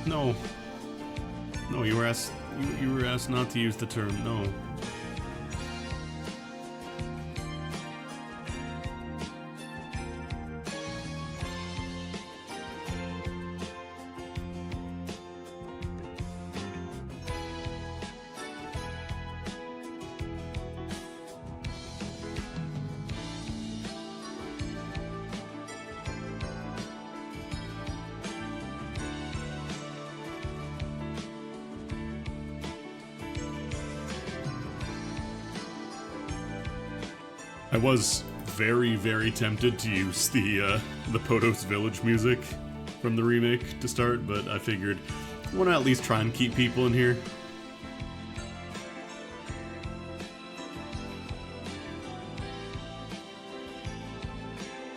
No. No, you were asked not to use the term, no. I was very, very tempted to use the Potos Village music from the remake to start, but I figured, why not at least try and keep people in here?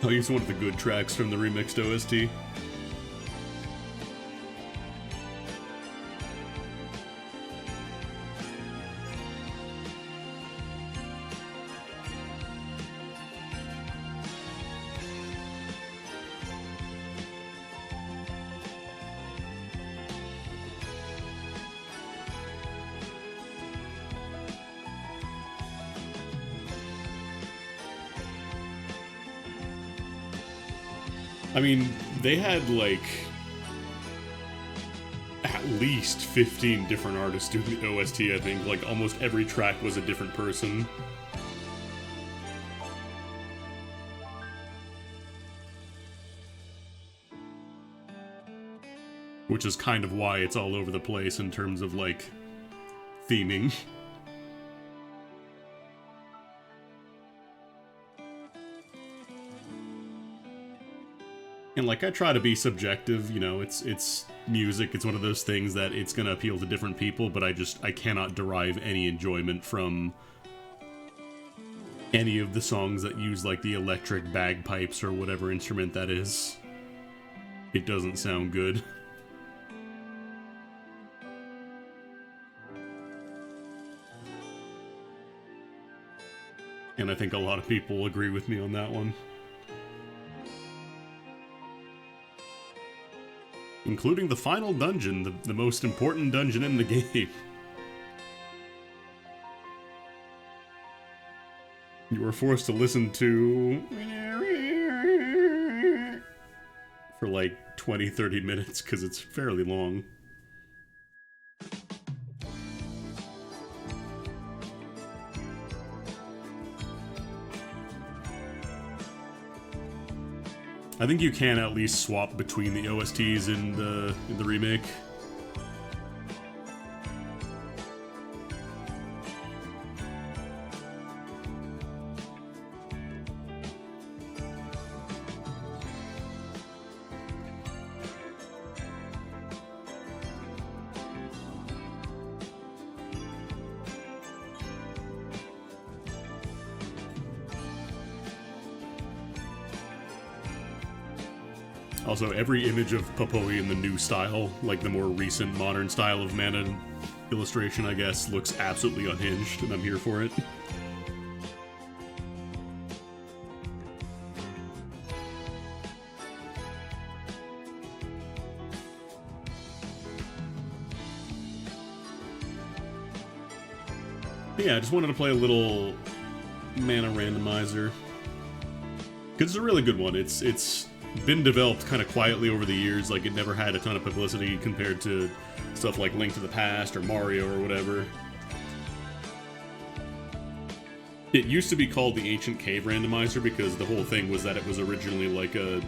I'll use one of the good tracks from the remixed OST. I mean, they had like at least 15 different artists doing the OST, I think. Like almost every track was a different person. Which is kind of why it's all over the place in terms of like theming. And like I try to be subjective, you know, it's music, it's one of those things that it's gonna appeal to different people, but I cannot derive any enjoyment from any of the songs that use like the electric bagpipes or whatever instrument that is. It doesn't sound good. And I think a lot of people agree with me on that one. Including the final dungeon, the most important dungeon in the game. You were forced to listen to... for like 20-30 minutes, because it's fairly long. I think you can at least swap between the OSTs in the remake. Also, every image of Popoi in the new style, like the more recent modern style of mana illustration, I guess, looks absolutely unhinged, and I'm here for it. But yeah, I just wanted to play a little mana randomizer. Because it's a really good one. It's been developed kind of quietly over the years, like it never had a ton of publicity compared to stuff like Link to the Past or Mario or whatever. It used to be called the Ancient Cave Randomizer because the whole thing was that it was originally like a...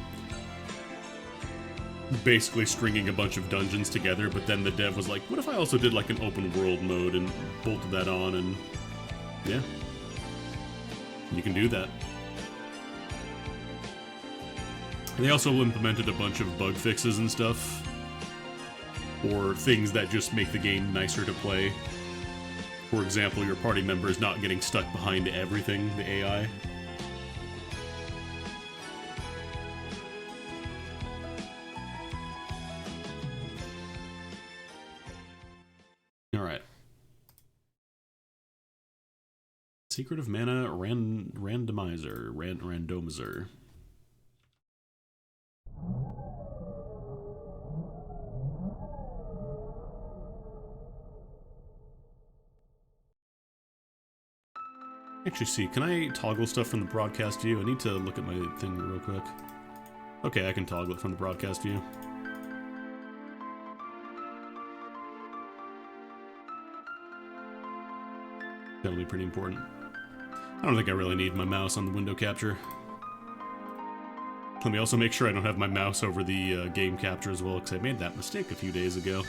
basically stringing a bunch of dungeons together, but then the dev was like, what if I also did like an open world mode and bolted that on, and yeah. You can do that. They also implemented a bunch of bug fixes and stuff, or things that just make the game nicer to play. For example, your party members not getting stuck behind everything, the AI. Alright. Secret of Mana Randomizer. Randomizer. Actually, see, can I toggle stuff from the broadcast view? I need to look at my thing real quick. Okay, I can toggle it from the broadcast view. That'll be pretty important. I don't think I really need my mouse on the window capture. Let me also make sure I don't have my mouse over the game capture as well, because I made that mistake a few days ago.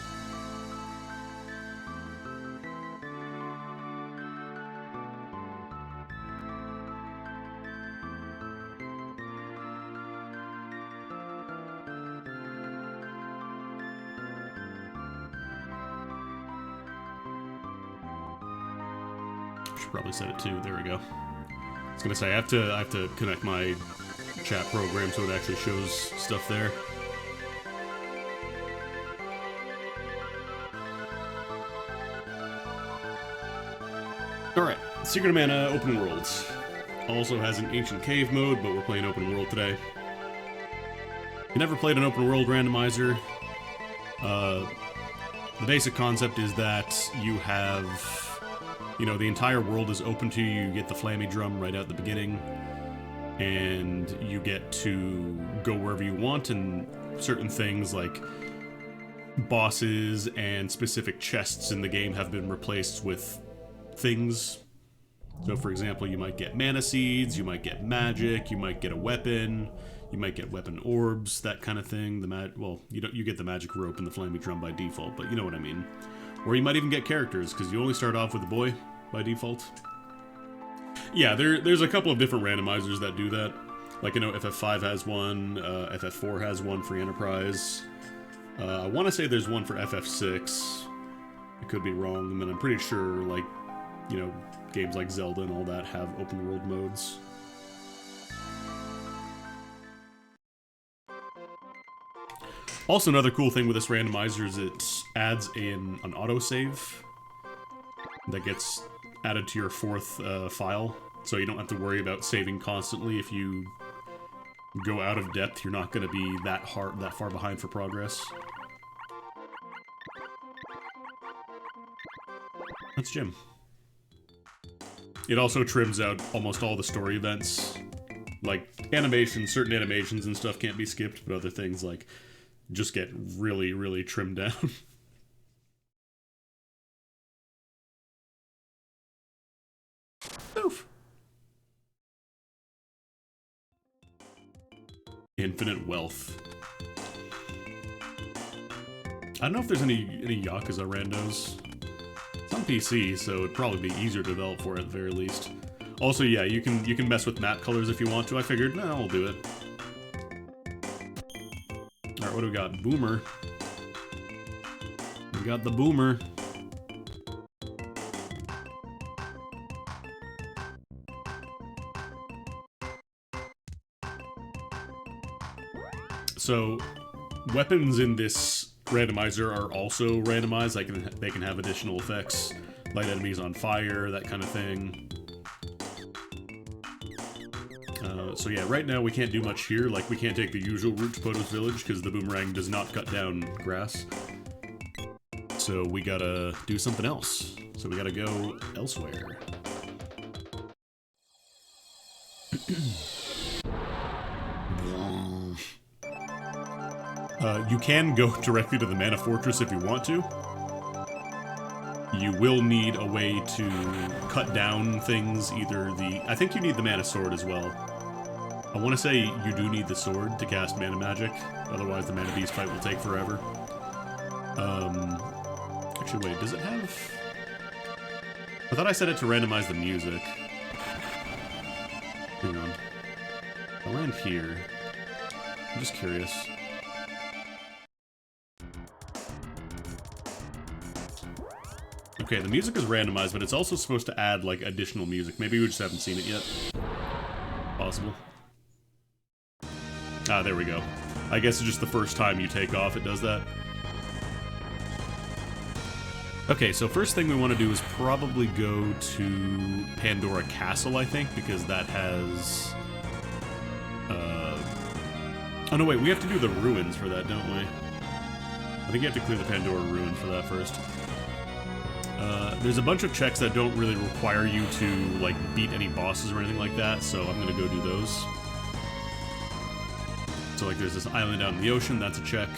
Should probably set it to. There we go. I was gonna say I have to connect my chat program so it actually shows stuff there. Alright, Secret of Mana Open Worlds. Also has an Ancient Cave mode, but we're playing Open World today. If you never played an Open World randomizer, the basic concept is that you have, you know, the entire world is open to you. You get the Flammy Drum right out the beginning, and you get to go wherever you want, and certain things like bosses and specific chests in the game have been replaced with things. So for example, you might get mana seeds, you might get magic, you might get a weapon, you might get weapon orbs, that kind of thing. Well, you get the magic rope and the Flammy Drum by default, but you know what I mean. Or you might even get characters, because you only start off with a boy by default. Yeah, there's a couple of different randomizers that do that. Like, I know FF5 has one, FF4 has one for Enterprise. I want to say there's one for FF6. I could be wrong, and then I'm pretty sure, like, you know, games like Zelda and all that have open world modes. Also, another cool thing with this randomizer is it adds in an autosave that gets added to your fourth file, so you don't have to worry about saving constantly. If you go out of depth, you're not going to be that far behind for progress. That's Jim. It also trims out almost all the story events. Like, animations, certain animations and stuff can't be skipped, but other things, like, just get really, really trimmed down. Oof. Infinite wealth. I don't know if there's any Yakuza randos. It's on PC, so it'd probably be easier to develop for it at the very least. Also, yeah, you can mess with map colors if you want to. I figured, no, I'll do it. Alright, what do we got? Boomer. We got the Boomer. So, weapons in this randomizer are also randomized. They can have additional effects, light enemies on fire, that kind of thing. So yeah, right now we can't do much here. Like, we can't take the usual route to Poto's village because the boomerang does not cut down grass. So we gotta do something else. So we gotta go elsewhere. You can go directly to the Mana Fortress if you want to. You will need a way to cut down things, I think you need the Mana Sword as well. I want to say you do need the sword to cast Mana Magic, otherwise the Mana Beast fight will take forever. Actually, wait, does it have... I thought I set it to randomize the music. Hang on. I land here. I'm just curious. Okay, the music is randomized, but it's also supposed to add, like, additional music. Maybe we just haven't seen it yet. Possible. Ah, there we go. I guess it's just the first time you take off it does that. Okay, so first thing we want to do is probably go to Pandora Castle, I think, because that has... Oh no, wait, we have to do the ruins for that, don't we? I think you have to clear the Pandora ruins for that first. There's a bunch of checks that don't really require you to, like, beat any bosses or anything like that, so I'm gonna go do those. So, like, there's this island out in the ocean, that's a check.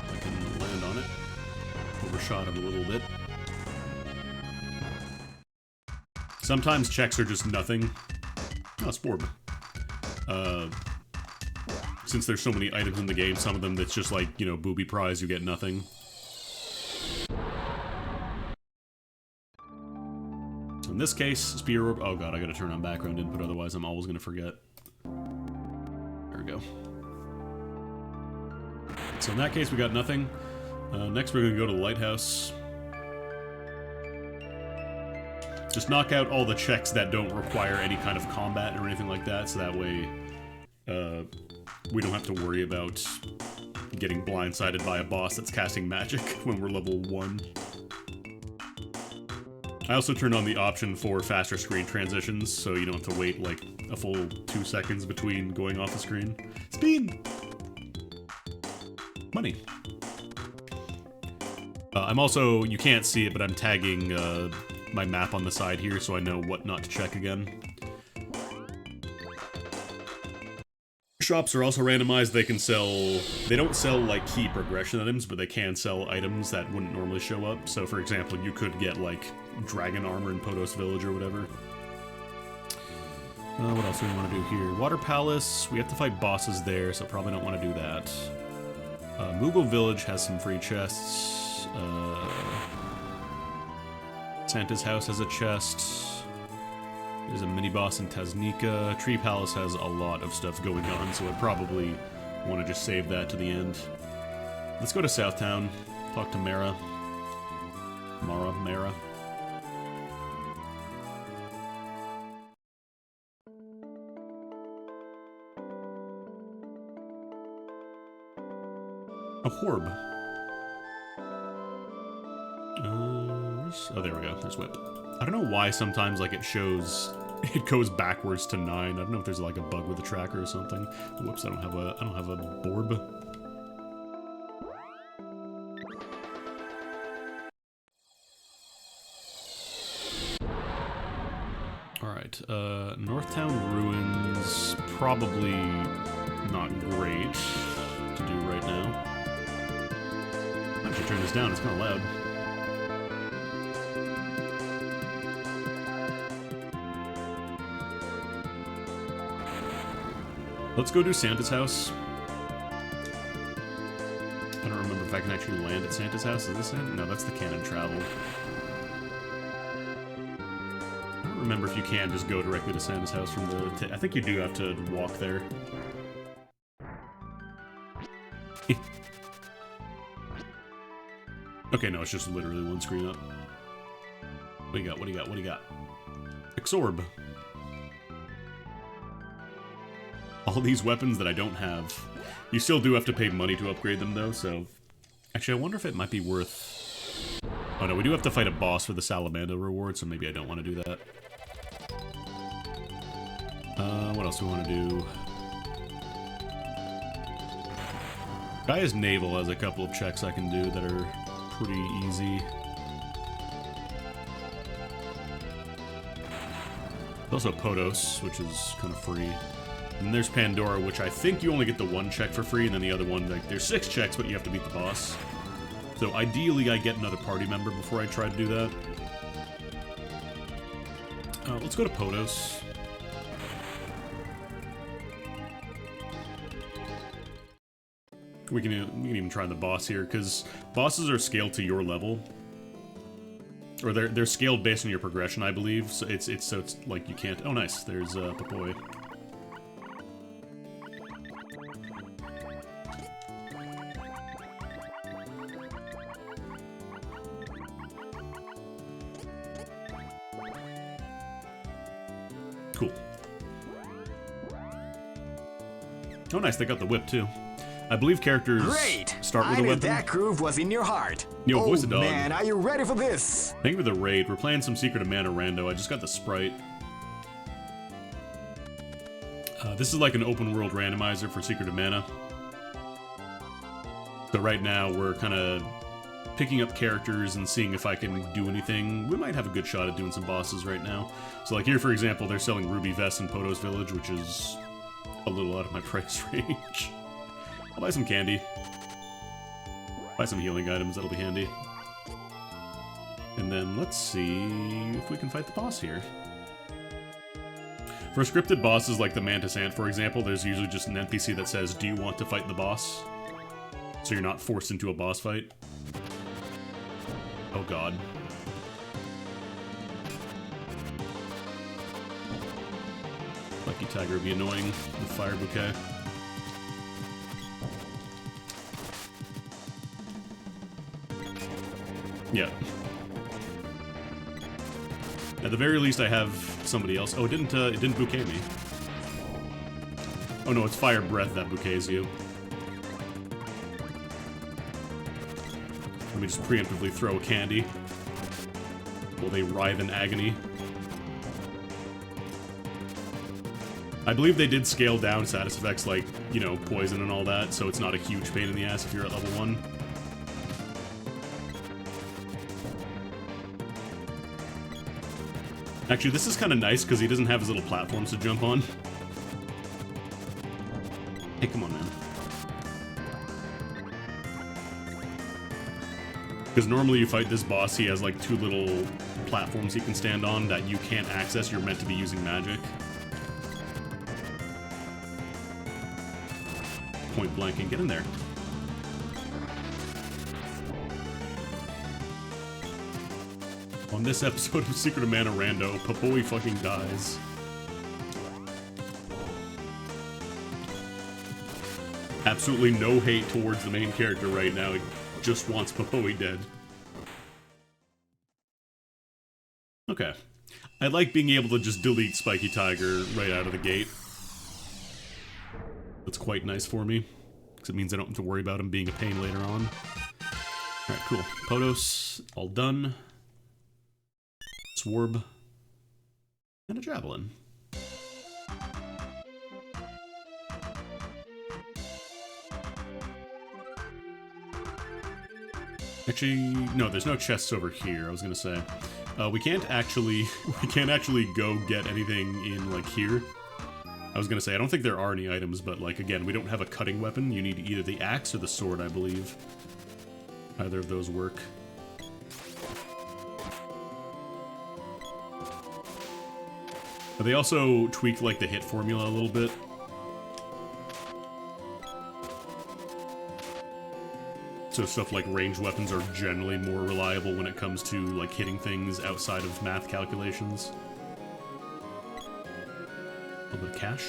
I can land on it. Overshot it a little bit. Sometimes checks are just nothing. Oh, Sporb. Since there's so many items in the game, some of them that's just like, you know, booby prize, you get nothing. So in this case, Spear Orb... Oh god, I gotta turn on background input, otherwise I'm always gonna forget. There we go. So in that case, we got nothing. Next we're gonna go to the lighthouse. Just knock out all the checks that don't require any kind of combat or anything like that, so that way we don't have to worry about getting blindsided by a boss that's casting magic when we're level 1. I also turned on the option for faster screen transitions, so you don't have to wait like a full 2 seconds between going off the screen. Speed! Money. I'm also, you can't see it, but I'm tagging my map on the side here so I know what not to check again. Shops are also randomized. They can sell... They don't sell, like, key progression items, but they can sell items that wouldn't normally show up. So, for example, you could get, like, dragon armor in Podos Village or whatever. What else do we want to do here? Water Palace. We have to fight bosses there, so probably don't want to do that. Moogle Village has some free chests. Santa's house has a chest. There's a mini-boss in Taznika. Tree Palace has a lot of stuff going on, so I'd probably want to just save that to the end. Let's go to Southtown. Talk to Mara. Mara. A Horb. Oh, there we go. There's Whip. I don't know why sometimes, like, it shows... It goes backwards to 9. I don't know if there's, like, a bug with the tracker or something. Whoops, I don't have a Borb. Alright, Northtown Ruins... Probably not great to do right now. I should turn this down, it's kind of loud. Let's go do Santa's house. I don't remember if I can actually land at Santa's house. Is this it? No, that's the cannon travel. I don't remember if you can just go directly to Santa's house from the... I think you do have to walk there. Okay, no, it's just literally one screen up. What do you got? What do you got? What do you got? Exorb. All these weapons that I don't have. You still do have to pay money to upgrade them, though, so... Actually, I wonder if it might be worth... Oh, no, we do have to fight a boss for the Salamander reward, so maybe I don't want to do that. What else do we want to do? Gaia's Naval has a couple of checks I can do that are pretty easy. There's also Podos, which is kind of free. And there's Pandora, which I think you only get the 1 check for free, and then the other one, like, there's 6 checks, but you have to beat the boss. So ideally, I get another party member before I try to do that. Let's go to Podos. We can even try the boss here, because bosses are scaled to your level. Or they're scaled based on your progression, I believe. So it's like you can't... Oh, nice. There's Papoy. Cool. Oh, nice. They got the whip, too. I believe characters start with a weapon. That groove was in your heart. Yo, voice of dog. Man, are you ready for this? Thank you for the raid. We're playing some Secret of Mana rando. I just got the sprite. This is like an open world randomizer for Secret of Mana. So right now we're kind of picking up characters and seeing if I can do anything, we might have a good shot at doing some bosses right now. So like here, for example, they're selling Ruby Vests in Poto's Village, which is a little out of my price range. I'll buy some candy. Buy some healing items, that'll be handy. And then let's see if we can fight the boss here. For scripted bosses like the Mantis Ant, for example, there's usually just an NPC that says, "Do you want to fight the boss?" So you're not forced into a boss fight. Oh god. Lucky Tiger would be annoying with Fire Bouquet. Yeah. At the very least, I have somebody else. Oh, it didn't bouquet me. Oh no, it's Fire Breath that bouquets you. Let me just preemptively throw a candy while they writhe in agony. I believe they did scale down status effects like, you know, poison and all that, so it's not a huge pain in the ass if you're at level 1. Actually, this is kind of nice because he doesn't have his little platforms to jump on. Hey, come on, man. Because normally you fight this boss, he has like 2 little platforms he can stand on that you can't access. You're meant to be using magic. Point blank and get in there. On this episode of Secret of Mana Rando, Popoi fucking dies. Absolutely no hate towards the main character right now. He just wants Popoi dead. Okay. I like being able to just delete Spiky Tiger right out of the gate. That's quite nice for me, because it means I don't have to worry about him being a pain later on. Alright, cool. Potos, all done. Swarb. And a Javelin. Actually, no, there's no chests over here, I was gonna say. We can't actually go get anything in, like, here. I was gonna say, I don't think there are any items, but, like, again, we don't have a cutting weapon. You need either the axe or the sword, I believe. Either of those work. But they also tweaked, like, the hit formula a little bit. So stuff like ranged weapons are generally more reliable when it comes to, like, hitting things outside of math calculations. A little bit of cash.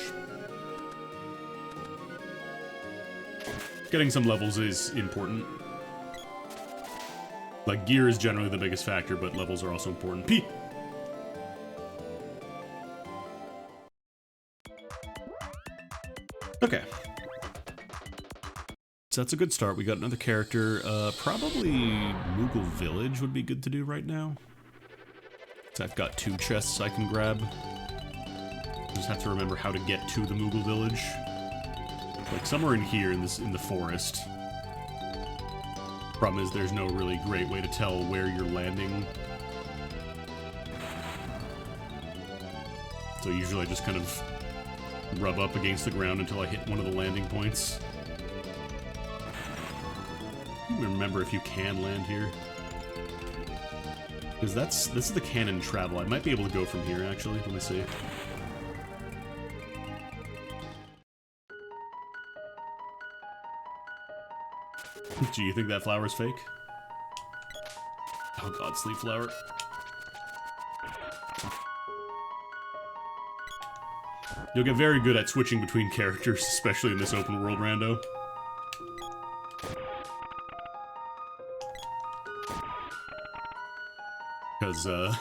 Getting some levels is important. Like, gear is generally the biggest factor, but levels are also important. P! Okay. So that's a good start. We got another character. Probably Moogle Village would be good to do right now. So I've got 2 chests I can grab. Just have to remember how to get to the Moogle Village. Like somewhere in here in the forest. Problem is there's no really great way to tell where you're landing. So usually I just kind of rub up against the ground until I hit one of the landing points. Remember if you can land here. Because this is the cannon travel. I might be able to go from here, actually. Let me see. Do you think that flower's fake? Oh god, sleep flower. You'll get very good at switching between characters, especially in this open world rando. Because,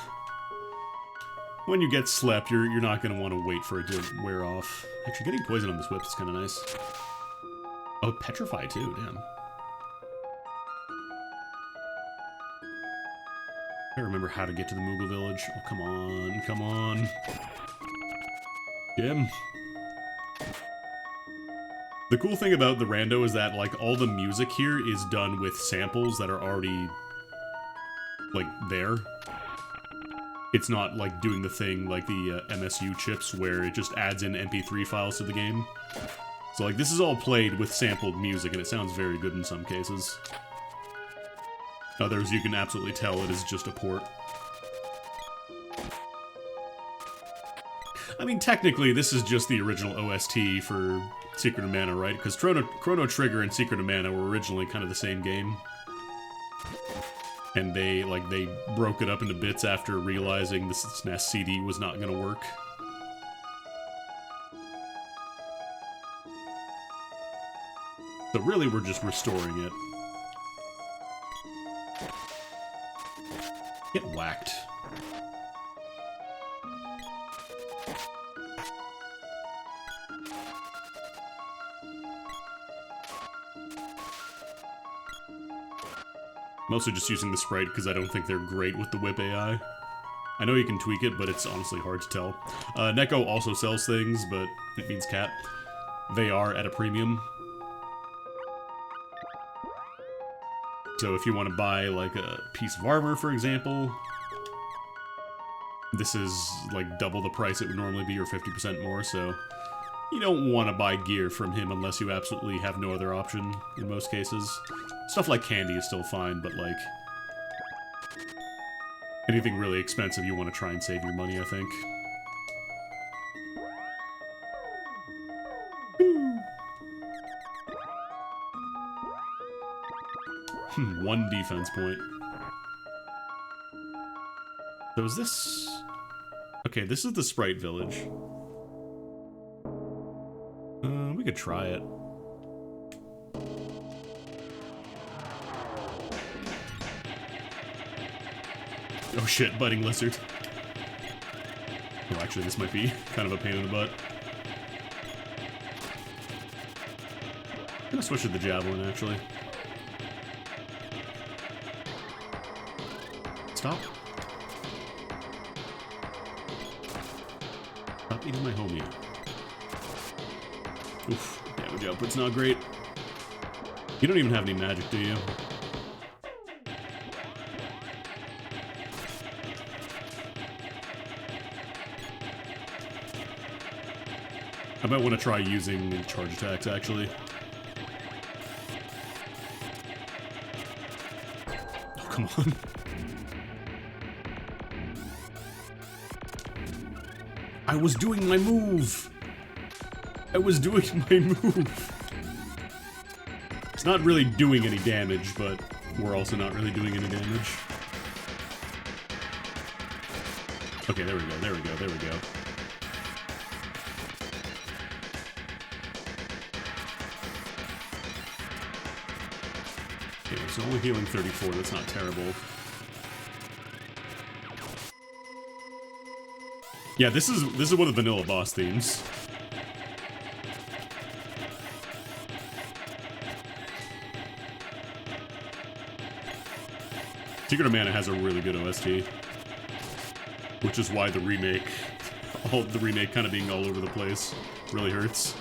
when you get slept, you're not going to want to wait for it to wear off. Actually, getting poison on this whip is kind of nice. Oh, petrify too, damn. I remember how to get to the Moogle Village. Oh, come on, come on. Jim. The cool thing about the rando is that, like, all the music here is done with samples that are already like, there. It's not, like, doing the thing like the MSU chips where it just adds in MP3 files to the game. So, like, this is all played with sampled music, and it sounds very good in some cases. Others, you can absolutely tell it is just a port. I mean, technically, this is just the original OST for Secret of Mana, right? Because Chrono Trigger and Secret of Mana were originally kind of the same game. And they broke it up into bits after realizing the SNES CD was not going to work. So really, we're just restoring it. Get whacked. Mostly just using the sprite because I don't think they're great with the whip AI. I know you can tweak it, but it's honestly hard to tell. Neko also sells things, but it means cat. They are at a premium. So if you want to buy, like, a piece of armor, for example, this is, like, double the price it would normally be, or 50% more, so you don't want to buy gear from him unless you absolutely have no other option, in most cases. Stuff like candy is still fine, but, like, anything really expensive, you want to try and save your money, I think. One defense point. So is this... Okay, this is the Sprite Village. We could try it. Oh shit, biting lizard. Oh, actually, this might be kind of a pain in the butt. I'm gonna switch to the javelin, actually. Stop. Stop eating my homie. Oof, damage output's not great. You don't even have any magic, do you? I might want to try using charge attacks, actually. Oh, come on. I was doing my move! I was doing my move! It's not really doing any damage, but we're also not really doing any damage. Okay, there we go, there we go, there we go. Okay, so only healing 34, that's not terrible. Yeah, this is one of the vanilla boss themes. Secret of Mana has a really good OST, which is why the remake kind of being all over the place really hurts.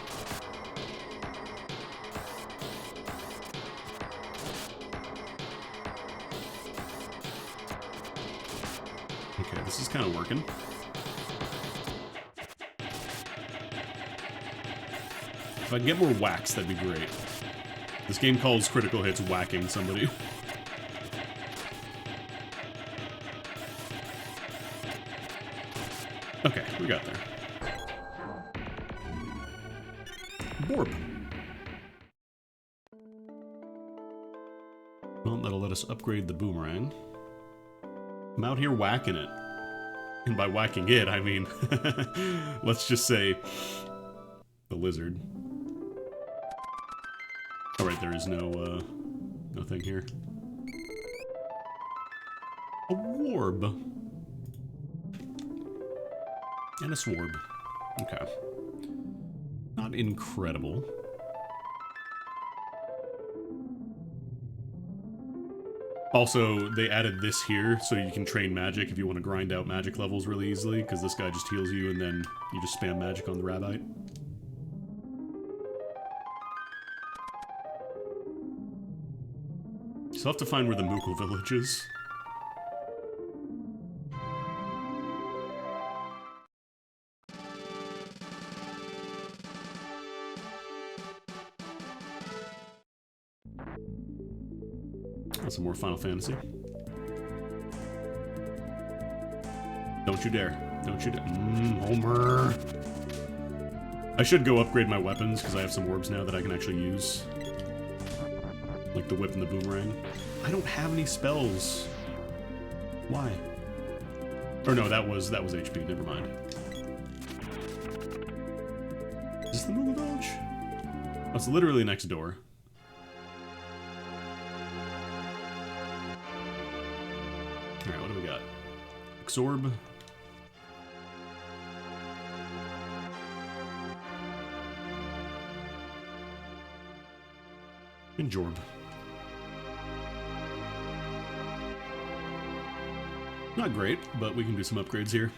Okay, this is kind of working. If I can get more whacks, that'd be great. This game calls critical hits whacking somebody. Okay, we got there. Borb. Well, that'll let us upgrade the boomerang. I'm out here whacking it. And by whacking it, I mean, let's just say, the lizard. Alright, there is no thing here. A warb. And a swarb. Okay. Not incredible. Also, they added this here, so you can train magic if you want to grind out magic levels really easily, because this guy just heals you and then you just spam magic on the Rabite. Still have to find where the Moogle village is. That's some more Final Fantasy. Don't you dare. Don't you dare. Homer. I should go upgrade my weapons, because I have some orbs now that I can actually use. Like the whip and the boomerang. I don't have any spells. Why? Or no, that was HP, never mind. Is this the Moogle Village? Oh, it's literally next door. Alright, what do we got? Exorb. And Jorb. Not great, but we can do some upgrades here.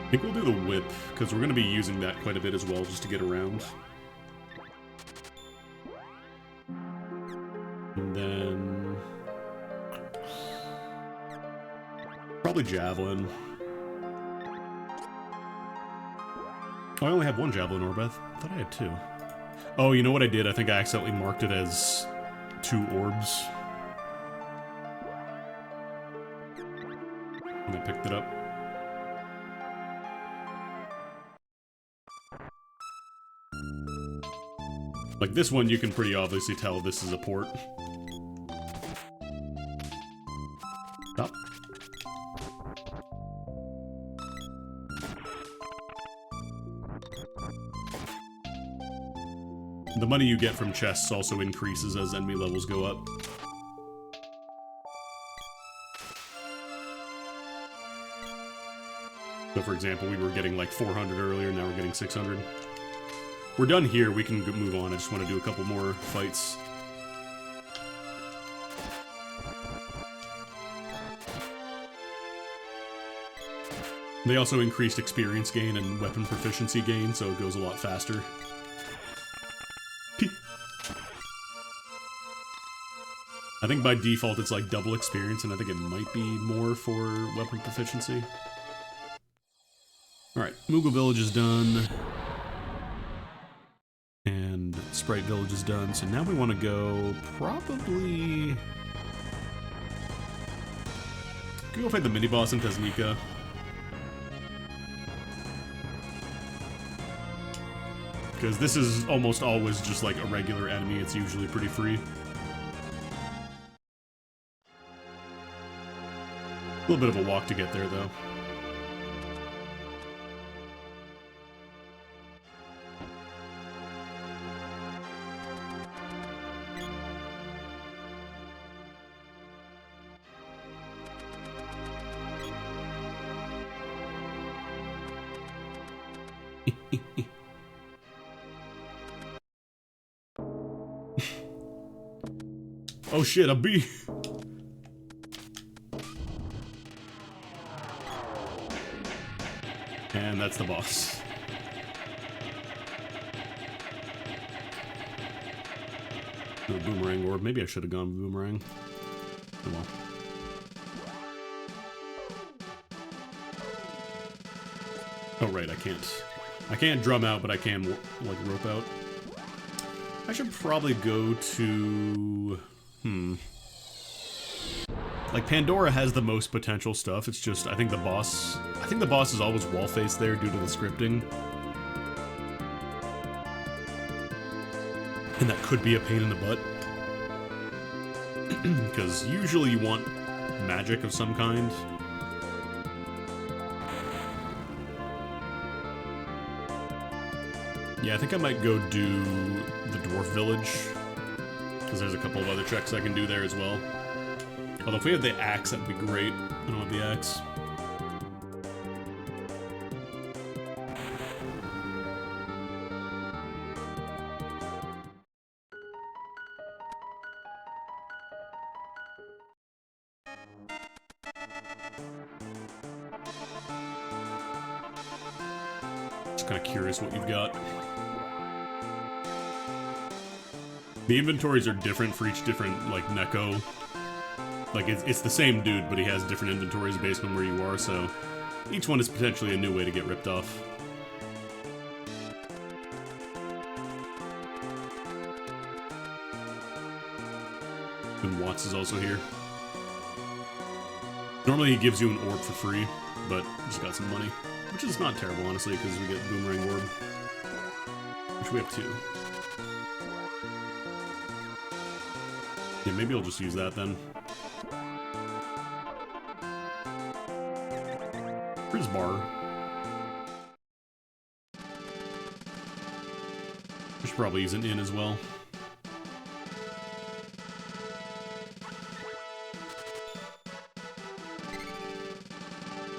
I think we'll do the whip, because we're going to be using that quite a bit as well, just to get around. And then... probably Javelin. Oh, I only have one Javelin Orb. I thought I had two. Oh, you know what I did? I think I accidentally marked it as 2 orbs. And I picked it up. Like this one, you can pretty obviously tell this is a port. Stop. The money you get from chests also increases as enemy levels go up. So for example, we were getting like 400 earlier, now we're getting 600. We're done here, we can move on. I just want to do a couple more fights. They also increased experience gain and weapon proficiency gain, so it goes a lot faster. I think by default it's like double experience, and I think it might be more for weapon proficiency. Alright, Moogle Village is done. And Sprite Village is done, so now we want to go probably... Go fight the mini-boss in Taznika. Because this is almost always just like a regular enemy, it's usually pretty free. A little bit of a walk to get there, though. Oh shit, a bee! And that's the boss. No boomerang orb. Maybe I should have gone boomerang. Oh well. Oh right, I can't. I can't drum out, but I can like rope out. I should probably go to like Pandora has the most potential stuff. It's just I think the boss is always wall face there due to the scripting. And that could be a pain in the butt. Because usually you want magic of some kind. Yeah, I think I might go do the Dwarf Village. Because there's a couple of other checks I can do there as well. Although if we have the axe, that'd be great. I don't have the axe. Just kind of curious what you've got. The inventories are different for each different, like, Neko. Like, it's the same dude, but he has different inventories based on where you are, so each one is potentially a new way to get ripped off. Boots is also here. Normally he gives you an orb for free, but just got some money. Which is not terrible, honestly, because we get Boomerang Orb. Which we have 2. Yeah, maybe I'll just use that then. Frizz Bar. I should probably use an in as well.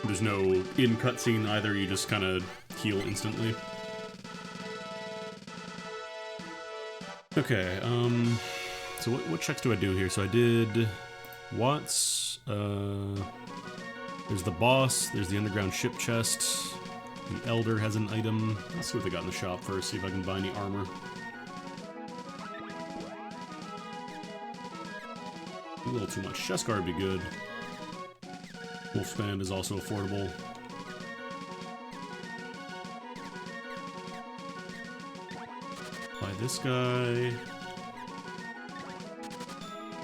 There's no in cutscene either, you just kind of heal instantly. Okay, so what checks do I do here? So I did Watts, there's the boss, there's the underground ship chest, the Elder has an item. Let's see what they got in the shop first, see if I can buy any armor. A little too much. Chest guard would be good. Wolfsband is also affordable. Buy this guy.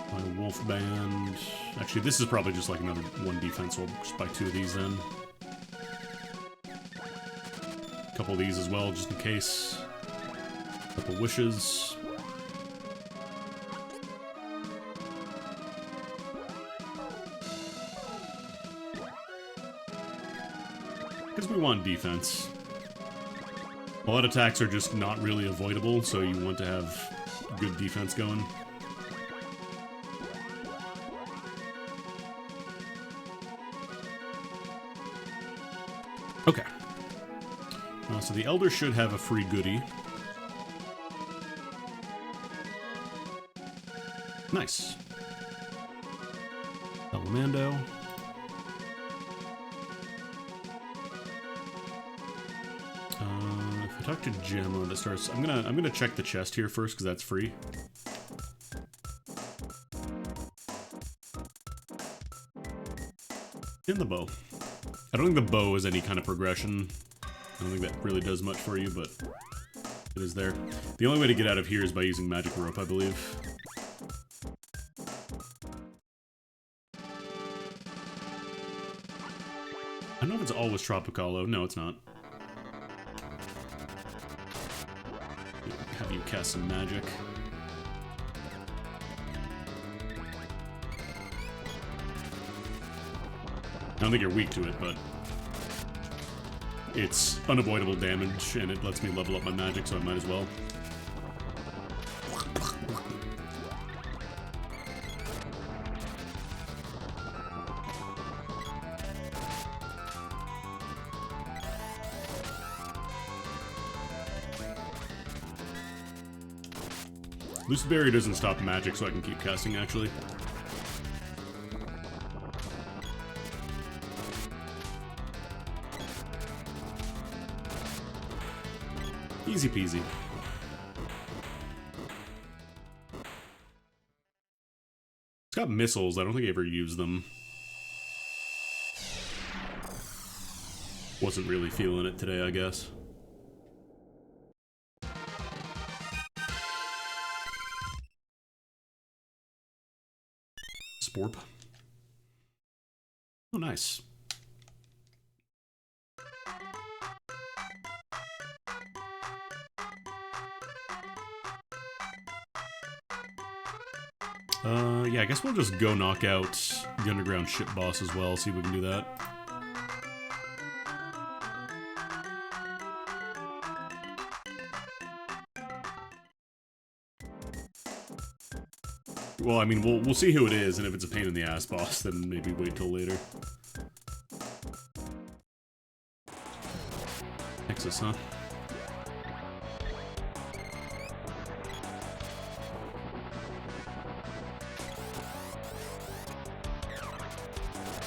Buy Wolfband. Actually, this is probably just like another 1 defense, so I'll just buy 2 of these then. A couple of these as well, just in case. A couple wishes. Because we want defense. A lot of attacks are just not really avoidable, so you want to have good defense going. Okay. So the Elder should have a free goodie. Nice. Elamando. If I talk to Gemma, that starts. I'm gonna check the chest here first because that's free. And the bow. I don't think the bow is any kind of progression. I don't think that really does much for you, but it is there. The only way to get out of here is by using magic rope, I believe. I don't know if it's always Tropicalo. No, it's not. Have you cast some magic. I don't think you're weak to it, but it's unavoidable damage, and it lets me level up my magic, so I might as well. Lucid Berry doesn't stop magic, so I can keep casting, actually. Easy peasy. It's got missiles. I don't think I ever used them. Wasn't really feeling it today, I guess. Sporp. Oh, nice. Yeah, I guess we'll just go knock out the underground ship boss as well, see if we can do that. Well, I mean, we'll see who it is, and if it's a pain in the ass boss, then maybe wait till later. Nexus, huh?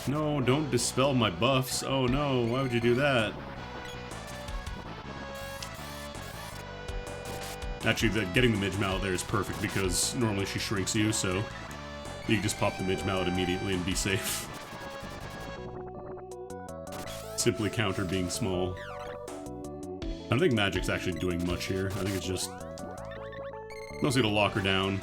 No, don't dispel my buffs. Oh no, why would you do that? Actually, getting the Midge Mallet there is perfect because normally she shrinks you, so you can just pop the Midge Mallet immediately and be safe. Simply counter being small. I don't think magic's actually doing much here. I think it's just mostly to lock her down.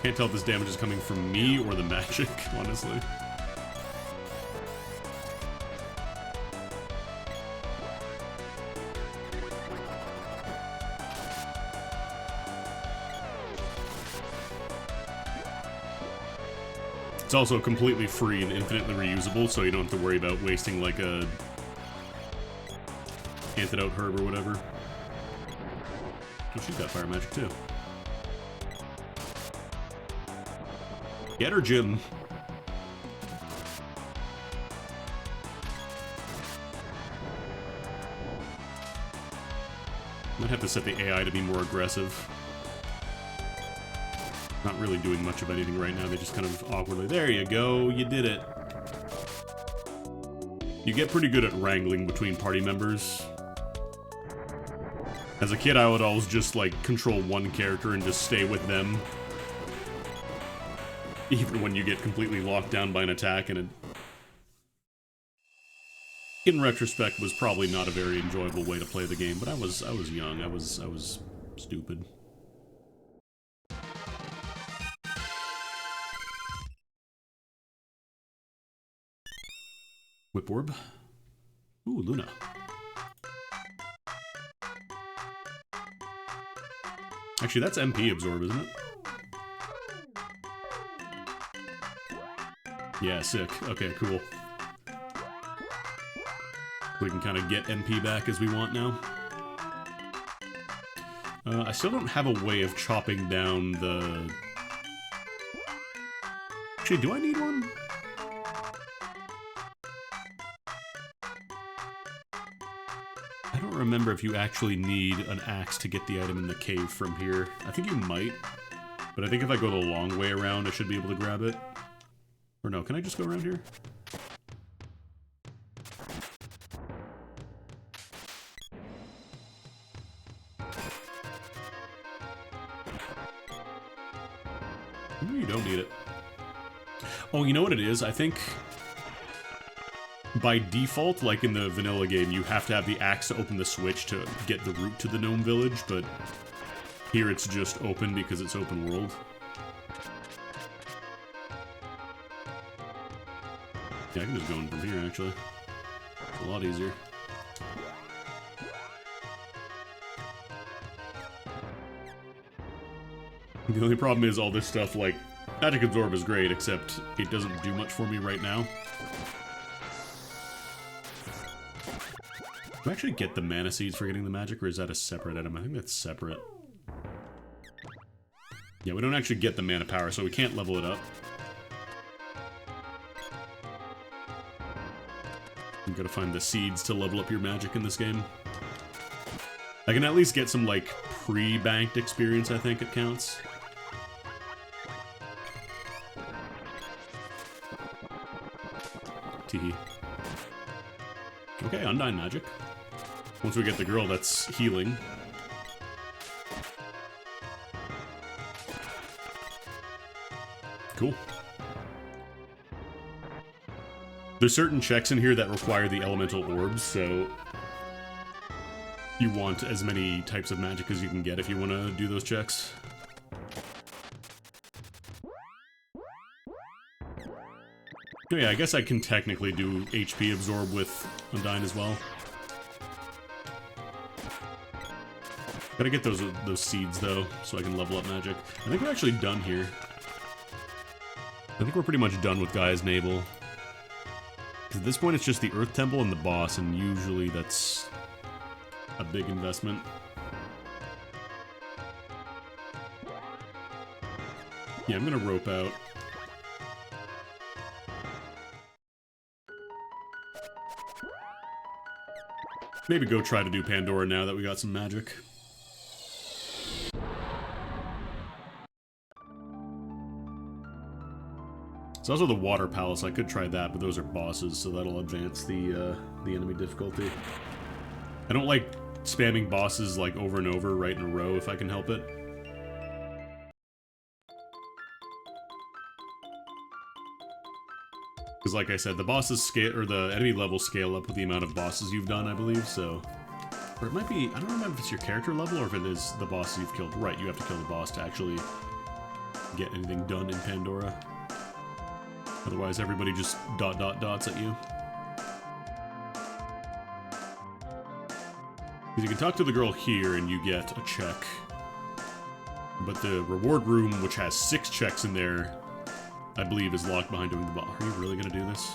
Can't tell if this damage is coming from me or the magic, honestly. It's also completely free and infinitely reusable, so you don't have to worry about wasting like a antidote herb or whatever. Oh, she's got fire magic too. Get her, Jim. Might have to set the AI to be more aggressive. Not really doing much of anything right now. They just kind of awkwardly, there you go, you did it. You get pretty good at wrangling between party members. As a kid, I would always just, like, control one character and just stay with them. Even when you get completely locked down by an attack, and it, in retrospect, was probably not a very enjoyable way to play the game, but I was young, I was stupid. Whip Orb. Ooh, Luna. Actually, that's MP Absorb, isn't it? Yeah, sick. Okay, cool. We can kind of get MP back as we want now. I still don't have a way of chopping down the... Actually, do I need one? I don't remember if you actually need an axe to get the item in the cave from here. I think you might, but I think if I go the long way around, I should be able to grab it. Or no, can I just go around here? Maybe you don't need it. Oh, you know what it is? I think by default, like in the vanilla game, you have to have the axe to open the switch to get the route to the gnome village, but here it's just open because it's open world. Yeah, I can just go in from here, actually. It's a lot easier. The only problem is all this stuff, like, Magic Absorb is great, except it doesn't do much for me right now. Do I actually get the mana seeds for getting the magic, or is that a separate item? I think that's separate. Yeah, we don't actually get the mana power, so we can't level it up. You gotta find the seeds to level up your magic in this game. I can at least get some, like, pre-banked experience, I think it counts. Teehee. Okay, Undyne magic. Once we get the girl, that's healing. Cool. There's certain checks in here that require the elemental orbs, so you want as many types of magic as you can get if you want to do those checks. Oh yeah, I guess I can technically do HP absorb with Undyne as well. Gotta get those seeds though, so I can level up magic. I think we're actually done here. I think we're pretty much done with Gaia's Navel. Because at this point it's just the Earth Temple and the boss, and usually that's a big investment. Yeah, I'm gonna rope out. Maybe go try to do Pandora now that we got some magic. It's also the Water Palace. I could try that, but those are bosses, so that'll advance the enemy difficulty. I don't like spamming bosses like over and over right in a row if I can help it. Because like I said, the bosses scale, or the enemy levels scale up with the amount of bosses you've done, I believe, so... Or it might be, I don't remember if it's your character level or if it is the bosses you've killed. Right, you have to kill the boss to actually get anything done in Pandora. Otherwise, everybody just dots at you. You can talk to the girl here and you get a check. But the reward room, which has 6 checks in there, I believe is locked behind doing the boss. Are you really gonna do this?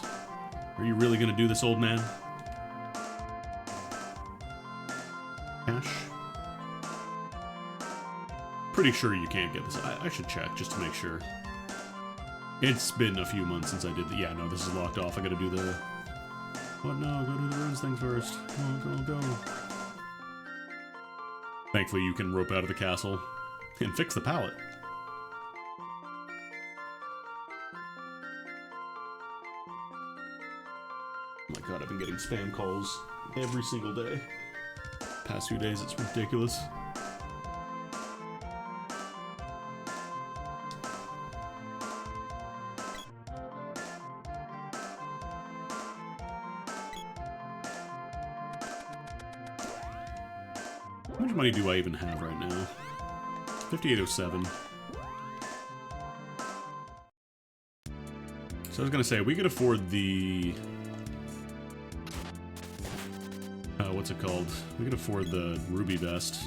Are you really gonna do this, old man? Cash? Pretty sure you can't get this. I should check just to make sure. It's been a few months since I did the... Yeah, no, this is locked off. I gotta do the... What? No, go do the runes thing first. Go. Thankfully, you can rope out of the castle and fix the pallet. Oh my god, I've been getting spam calls every single day. Past few days, it's ridiculous. How much money do I even have right now? 5807. So I was gonna say, we could afford the... what's it called? We could afford the Ruby Vest.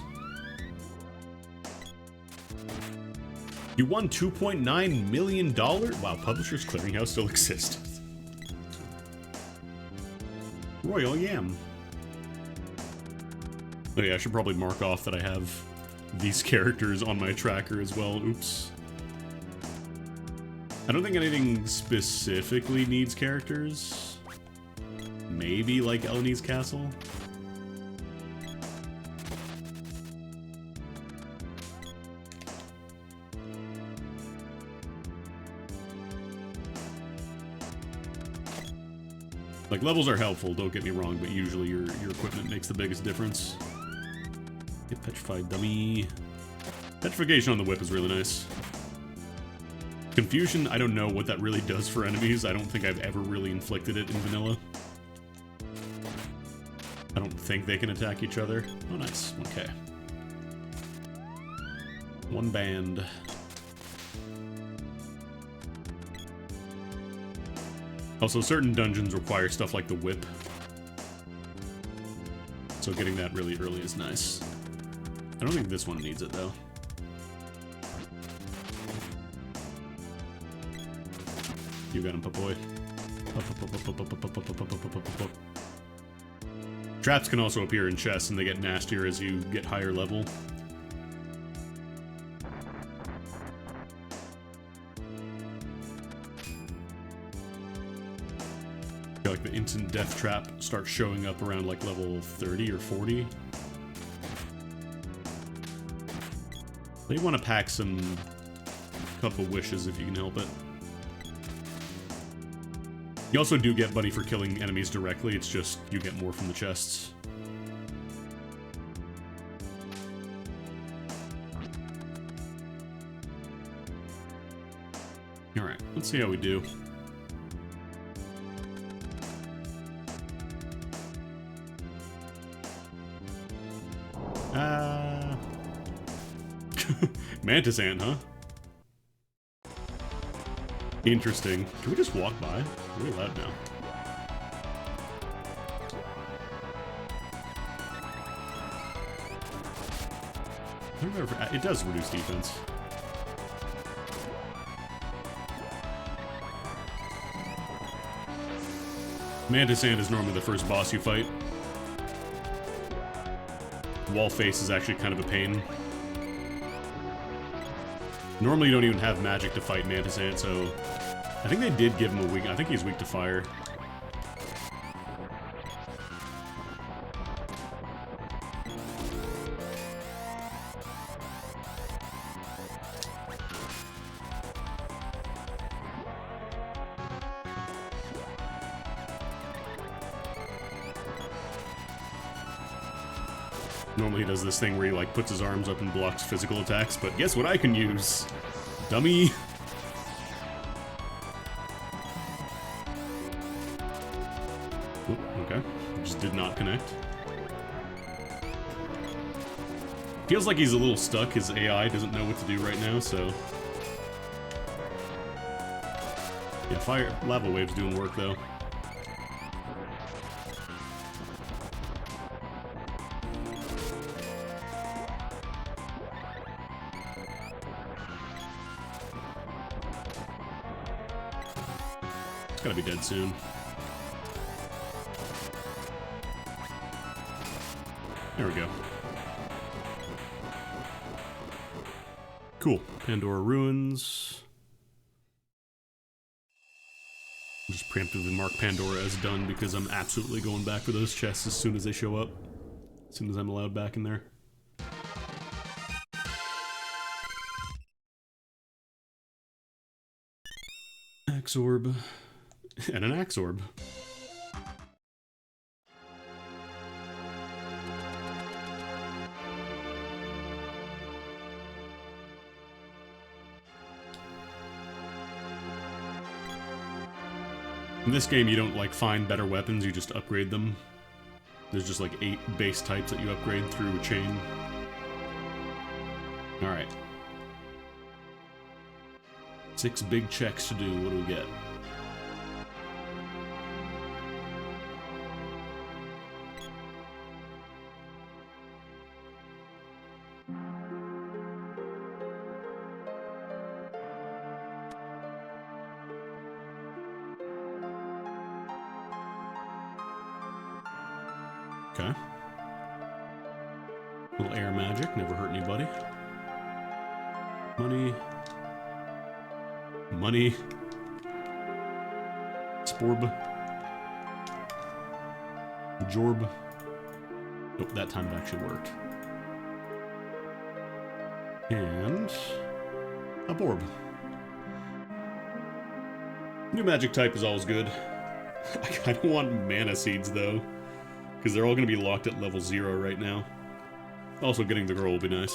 You won $2.9 million? Wow, Publishers Clearinghouse still exists. Royal Yam. Oh yeah, I should probably mark off that I have these characters on my tracker as well. Oops. I don't think anything specifically needs characters. Maybe like Eleni's Castle. Like, levels are helpful, don't get me wrong, but usually your equipment makes the biggest difference. Get petrified dummy. Petrification on the whip is really nice. Confusion, I don't know what that really does for enemies. I don't think I've ever really inflicted it in vanilla. I don't think they can attack each other. Oh, nice. Okay. One band. Also, certain dungeons require stuff like the whip. So getting that really early is nice. I don't think this one needs it, though. You got him, Papoy. Traps can also appear in chests, and they get nastier as you get higher level. Like the instant death trap starts showing up around like level 30 or 40. So you want to pack some Cup of Wishes if you can help it. You also do get money for killing enemies directly, it's just you get more from the chests. Alright, let's see how we do. Mantis Ant, huh? Interesting. Can we just walk by? We're allowed now. It does reduce defense. Mantis Ant is normally the first boss you fight. Wall face is actually kind of a pain. Normally you don't even have magic to fight Mantis Ant, so I think they did give him a weak... I think he's weak to fire. Normally he does this thing where he like puts his arms up and blocks physical attacks, but guess what I can use? Dummy! Oop, okay. Just did not connect. Feels like he's a little stuck. His AI doesn't know what to do right now, so Yeah, fire lava waves doing work though. It's gotta be dead soon. There we go. Cool. Pandora Ruins. I'll just preemptively mark Pandora as done because I'm absolutely going back for those chests as soon as they show up. As soon as I'm allowed back in there. Axe Orb. And an Axe Orb. In this game, you don't, like, find better weapons, you just upgrade them. There's just, like, 8 base types that you upgrade through a chain. Alright. 6 big checks to do. What do we get? Okay. Little air magic, never hurt anybody. Money. Money. Sporb. Jorb. Nope, that time it actually worked. And a Borb. New magic type is always good. I kind of want mana seeds though, because they're all going to be locked at level 0 right now. Also, getting the girl will be nice.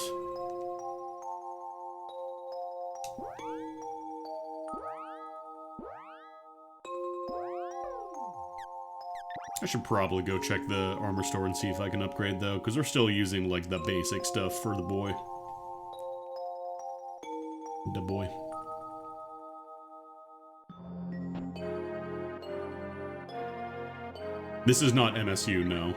I should probably go check the armor store and see if I can upgrade though, because we're still using like the basic stuff for the boy. The boy. This is not MSU, no.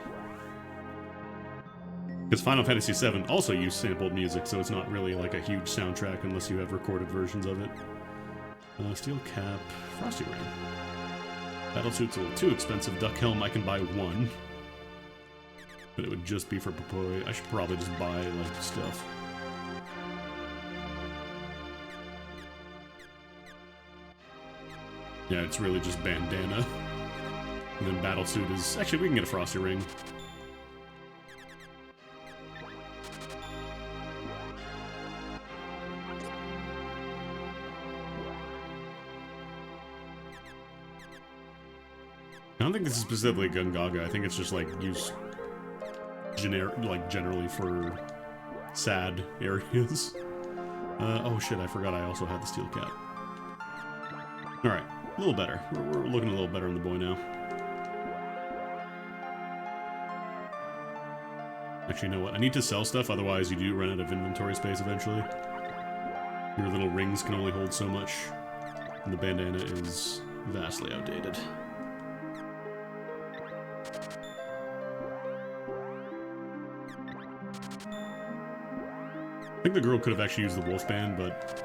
Because Final Fantasy VII also used sampled music, so it's not really like a huge soundtrack unless you have recorded versions of it. Steel Cap, Frosty Ring. Battlesuit's a little too expensive. Duck Helm, I can buy 1. But it would just be for Popoi. I should probably just buy, like, stuff. Yeah, it's really just bandana. And then Battlesuit is... Actually, we can get a Frosty Ring. I don't think this is specifically Gungaga. I think it's just, like, used... generally for... sad areas. Oh shit, I forgot I also had the Steel Cap. Alright, a little better. We're looking a little better on the boy now. Actually, you know what? I need to sell stuff, otherwise you do run out of inventory space eventually. Your little rings can only hold so much, and the bandana is vastly outdated. I think the girl could have actually used the wolf band, but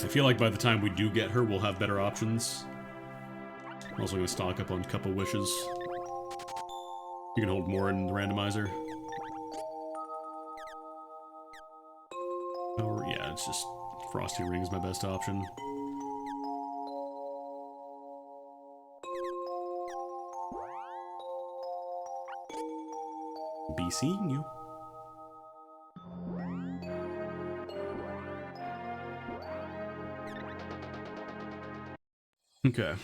I feel like by the time we do get her, we'll have better options. I'm also going to stock up on Cup of Wishes. You can hold more in the randomizer. Or, yeah, it's just Frosty Ring is my best option. Be seeing you. Okay.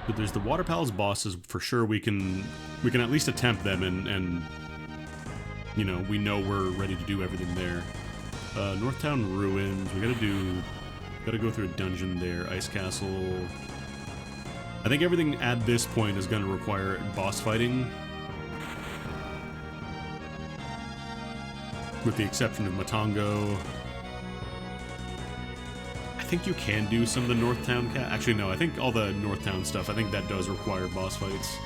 But there's the Water Palace bosses, for sure we can at least attempt them and you know, we know we're ready to do everything there. Northtown Ruins, we gotta go through a dungeon there, Ice Castle. I think everything at this point is gonna require boss fighting. With the exception of Matango. I think you can do some of the Northtown Actually, no, I think all the Northtown stuff, I think that does require boss fights.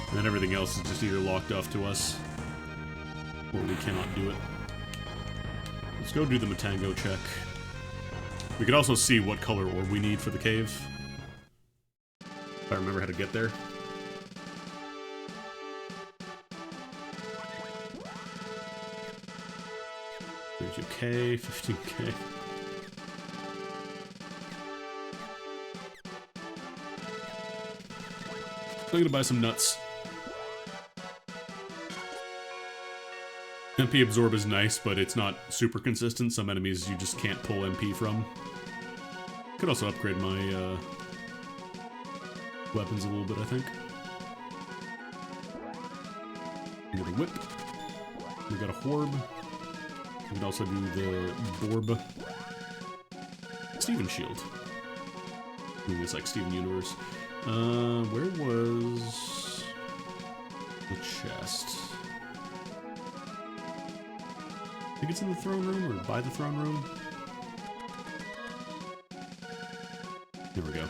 And then everything else is just either locked off to us, or we cannot do it. Let's go do the Matango check. We could also see what color orb we need for the cave. If I remember how to get there. 32K, 15K. I'm gonna buy some nuts. MP absorb is nice, but it's not super consistent. Some enemies you just can't pull MP from. Could also upgrade my weapons a little bit, I think. We got a whip. We got a horb. We can also do the Borb. Steven Shield. I mean, it's like Steven Universe. Where was the chest? I think it's in the throne room, or by the throne room. Here we go.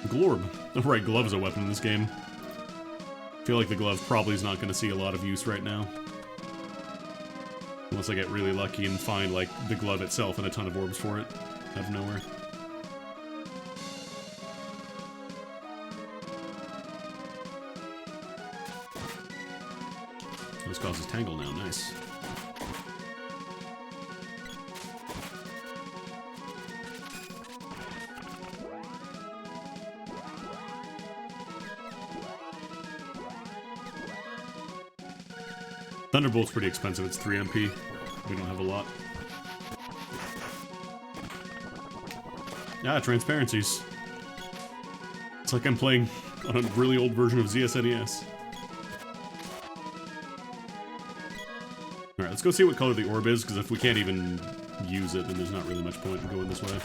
Glorb. Oh, right, Glove's a weapon in this game. I feel like the glove probably is not going to see a lot of use right now. Unless I get really lucky and find, like, the glove itself and a ton of orbs for it out of nowhere. This causes Tangle now, nice. Thunderbolt's pretty expensive, it's 3 MP. We don't have a lot. Ah, transparencies. It's like I'm playing on a really old version of ZSNES. Alright, let's go see what color the orb is, because if we can't even use it, then there's not really much point in going this way.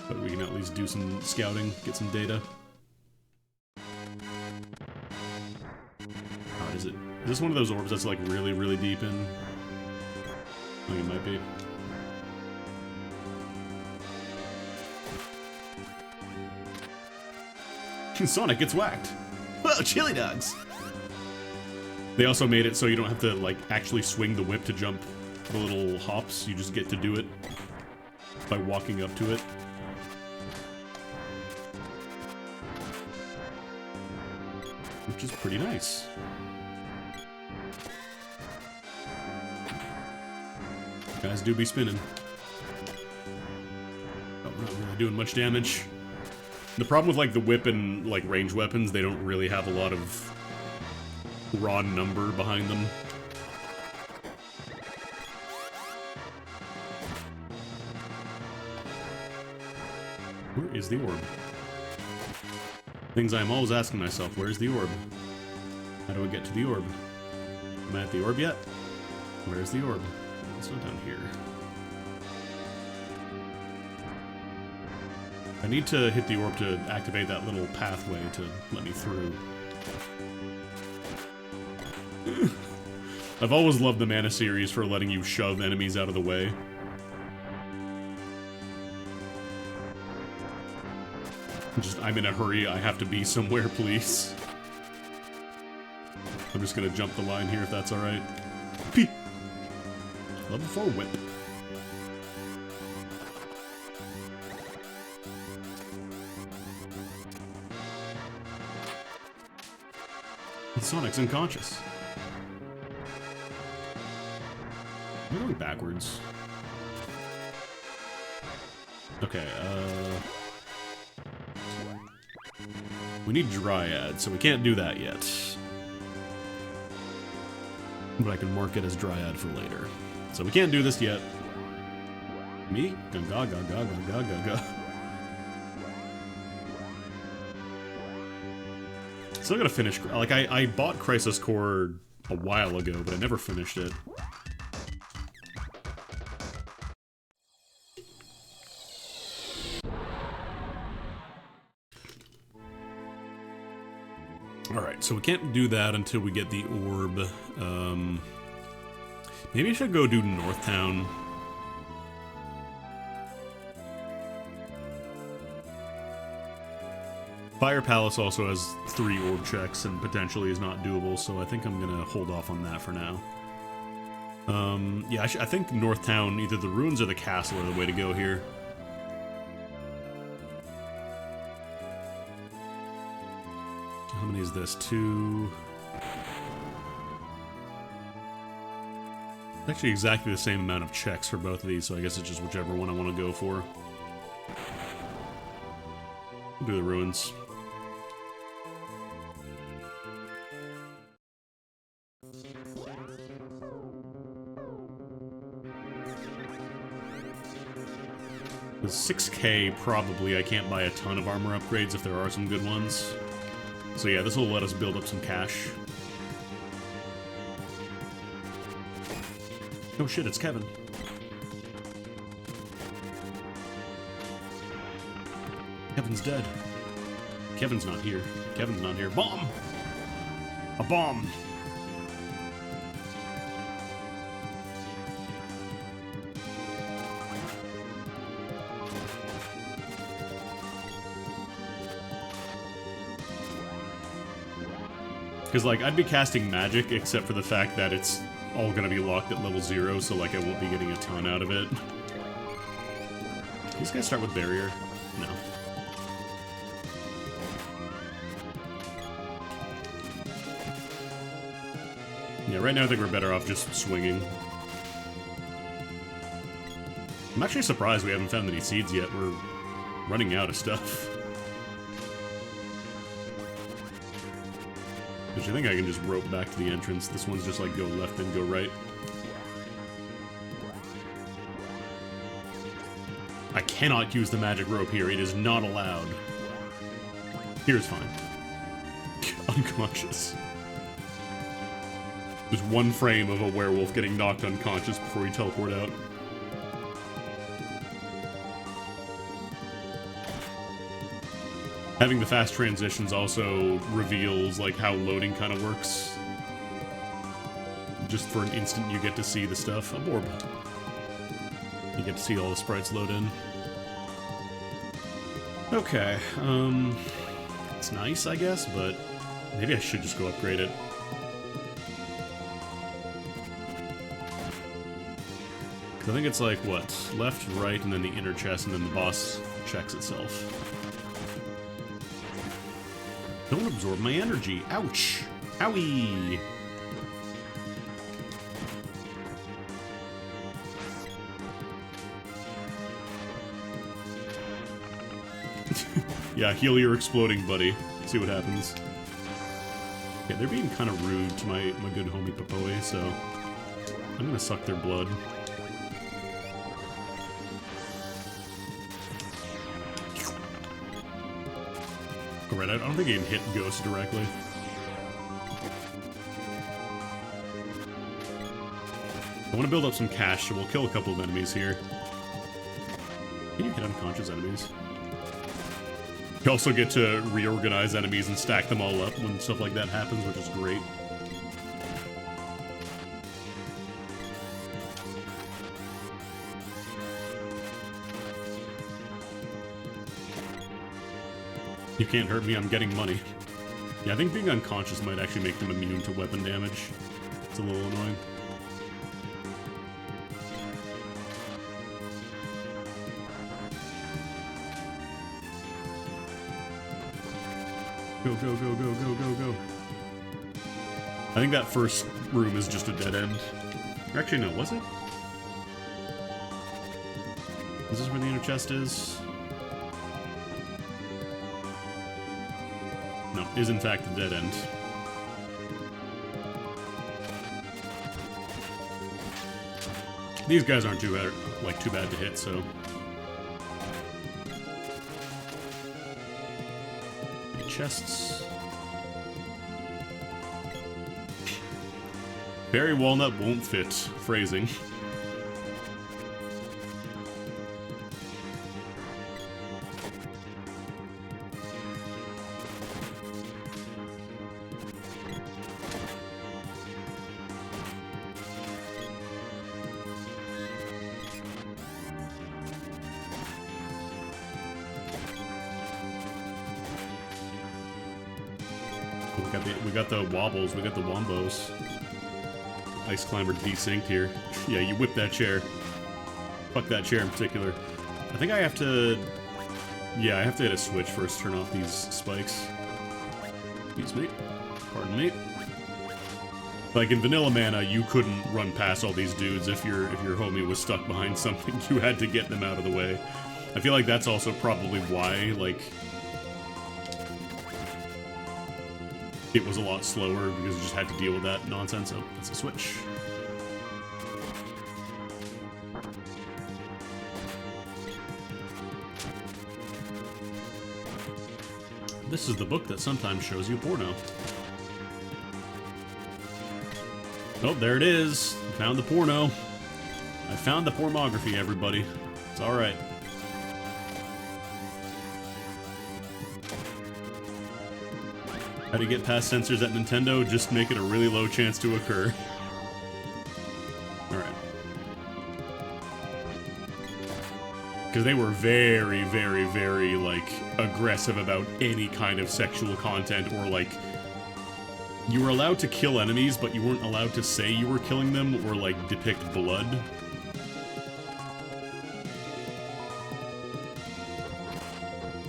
But we can at least do some scouting, get some data. How is it? Is this one of those orbs that's like really, really deep in? I think it might be. Sonic gets whacked. Whoa, chili dogs! They also made it so you don't have to like actually swing the whip to jump the little hops. You just get to do it by walking up to it. Which is pretty nice. Guys do be spinning. Oh, we're not really doing much damage. The problem with like the whip and like ranged weapons, they don't really have a lot of raw number behind them. Where is the orb? Things I'm always asking myself, where's the orb? How do I get to the orb? Am I at the orb yet? Where's the orb? It's not down here. I need to hit the orb to activate that little pathway to let me through. I've always loved the Mana series for letting you shove enemies out of the way. Just, I'm in a hurry, I have to be somewhere, please. I'm just gonna jump the line here if that's alright. Pee! Level 4 whip. Sonic's unconscious. I'm going backwards. Okay, we need Dryad, so we can't do that yet. But I can mark it as Dryad for later. So we can't do this yet. Me? Gaga, gaga, gaga, gaga. Still gotta finish. Like, I bought Crisis Core a while ago, but I never finished it. Alright, so we can't do that until we get the orb. Maybe I should go do Northtown. Fire Palace also has 3 orb checks and potentially is not doable, so I think I'm gonna hold off on that for now. Yeah, I think North Town, either the ruins or the castle are the way to go here. How many is this? 2. Actually exactly the same amount of checks for both of these, so I guess it's just whichever one I want to go for. We'll do the ruins. With 6k, probably I can't buy a ton of armor upgrades if there are some good ones. So yeah, this will let us build up some cash. Oh shit, it's Kevin. Kevin's dead. Kevin's not here. Kevin's not here. Bomb! A bomb! Because, like, I'd be casting magic, except for the fact that it's all gonna be locked at level 0, so, like, I won't be getting a ton out of it. These guys start with barrier? No. Yeah, right now I think we're better off just swinging. I'm actually surprised we haven't found any seeds yet. We're running out of stuff. Which I think I can just rope back to the entrance. This one's just like go left and go right. I cannot use the magic rope here. It is not allowed. Here's fine. Unconscious. There's one frame of a werewolf getting knocked unconscious before you teleport out. Having the fast transitions also reveals, like, how loading kind of works. Just for an instant you get to see the stuff. A orb. You get to see all the sprites load in. Okay, it's nice, I guess, but maybe I should just go upgrade it. I think it's like, what? Left, right, and then the inner chest, and then the boss checks itself. Don't absorb my energy. Ouch! Owie! Yeah, heal your exploding buddy. See what happens. Okay, they're being kind of rude to my good homie Papoe, so I'm gonna suck their blood. Right, I don't think he can hit Ghost directly. I want to build up some cash, so we'll kill a couple of enemies here. Can you hit unconscious enemies? You also get to reorganize enemies and stack them all up when stuff like that happens, which is great. You can't hurt me, I'm getting money. Yeah, I think being unconscious might actually make them immune to weapon damage. It's a little annoying. Go, go, go, go, go, go, go. I think that first room is just a dead end. Or actually, no, was it? Is this where the inner chest is? No, is in fact a dead end. These guys aren't too bad to hit, so. Okay, chests. Berry walnut won't fit. Phrasing. We got the wobbles, we got the wombos. Ice Climber desynced here. Yeah, you whip that chair. Fuck that chair in particular. I think I have to... Yeah, I have to hit a switch first to turn off these spikes. Excuse me. Pardon me. Like in Vanilla Mana, you couldn't run past all these dudes if your homie was stuck behind something. You had to get them out of the way. I feel like that's also probably why, like... it was a lot slower, because you just had to deal with that nonsense. Oh, that's a switch. This is the book that sometimes shows you porno. Oh, there it is. I found the porno. I found the pornography, everybody. It's alright. How to get past sensors at Nintendo? Just make it a really low chance to occur. Alright. Because they were very, very, very, like, aggressive about any kind of sexual content, or, like, you were allowed to kill enemies, but you weren't allowed to say you were killing them, or, like, depict blood.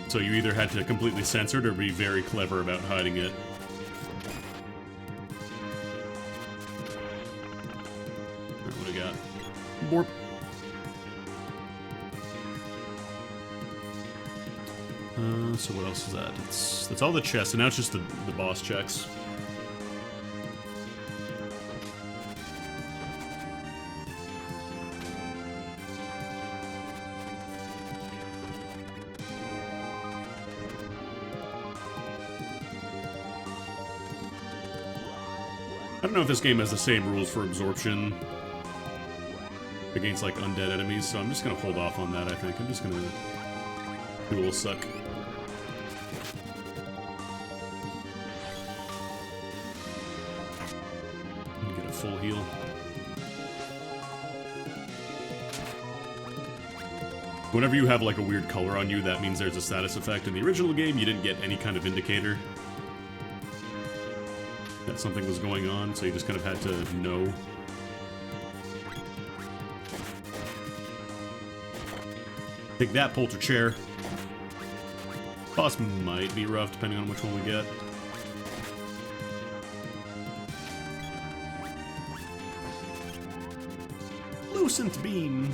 So you either had to completely censor it or be very clever about hiding it. Alright, what do we got? Borp. So what else is that? That's all the chests, and now it's just the boss checks. I don't know if this game has the same rules for absorption against, like, undead enemies, so I'm just gonna hold off on that, I think. I'm just gonna do a little suck. Get a full heal. Whenever you have, like, a weird color on you, that means there's a status effect. In the original game, you didn't get any kind of indicator that something was going on, so you just kind of had to know. Take that, Polter Chair. Boss might be rough, depending on which one we get. Lucent Beam.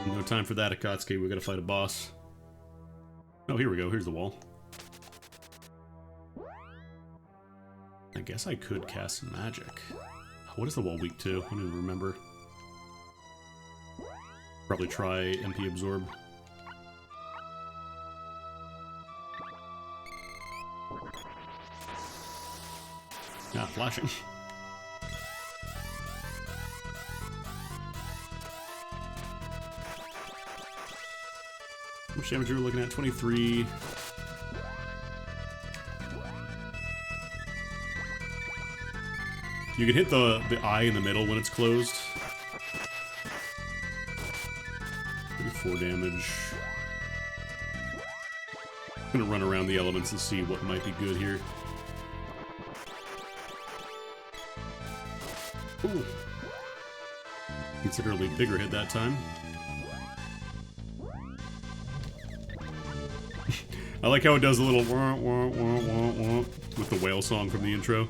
No time for that, Akatsuki. We gotta fight a boss. Oh, here we go. Here's the wall. I guess I could cast some magic. What is the wall weak to? I don't even remember. Probably try MP Absorb. Ah, flashing. How much damage are we looking at? 23. You can hit the eye in the middle when it's closed. 34 damage. I'm gonna run around the elements and see what might be good here. Ooh. Considerably bigger hit that time. I like how it does a little wah, wah, wah, wah, wah with the whale song from the intro.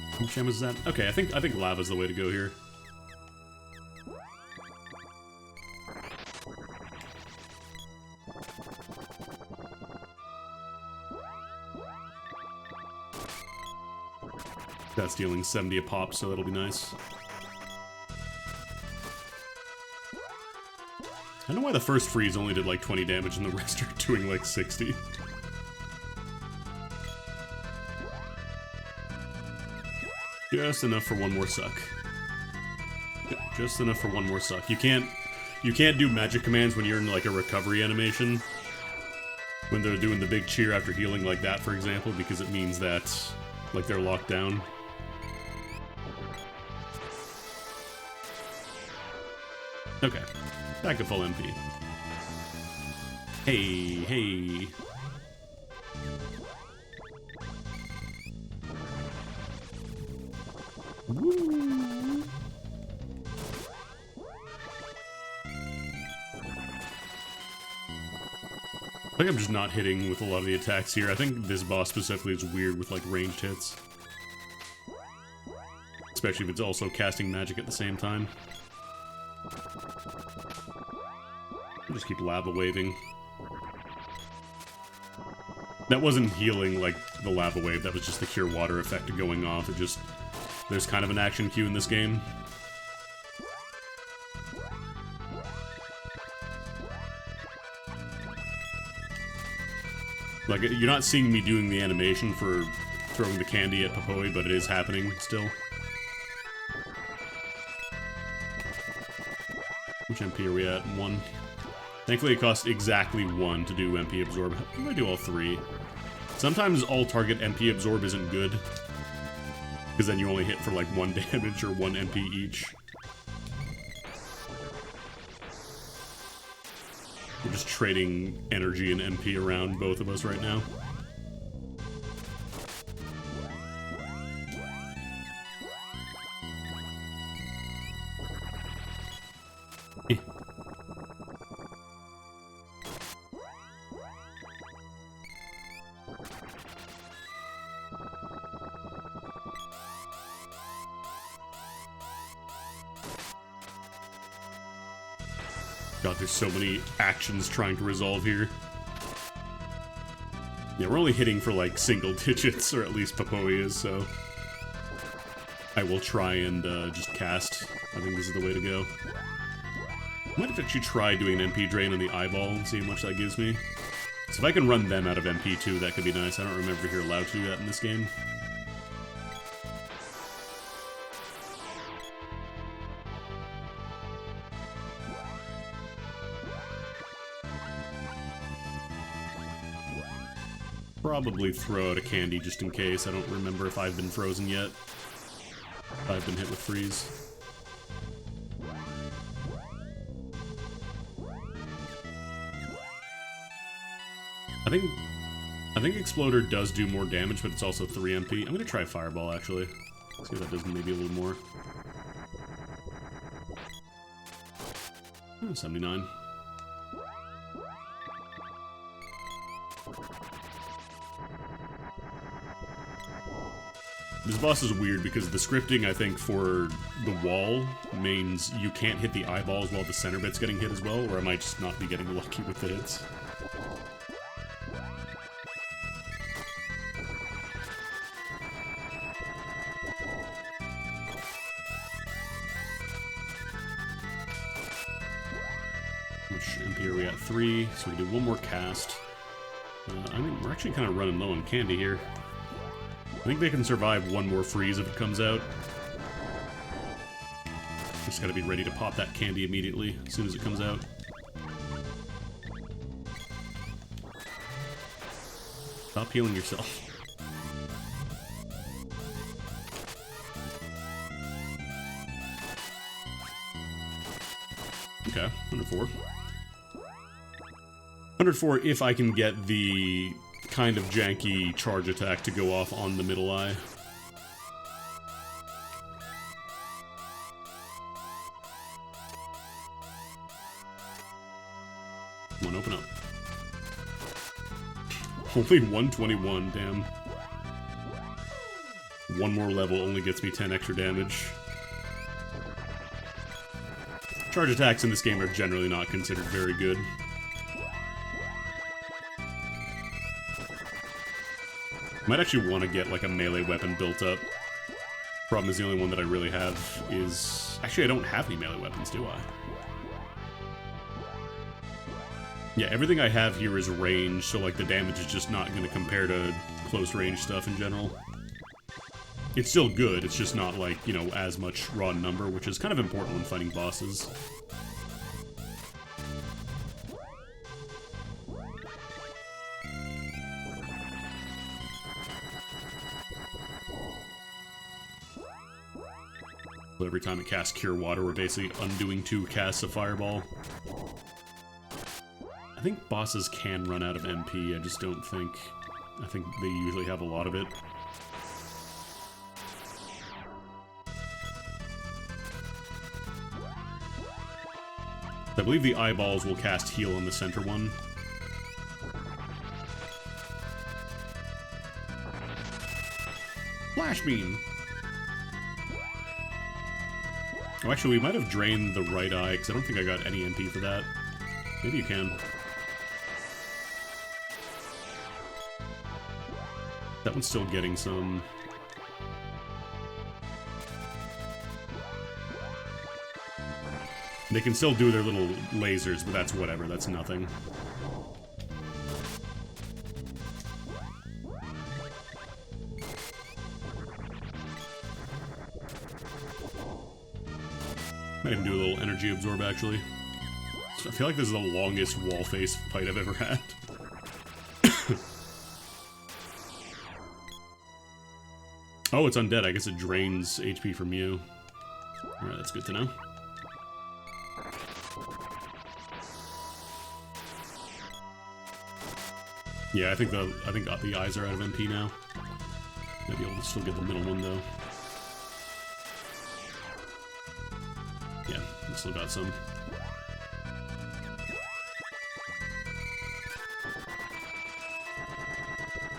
How much damage is that? Okay, I think lava's the way to go here. That's dealing 70 a pop, so that'll be nice. I don't know why the first freeze only did like 20 damage and the rest are doing like 60. Just enough for one more suck. Yep, just enough for one more suck. You can't do magic commands when you're in like a recovery animation. when they're doing the big cheer after healing like that, for example, because it means that, like, they're locked down. Okay, back to full MP. Hey, hey. Woo. I think I'm just not hitting with a lot of the attacks here. I think this boss specifically is weird with, like, ranged hits. Especially if it's also casting magic at the same time. I'll just keep lava waving. That wasn't healing like the lava wave, that was just the cure water effect going off. It just... there's kind of an action cue in this game. Like, you're not seeing me doing the animation for throwing the candy at Popoi, but it is happening still. Which MP are we at? 1. Thankfully it costs exactly 1 to do MP Absorb. How do I do all 3? Sometimes all target MP Absorb isn't good, because then you only hit for like 1 damage or 1 MP each. We're just trading energy and MP around, both of us right now. God, there's so many actions trying to resolve here. Yeah, we're only hitting for like single digits, or at least Popoi is, so... I will try and just cast. I think this is the way to go. I might have actually try doing an MP drain on the eyeball and see how much that gives me. So if I can run them out of MP too, that could be nice. I don't remember if you're allowed to do that in this game. Probably throw out a candy just in case. I don't remember if I've been frozen yet. If I've been hit with freeze. I think Exploder does do more damage, but it's also 3 MP. I'm gonna try Fireball, actually. See if that does maybe a little more. Oh, 79. This boss is weird because the scripting, I think, for the wall means you can't hit the eyeballs while the center bit's getting hit as well, or I might just not be getting lucky with the hits. Which MP are we at? 3, so we do one more cast. I mean, we're actually kind of running low on candy here. I think they can survive one more freeze if it comes out. Just gotta be ready to pop that candy immediately as soon as it comes out. Stop healing yourself. Okay, 104. 104 if I can get the kind of janky charge attack to go off on the middle eye. Come on, open up. Only 121, damn. One more level only gets me 10 extra damage. Charge attacks in this game are generally not considered very good. Might actually want to get like a melee weapon built up. Problem is the only one that I really have is... Actually, I don't have any melee weapons, do I? Yeah, everything I have here is range, so like the damage is just not going to compare to close range stuff in general. It's still good, it's just not like, you know, as much raw number, which is kind of important when fighting bosses. So every time it casts Cure Water, we're basically undoing 2 casts of Fireball. I think bosses can run out of MP, I just don't think... I think they usually have a lot of it. I believe the eyeballs will cast heal on the center one. Flash Beam! Oh, actually, we might have drained the right eye, because I don't think I got any MP for that. Maybe you can. That one's still getting some... They can still do their little lasers, but that's whatever, that's nothing. Might even do a little energy absorb, actually. I feel like this is the longest wall face fight I've ever had. Oh, it's undead. I guess it drains HP from you. Alright, that's good to know. Yeah, I think the eyes are out of MP now. Maybe I'll still get the middle one though. Yeah, I still got some.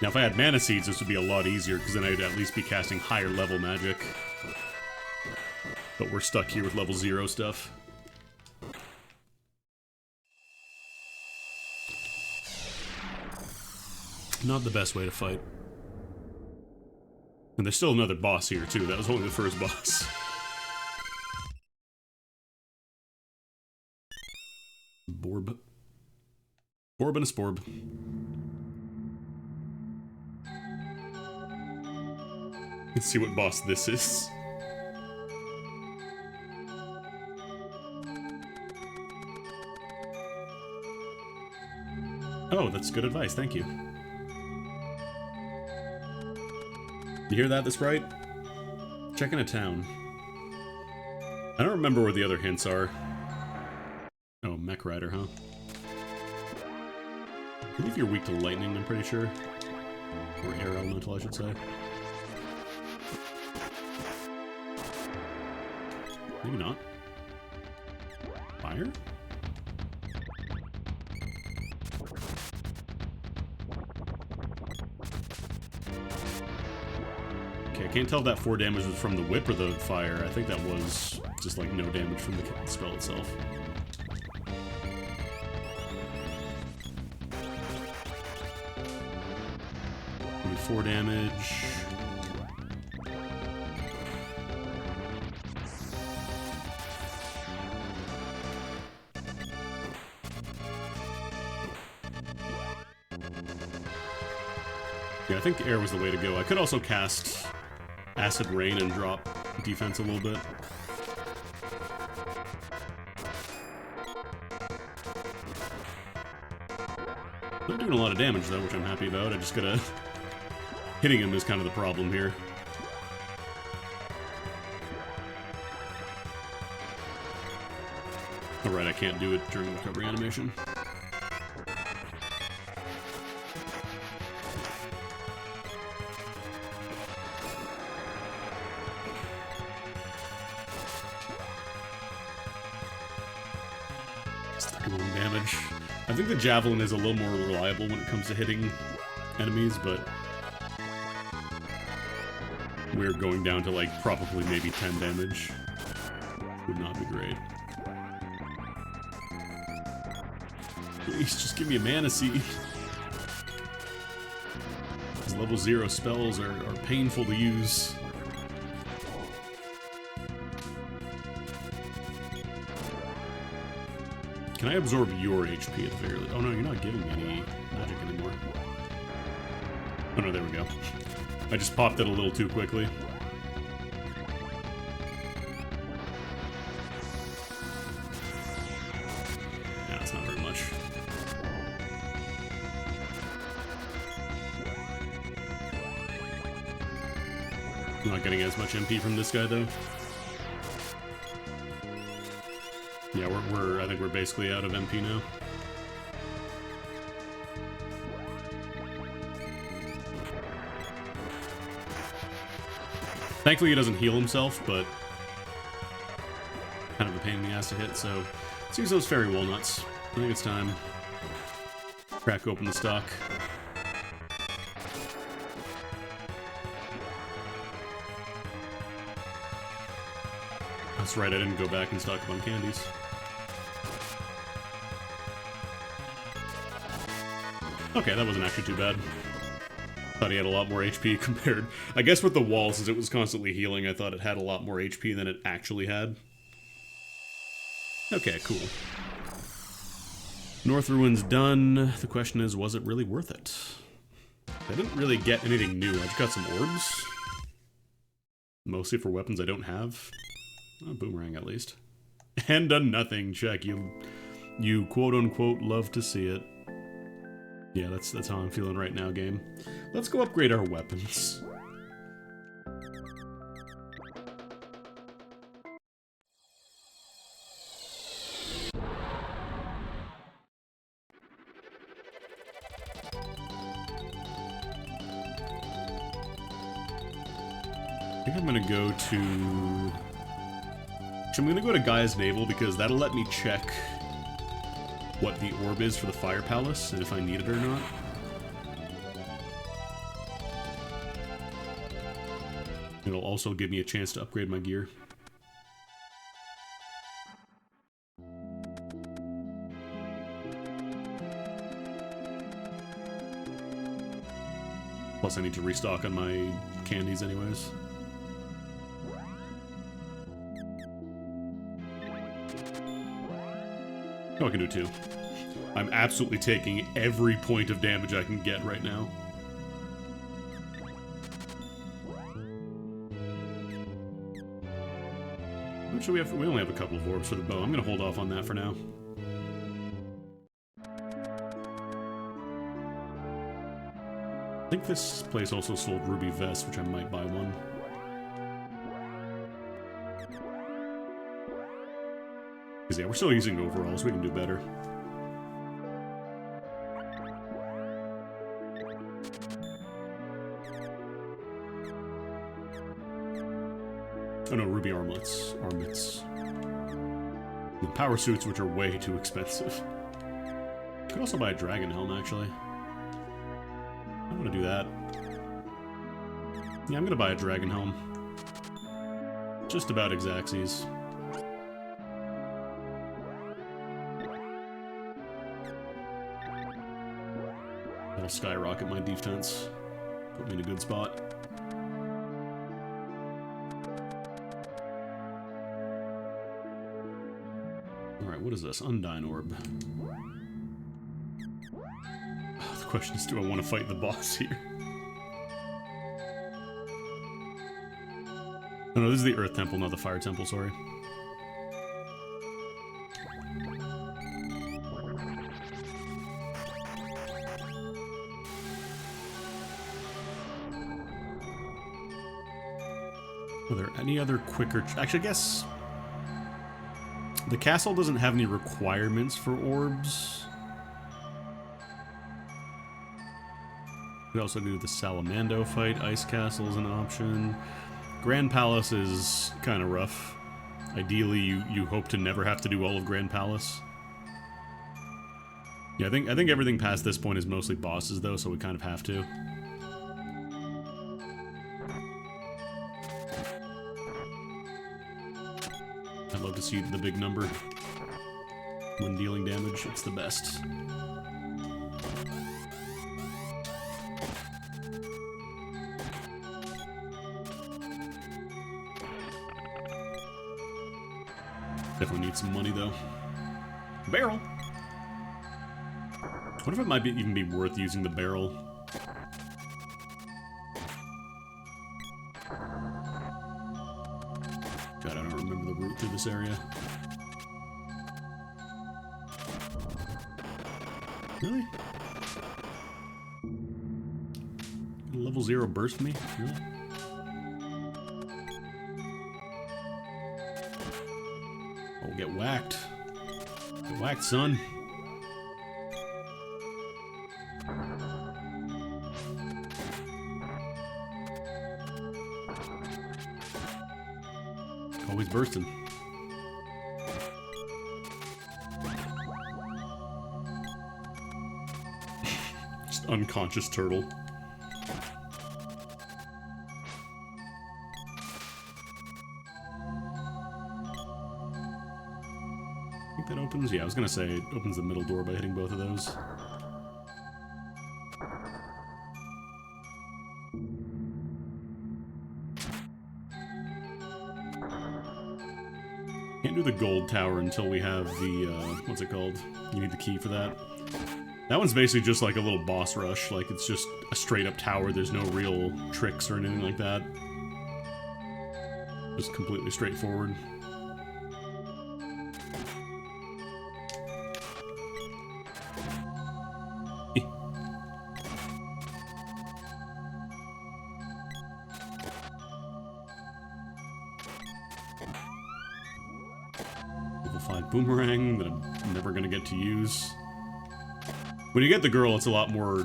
Now, if I had Mana Seeds, this would be a lot easier, because then I'd at least be casting higher level magic. But we're stuck here with level 0 stuff. Not the best way to fight. And there's still another boss here, too. That was only the first boss. Borb. Borb and a Sporb. Let's see what boss this is. Oh, that's good advice, thank you. You hear that, this right? Checking a town. I don't remember where the other hints are. Oh, Mech Rider, huh? I believe you're weak to lightning, I'm pretty sure. Or air elemental, I should say. Maybe not. Fire? Okay, I can't tell if that 4 damage was from the whip or the fire. I think that was just like no damage from the spell itself. Maybe 4 damage. Yeah, I think air was the way to go. I could also cast Acid Rain and drop defense a little bit. They're doing a lot of damage though, which I'm happy about. I just gotta... Hitting him is kind of the problem here. Alright, I can't do it during recovery animation. Damage. I think the Javelin is a little more reliable when it comes to hitting enemies, but we're going down to like probably maybe 10 damage. Would not be great. Please, just give me a Mana Seed. These level 0 spells are painful to use. Can I absorb your HP at the very least? Oh no, you're not giving me any magic anymore. Oh no, there we go. I just popped it a little too quickly. Yeah, that's not very much. I'm not getting as much MP from this guy though. Yeah, I think we're basically out of MP now. Thankfully he doesn't heal himself, but kind of a pain in the ass to hit, so let's use those fairy walnuts. I think it's time. Crack open the stock. That's right, I didn't go back and stock up on candies. Okay, that wasn't actually too bad. Thought he had a lot more HP compared... I guess with the wall, since it was constantly healing, I thought it had a lot more HP than it actually had. Okay, cool. North Ruin's done. The question is, was it really worth it? I didn't really get anything new. I just got some orbs. Mostly for weapons I don't have. Oh, boomerang, at least. And done nothing. Check. You quote-unquote love to see it. Yeah, that's how I'm feeling right now, game. Let's go upgrade our weapons. I think I'm gonna go to... Actually, I'm gonna go to Gaia's Navel because that'll let me check what the orb is for the Fire Palace and if I need it or not. It'll also give me a chance to upgrade my gear. Plus I need to restock on my candies anyways. Oh, I can do 2. I'm absolutely taking every point of damage I can get right now. Actually, we only have a couple of orbs for the bow. I'm gonna hold off on that for now. I think this place also sold ruby vests, which I might buy one. Because yeah, we're still using overalls, we can do better. Oh no, ruby armlets. The power suits, which are way too expensive. Could also buy a dragon helm, actually. I want to do that. Yeah, I'm gonna buy a dragon helm. Just about Exacxies. That'll skyrocket my defense. Put me in a good spot. Alright, what is this? Undyne Orb. Oh, the question is, do I want to fight the boss here? Oh no, this is the Earth Temple, not the Fire Temple, sorry. Are there any other quicker... Actually, I guess... The castle doesn't have any requirements for orbs. We also do the Salamando fight. Ice Castle is an option. Grand Palace is kind of rough. Ideally, you hope to never have to do all of Grand Palace. Yeah, I think everything past this point is mostly bosses, though, so we kind of have to. I love to see the big number when dealing damage. It's the best. Definitely need some money, though. Barrel! What if it might even be worth using the barrel? God, I don't remember the route through this area. Really? Level 0 burst me? Really? I'll get whacked. Get whacked, son. Always bursting. Just unconscious turtle. I think that opens? Yeah, I was gonna say it opens the middle door by hitting both of those. Can't do the gold tower until we have the, what's it called? You need the key for that. That one's basically just like a little boss rush, like it's just a straight up tower, there's no real tricks or anything like that. Just completely straightforward. Level 5 boomerang that I'm never gonna get to use. When you get the girl, it's a lot more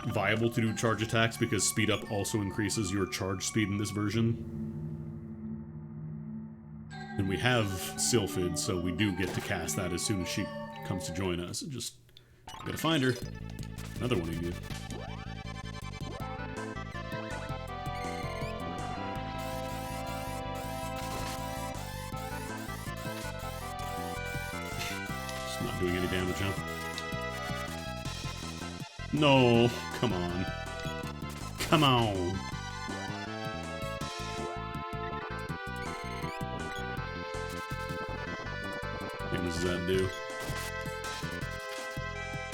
viable to do charge attacks because speed up also increases your charge speed in this version. And we have Sylphid, so we do get to cast that as soon as she comes to join us. Just gotta find her. Another one of you. Just not doing any damage, huh? No, come on. Come on. What damage does that do?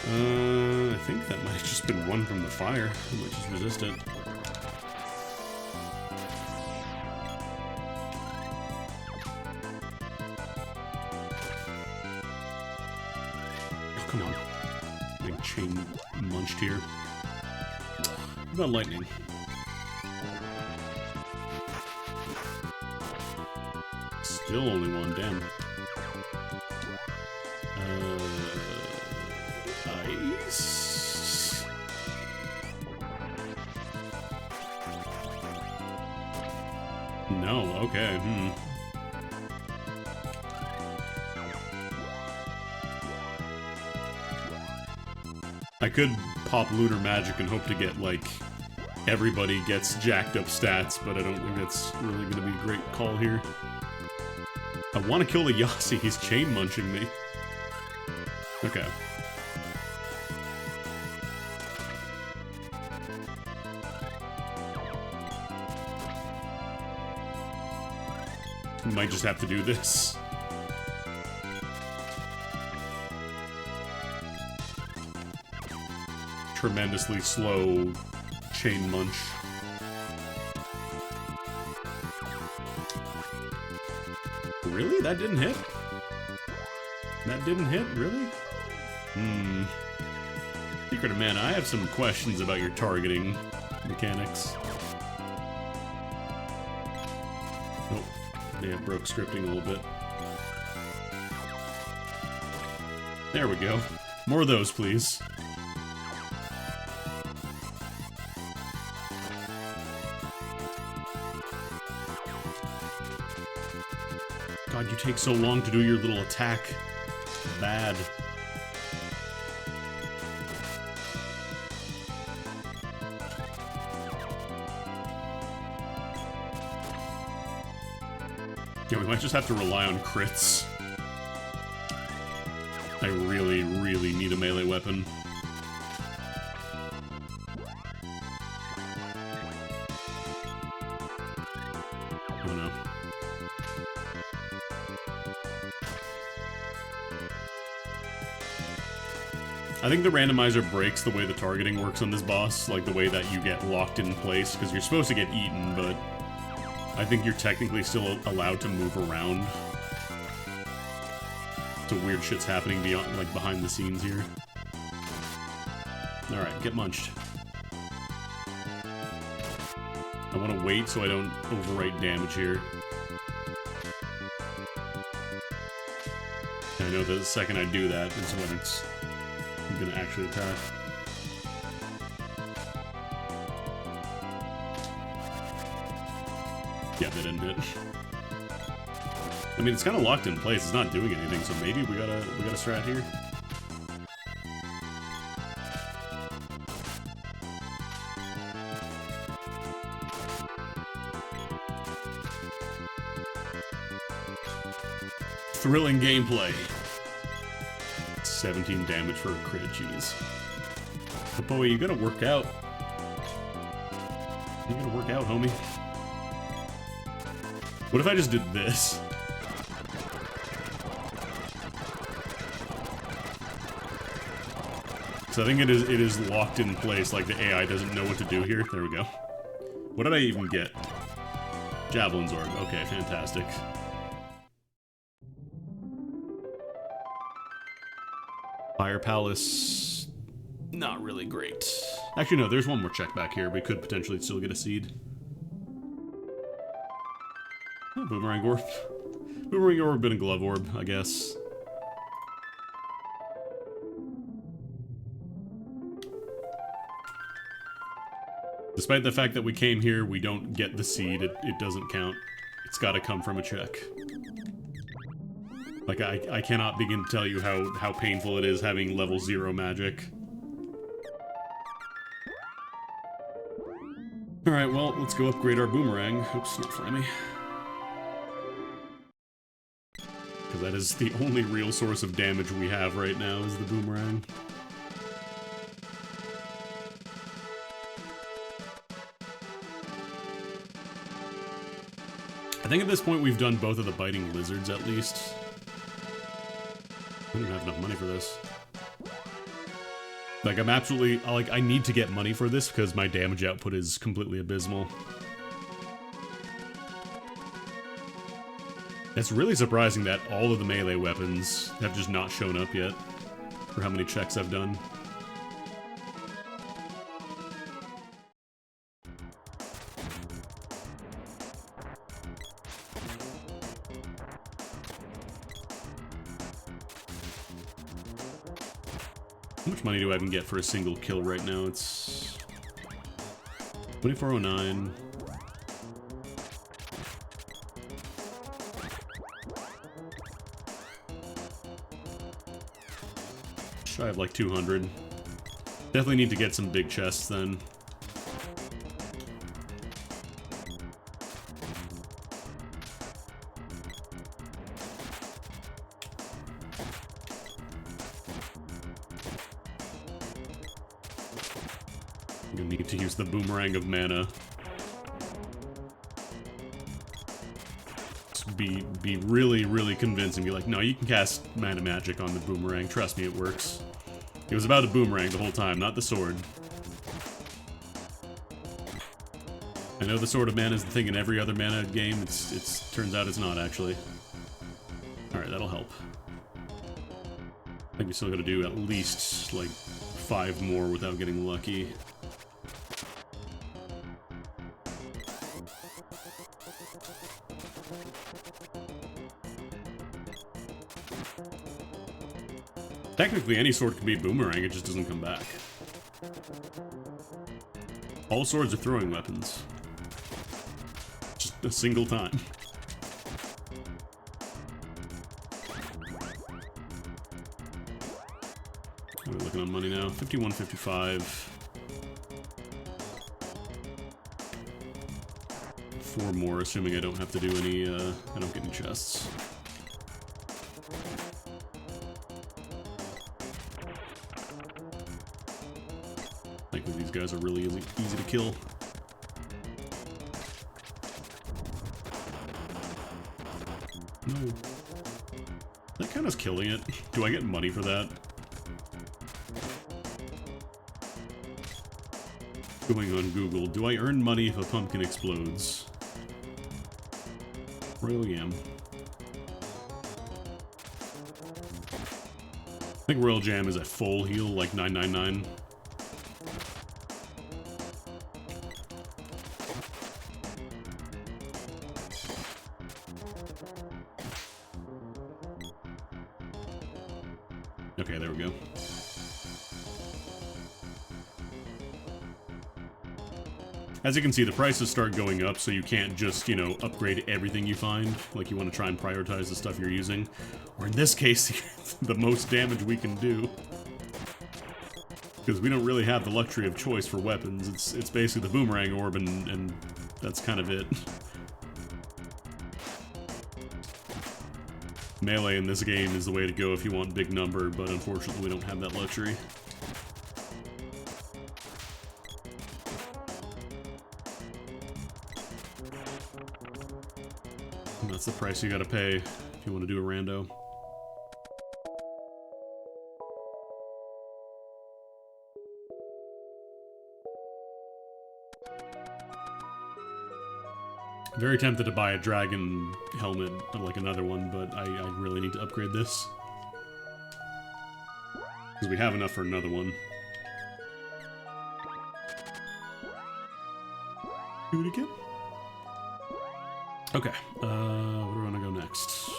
I think that might have just been one from the fire. I might just resist it. Oh, come on. Big chain munched here. What about lightning? Still only one, damn. Ice? No, okay, I could pop Lunar Magic and hope to get, like, everybody gets jacked up stats, but I don't think that's really going to be a great call here. I want to kill the Yassi, he's chain munching me. Okay. We might just have to do this. Tremendously slow chain munch. Really? That didn't hit? That didn't hit? Really? Secret of Mana, I have some questions about your targeting mechanics. Oh, may have broke scripting a little bit. There we go. More of those, please. God, you take so long to do your little attack. Bad. Yeah, we might just have to rely on crits. I really, really need a melee weapon. Oh no. I think the randomizer breaks the way the targeting works on this boss, like the way that you get locked in place, because you're supposed to get eaten, but I think you're technically still allowed to move around. So weird shit's happening beyond, like, behind the scenes here. Alright, get munched. I want to wait so I don't overwrite damage here. I know that the second I do that is when it's gonna actually attack. Yeah, that didn't hit. I mean, it's kind of locked in place. It's not doing anything, so maybe we got a strat here. Thrilling gameplay. 17 damage for a crit, jeez. But boy, you gotta work out. You gotta work out, homie. What if I just did this? So I think it is locked in place, like the AI doesn't know what to do here. There we go. What did I even get? Javelin's orb. Okay, fantastic. Fire Palace, not really great. Actually, no, there's one more check back here. We could potentially still get a seed. Oh, boomerang orb. Boomerang orb and a glove orb, I guess. Despite the fact that we came here, we don't get the seed. It doesn't count. It's gotta come from a check. Like, I cannot begin to tell you how painful it is having level 0 magic. Alright, well, let's go upgrade our boomerang. Oops, not Flammy. Because that is the only real source of damage we have right now, is the boomerang. I think at this point we've done both of the biting lizards, at least. I don't even have enough money for this. Like, I'm absolutely... like, I need to get money for this because my damage output is completely abysmal. It's really surprising that all of the melee weapons have just not shown up yet, for how many checks I've done. How much money do I even get for a single kill right now? It's 2409. Shy of like 200. Definitely need to get some big chests then. I'm gonna need to use the boomerang of mana. Just be really, really convincing. Be like, no, you can cast mana magic on the boomerang. Trust me, it works. It was about a boomerang the whole time, not the sword. I know the sword of mana is the thing in every other mana game. It's turns out it's not actually. All right, that'll help. I think we still got to do at least like 5 more without getting lucky. Technically, any sword can be boomerang, it just doesn't come back. All swords are throwing weapons. Just a single time. What are we looking on money now? 51.55. 4 more, assuming I don't have to do any, I don't get any chests. These guys are really easy to kill. No. That kind of killing it. Do I get money for that? Going on Google. Do I earn money if a pumpkin explodes? Royal Yam. I think Royal Jam is at full heal, like 999. Okay, there we go. As you can see, the prices start going up, so you can't just, you know, upgrade everything you find. Like, you want to try and prioritize the stuff you're using. Or in this case, the most damage we can do. Because we don't really have the luxury of choice for weapons. It's basically the boomerang orb, and that's kind of it. Melee in this game is the way to go if you want big number, but unfortunately we don't have that luxury. And that's the price you gotta pay if you want to do a rando. Very tempted to buy a dragon helmet, like another one, but I really need to upgrade this. Because we have enough for another one. Do it again? Okay, where do we want to go next?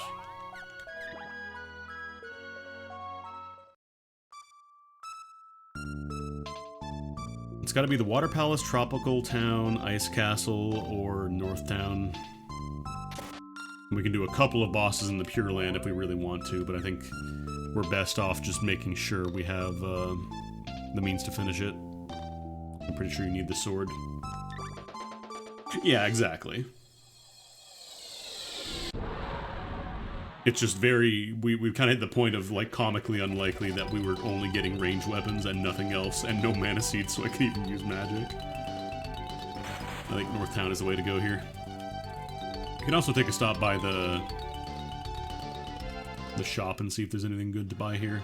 It's got to be the Water Palace, Tropical Town, Ice Castle, or North Town. We can do a couple of bosses in the Pure Land if we really want to, but I think we're best off just making sure we have the means to finish it. I'm pretty sure you need the sword. Yeah, exactly. It's just very... We've kind of hit the point of, like, comically unlikely that we were only getting ranged weapons and nothing else, and no mana seeds, so I can even use magic. I think North Town is the way to go here. You can also take a stop by the shop and see if there's anything good to buy here.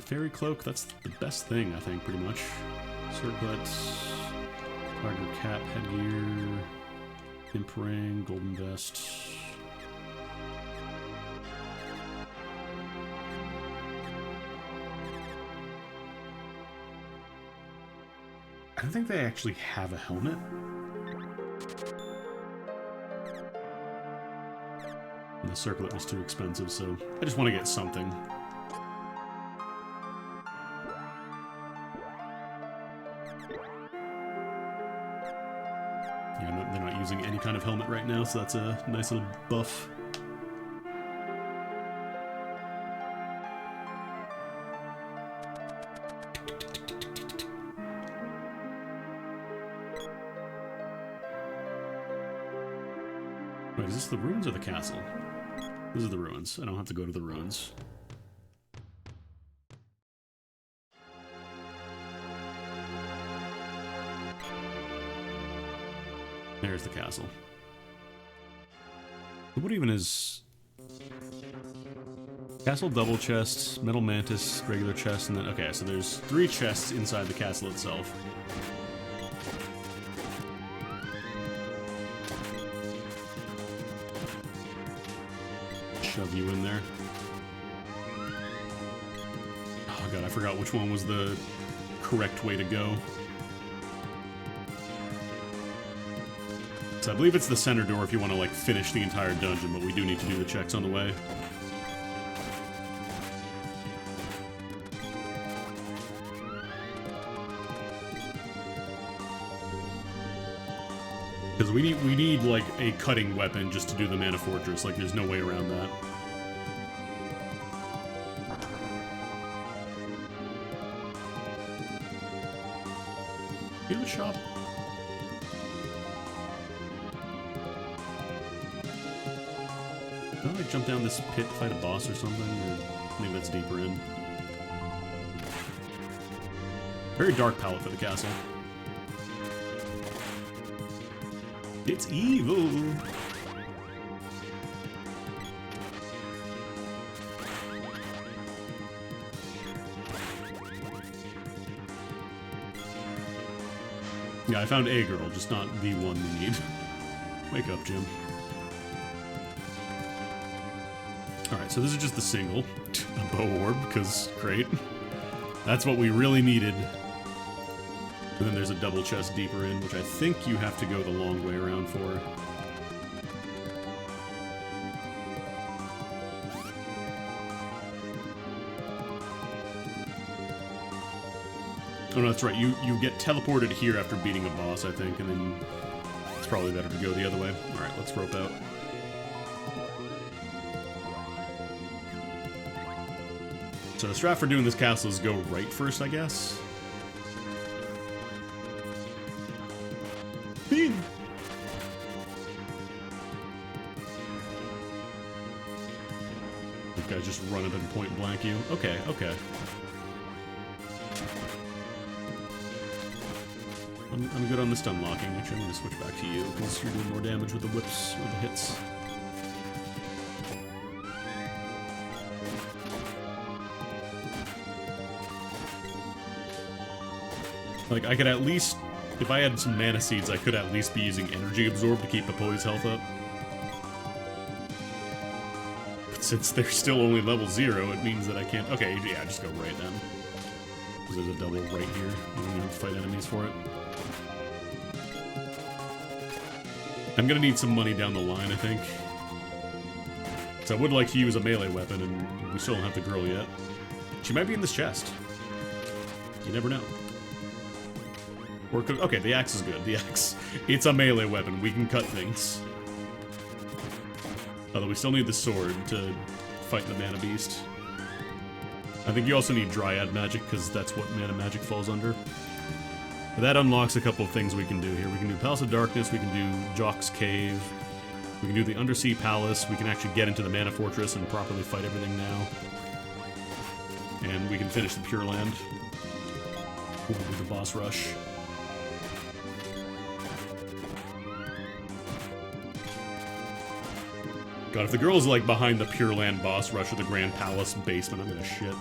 Fairy Cloak, that's the best thing, I think, pretty much. Circlet, Tiger Cap, Headgear, Imp Ring, Golden Vest. I don't think they actually have a helmet. And the Circlet was too expensive, so I just want to get something. Yeah, they're not using any kind of helmet right now, so that's a nice little buff. Wait, is this the ruins or the castle? This is the ruins. I don't have to go to the ruins. There's the castle. What even is... Castle double chest, metal mantis, regular chest, and then... Okay, so there's 3 chests inside the castle itself. Shove you in there. Oh god, I forgot which one was the correct way to go. So I believe it's the center door if you want to, like, finish the entire dungeon, but we do need to do the checks on the way. Because we need, like, a cutting weapon just to do the Mana Fortress. Like, there's no way around that. Heal the shop. Don't I jump down this pit, fight a boss or something? Or maybe that's deeper in. Very dark palette for the castle. It's evil! Yeah, I found a girl, just not the one we need. Wake up, Jim. Alright, so this is just the single. A bow orb, because great. That's what we really needed. And then there's a double chest deeper in, which I think you have to go the long way around for. Oh no, that's right. You get teleported here after beating a boss, I think, and then it's probably better to go the other way. Alright, let's rope out. So the strat for doing this castle is go right first, I guess? Bean! These guys just run up and point blank you. Okay, okay. I'm good on the stun locking. Actually, I'm going to switch back to you, because you're doing more damage with the whips or the hits. Like, I could at least... If I had some mana seeds, I could at least be using energy absorb to keep Apoi's health up. But since they're still only level 0, it means that I can't... Okay, yeah, just go right then. Because there's a double right here. You don't have to fight enemies for it. I'm gonna need some money down the line, I think. So I would like to use a melee weapon, and we still don't have the girl yet. She might be in this chest. You never know. Or could, okay, the axe is good. The axe. It's a melee weapon. We can cut things. Although we still need the sword to fight the mana beast. I think you also need dryad magic, because that's what mana magic falls under. But that unlocks a couple of things we can do here. We can do Palace of Darkness, we can do Jock's Cave, we can do the Undersea Palace, we can actually get into the Mana Fortress and properly fight everything now. And we can finish the Pure Land. We'll do the boss rush. God, if the girl's like behind the Pure Land boss rush or the Grand Palace basement, I'm gonna shit.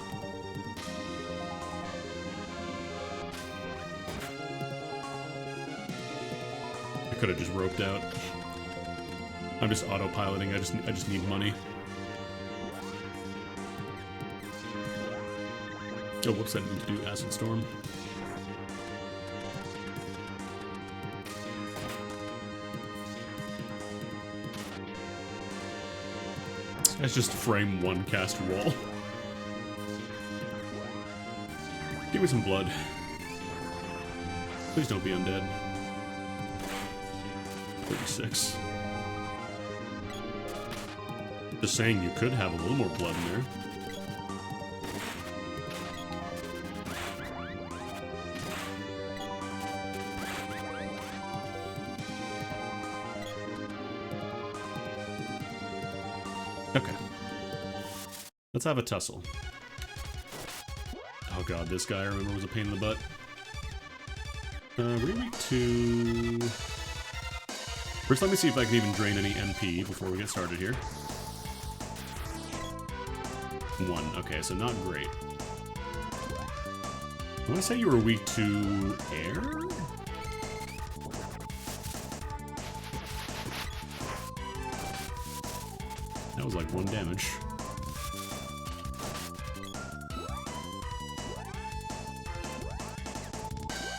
I could have just roped out. I'm just autopiloting. I just need money. Oh, whoops! I need to do Acid Storm. That's just frame one cast wall. Give me some blood. Please don't be undead. 36. Just saying you could have a little more blood in there. Okay. Let's have a tussle. Oh god, this guy I remember was a pain in the butt. We're weak to... First, let me see if I can even drain any MP before we get started here. 1. Okay, so not great. I want to say you were weak to air? That was like 1 damage.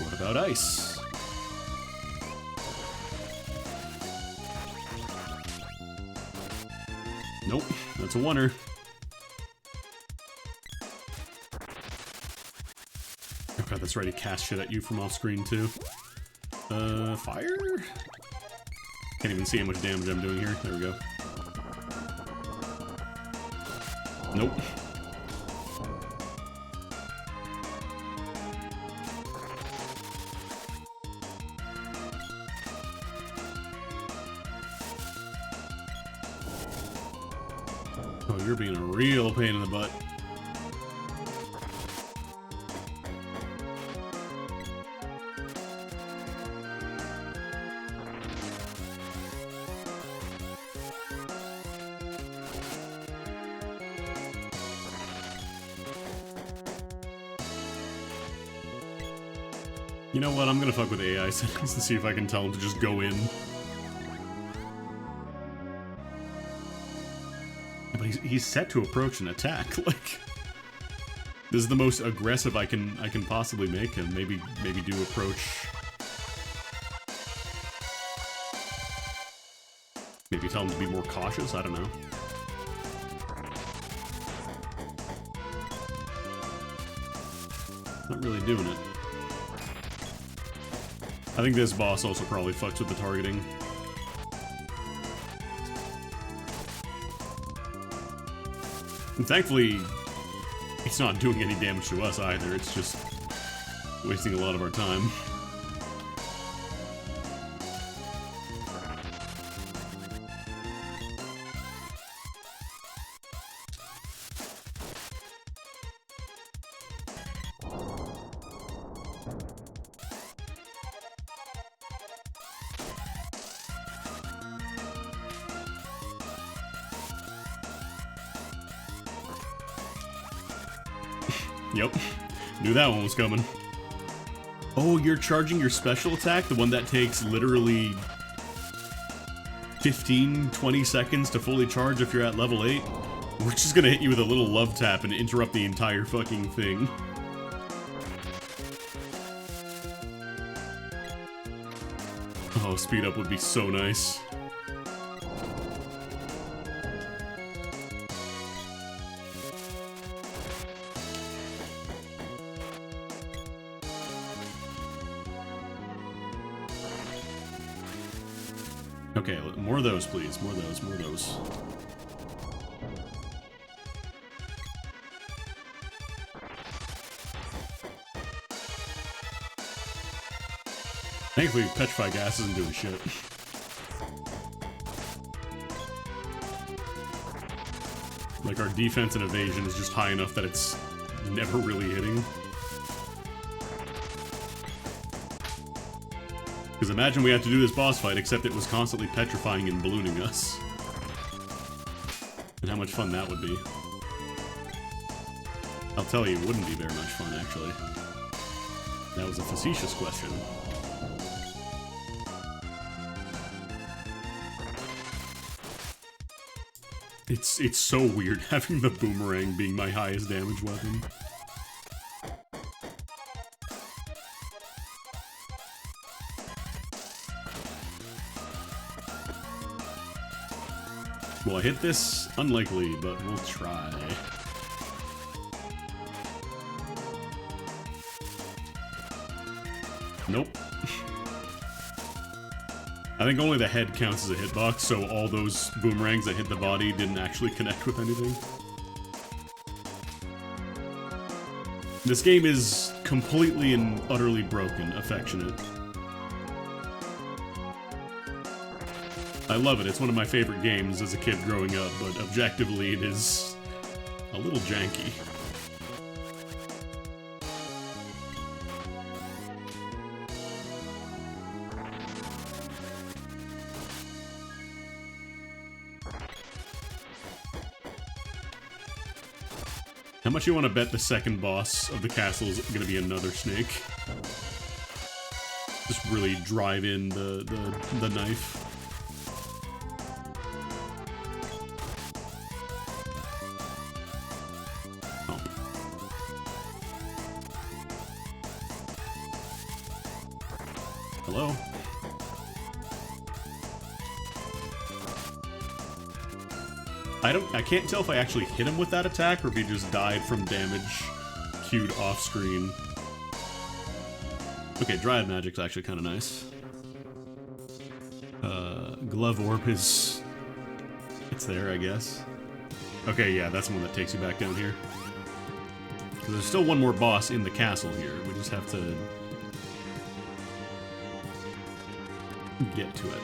What about ice? Nope, that's a 1-er. Oh god, that's right, he cast shit at you from off screen too. Fire? Can't even see how much damage I'm doing here. There we go. Nope. Oh, you're being a real pain in the butt. You know what? I'm gonna fuck with AI settings and see if I can tell him to just go in. But he's set to approach and attack, like... This is the most aggressive I can possibly make him. Maybe do approach. Maybe tell him to be more cautious. I don't know. Not really doing it. I think this boss also probably fucks with the targeting. And thankfully, it's not doing any damage to us either. It's just wasting a lot of our time. Yep. Knew that one was coming. Oh, you're charging your special attack? The one that takes literally 15, 20 seconds to fully charge if you're at level 8? We're just gonna hit you with a little love tap and interrupt the entire fucking thing. Oh, speed up would be so nice. Okay, more of those, please. More of those, more of those. Thankfully, Petrify Gas isn't doing shit. Like, our defense and evasion is just high enough that it's never really hitting. Because imagine we had to do this boss fight, except it was constantly petrifying and ballooning us. And how much fun that would be. I'll tell you, it wouldn't be very much fun, actually. That was a facetious question. It's so weird having the boomerang being my highest damage weapon. Will I hit this? Unlikely, but we'll try. Nope. I think only the head counts as a hitbox, so all those boomerangs that hit the body didn't actually connect with anything. This game is completely and utterly broken, affectionate. I love it, it's one of my favorite games as a kid growing up, but objectively it is a little janky. How much you want to bet the second boss of the castle is going to be another snake? Just really drive in the knife. Oh. Hello? I can't tell if I actually hit him with that attack or if he just died from damage queued off screen. Okay, Dryad Magic's actually kind of nice. Glove Orb is... it's there, I guess. Okay, yeah, that's the one that takes you back down here. Because there's still one more boss in the castle here. We just have to... get to it.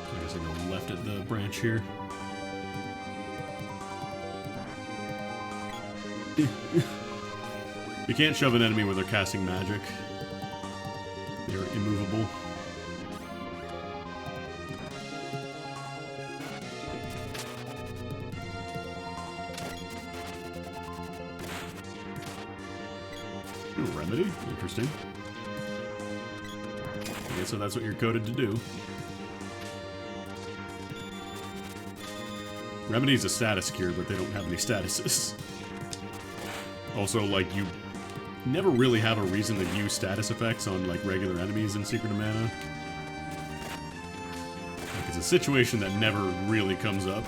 I guess I go left at the branch here. You can't shove an enemy when they're casting magic. They're immovable. Ooh, remedy? Interesting. I guess so that's what you're coded to do. Remedy's a status cure, but they don't have any statuses. Also, like, you never really have a reason to use status effects on, like, regular enemies in Secret of Mana. Like, it's a situation that never really comes up.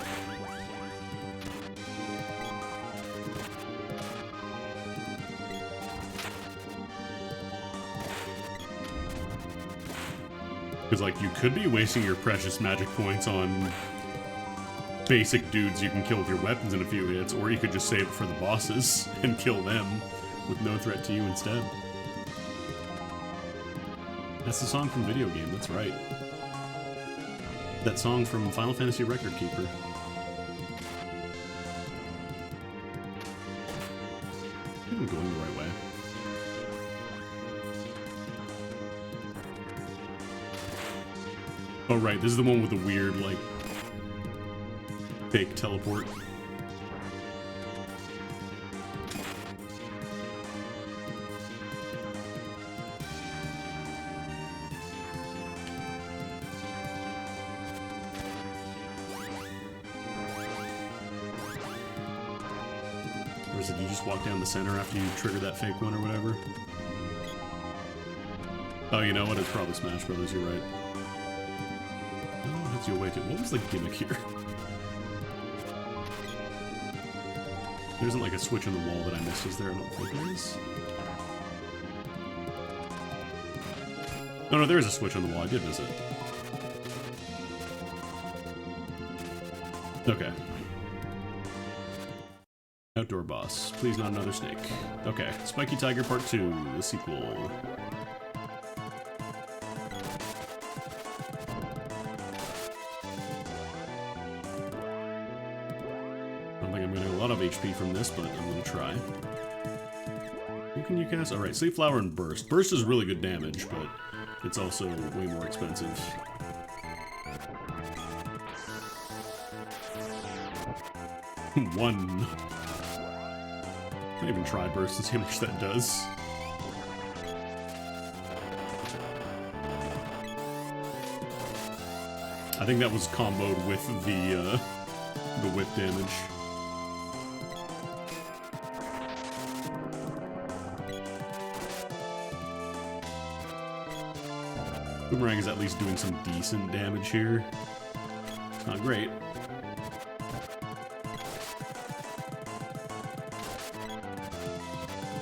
Because, like, you could be wasting your precious magic points on basic dudes you can kill with your weapons in a few hits, or you could just save it for the bosses and kill them with no threat to you instead. That's the song from Video Game, that's right. That song from Final Fantasy Record Keeper. I think I'm going the right way. Oh right, this is the one with the weird, like, fake teleport. Or is it you just walk down the center after you trigger that fake one or whatever? Oh, you know what? It's probably Smash Brothers, you're right. Oh, that's your way to... What was the gimmick here? There isn't like a switch on the wall that I missed, is there? I don't think there is. Oh no, there is a switch on the wall. I did miss it. Okay. Outdoor boss. Please not another snake. Okay. Spiky Tiger Part 2, the sequel. HP from this, but I'm gonna try. Who can you cast? Alright, Sleep Flower and Burst. Burst is really good damage, but it's also way more expensive. One. Can't even try Burst and see how much that does. I think that was comboed with the whip damage. Boomerang is at least doing some decent damage here. It's not great.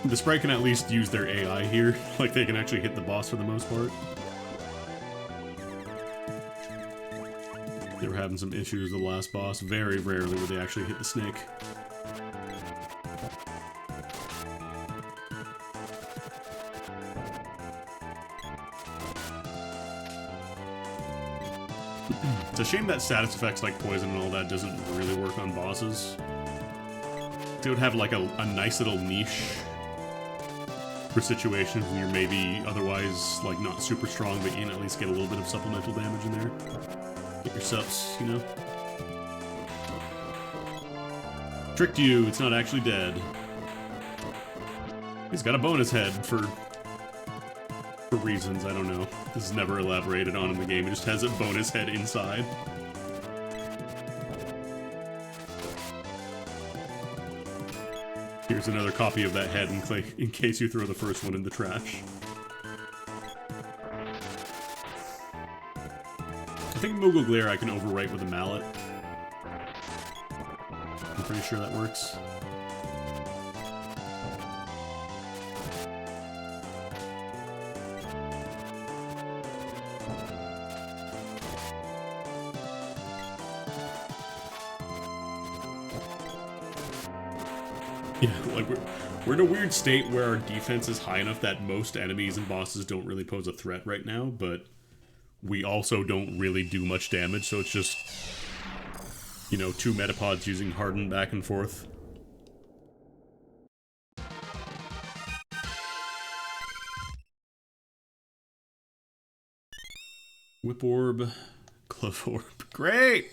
The sprite can at least use their AI here. Like, they can actually hit the boss for the most part. They were having some issues with the last boss. Very rarely would they actually hit the snake. It's a shame that status effects like poison and all that doesn't really work on bosses. They would have like a nice little niche for situations when you're maybe otherwise like not super strong, but you can at least get a little bit of supplemental damage in there. Get your subs, you know? Tricked you, it's not actually dead. He's got a bonus head for reasons, I don't know. This is never elaborated on in the game, it just has a bonus head inside. Here's another copy of that head in case you throw the first one in the trash. I think Moogle Glare I can overwrite with a mallet. I'm pretty sure that works. Yeah, like we're in a weird state where our defense is high enough that most enemies and bosses don't really pose a threat right now, but we also don't really do much damage, so it's just, you know, two metapods using Harden back and forth. Whip orb, glove orb. Great!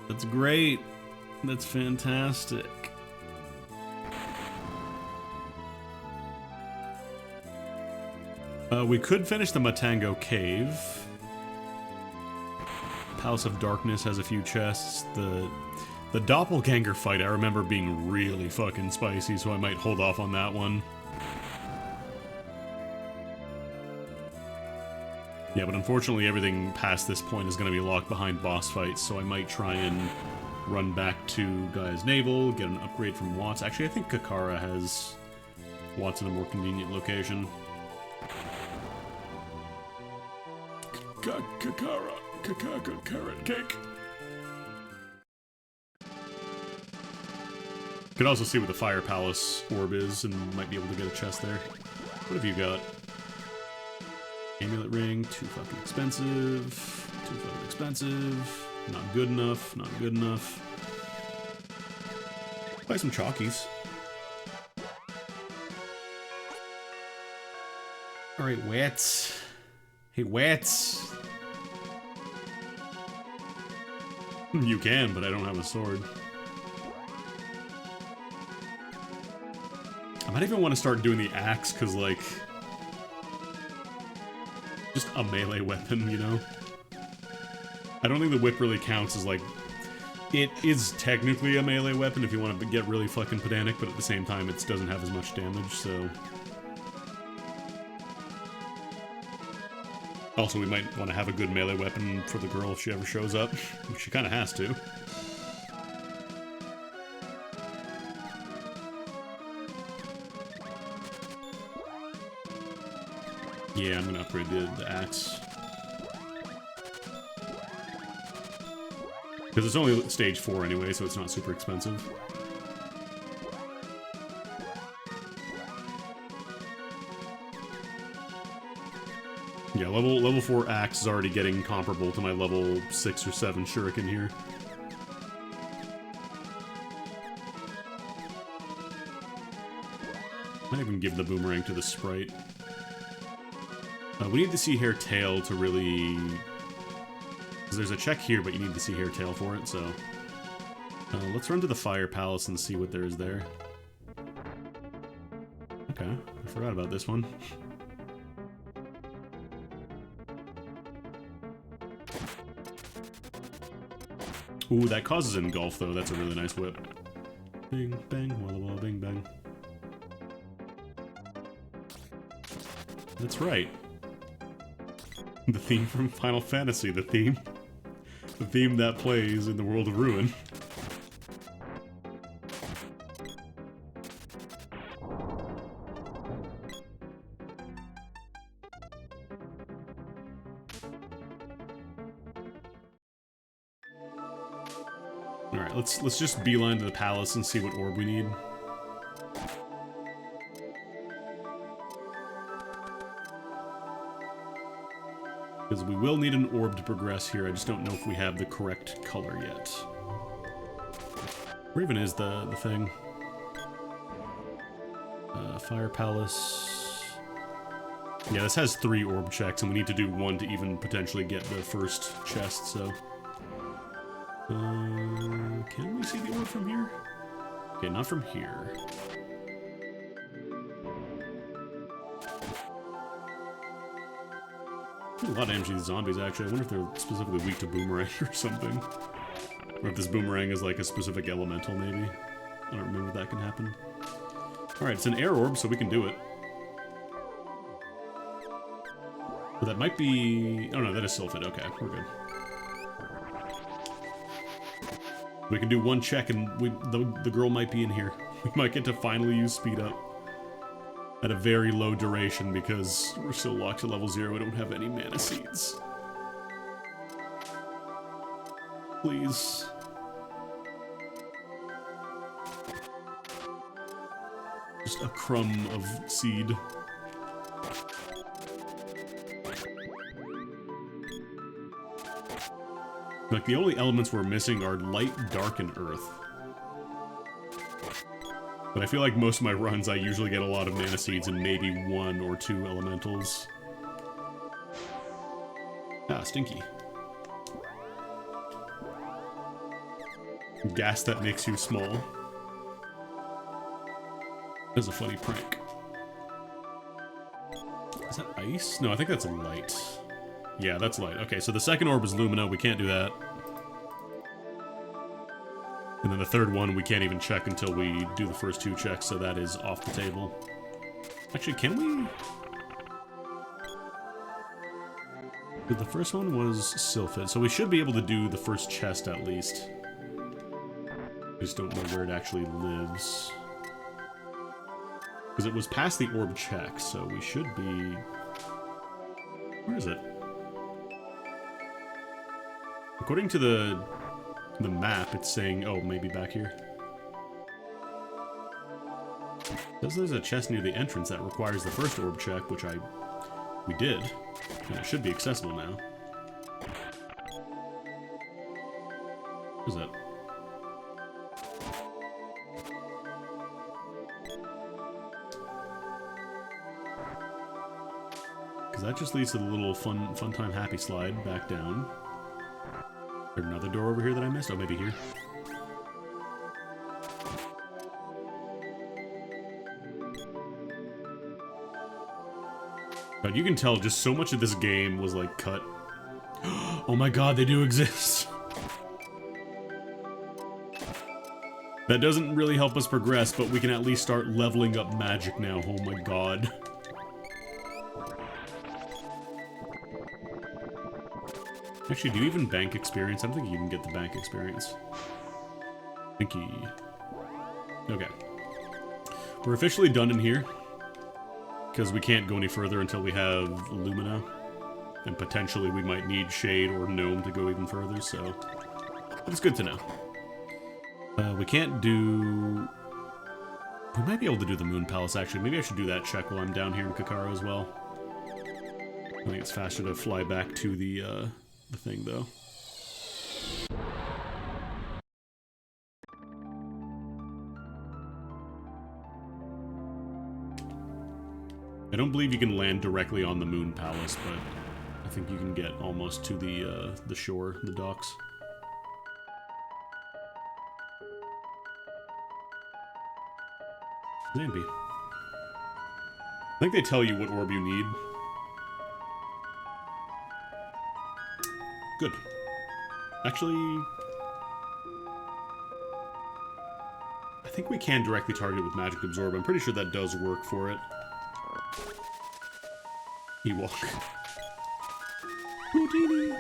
That's great. That's fantastic. We could finish the Matango Cave. Palace of Darkness has a few chests. The doppelganger fight I remember being really fucking spicy, so I might hold off on that one. Yeah, but unfortunately everything past this point is going to be locked behind boss fights, so I might try and run back to Gaia's Navel, get an upgrade from Watts. Actually, I think Kakara has Watts in a more convenient location. Kakara, carrot cake. Could also see what the Fire Palace orb is and might be able to get a chest there. What have you got? Amulet ring, too fucking expensive. Too fucking expensive. Not good enough, not good enough. Buy some chalkies. Alright, Wets. Hey, Wets. You can, but I don't have a sword. I might even want to start doing the axe, because, like, just a melee weapon, you know? I don't think the whip really counts as, like, it is technically a melee weapon if you want to get really fucking pedantic, but at the same time it doesn't have as much damage, so... Also, we might want to have a good melee weapon for the girl if she ever shows up, which she kind of has to. Yeah, I'm gonna upgrade the axe. Because it's only stage 4 anyway, so it's not super expensive. Yeah, level 4 axe is already getting comparable to my level 6 or 7 shuriken here. Might even give the boomerang to the sprite. We need to see hair tail to really... Because there's a check here, but you need to see hair tail for it, so... let's run to the Fire Palace and see what there is there. Okay, I forgot about this one. Ooh, that causes engulf, though. That's a really nice whip. Bing, bang, walla walla, bing, bang. That's right. The theme from Final Fantasy, the theme that plays in the World of Ruin. Alright, let's just beeline to the palace and see what orb we need. Because we will need an orb to progress here, I just don't know if we have the correct color yet. Where even is the thing? Fire Palace... Yeah, this has 3 orb checks, and we need to do 1 to even potentially get the first chest, so... can we see the orb from here? Okay, not from here. A lot of damage to these zombies, actually. I wonder if they're specifically weak to boomerang or something. Or if this boomerang is like a specific elemental, maybe. I don't remember if that can happen. Alright, it's an air orb, so we can do it. But that might be... Oh no, that is Sylphid. Okay, we're good. We can do 1 check and the girl might be in here. We might get to finally use speed up. At a very low duration because we're still locked to level 0. We don't have any mana seeds. Please. Just a crumb of seed. Like, the only elements we're missing are light, dark, and earth. But I feel like most of my runs, I usually get a lot of mana seeds and maybe 1 or 2 elementals. Ah, stinky. Gas that makes you small. That's a funny prank. Is that ice? No, I think that's a light. Yeah, that's light. Okay, so the second orb is Lumina. We can't do that. And then the third one, we can't even check until we do the first 2 checks, so that is off the table. Actually, can we? The first one was Sylphid, so we should be able to do the first chest at least. I just don't know where it actually lives. Because it was past the orb check, so we should be... Where is it? According to the map, it's saying, oh, maybe back here. It says there's a chest near the entrance that requires the first orb check, which we did. And it should be accessible now. What is that? Because that just leads to the little fun time happy slide back down. Is there another door over here that I missed? Oh, maybe here. God, you can tell just so much of this game was like cut. Oh my god, they do exist. That doesn't really help us progress, but we can at least start leveling up magic now. Oh my god. Actually, do you even bank experience? I don't think you can get the bank experience. Thinky. Okay. We're officially done in here. Because we can't go any further until we have Lumina. And potentially we might need Shade or Gnome to go even further, so... But it's good to know. We can't do... We might be able to do the Moon Palace, actually. Maybe I should do that check while I'm down here in Kakaro as well. I think it's faster to fly back to the thing, though. I don't believe you can land directly on the Moon Palace, but I think you can get almost to the shore, the docks. Maybe. I think they tell you what orb you need. Good. Actually... I think we can directly target it with Magic Absorb. I'm pretty sure that does work for it. Ewok. Houdini!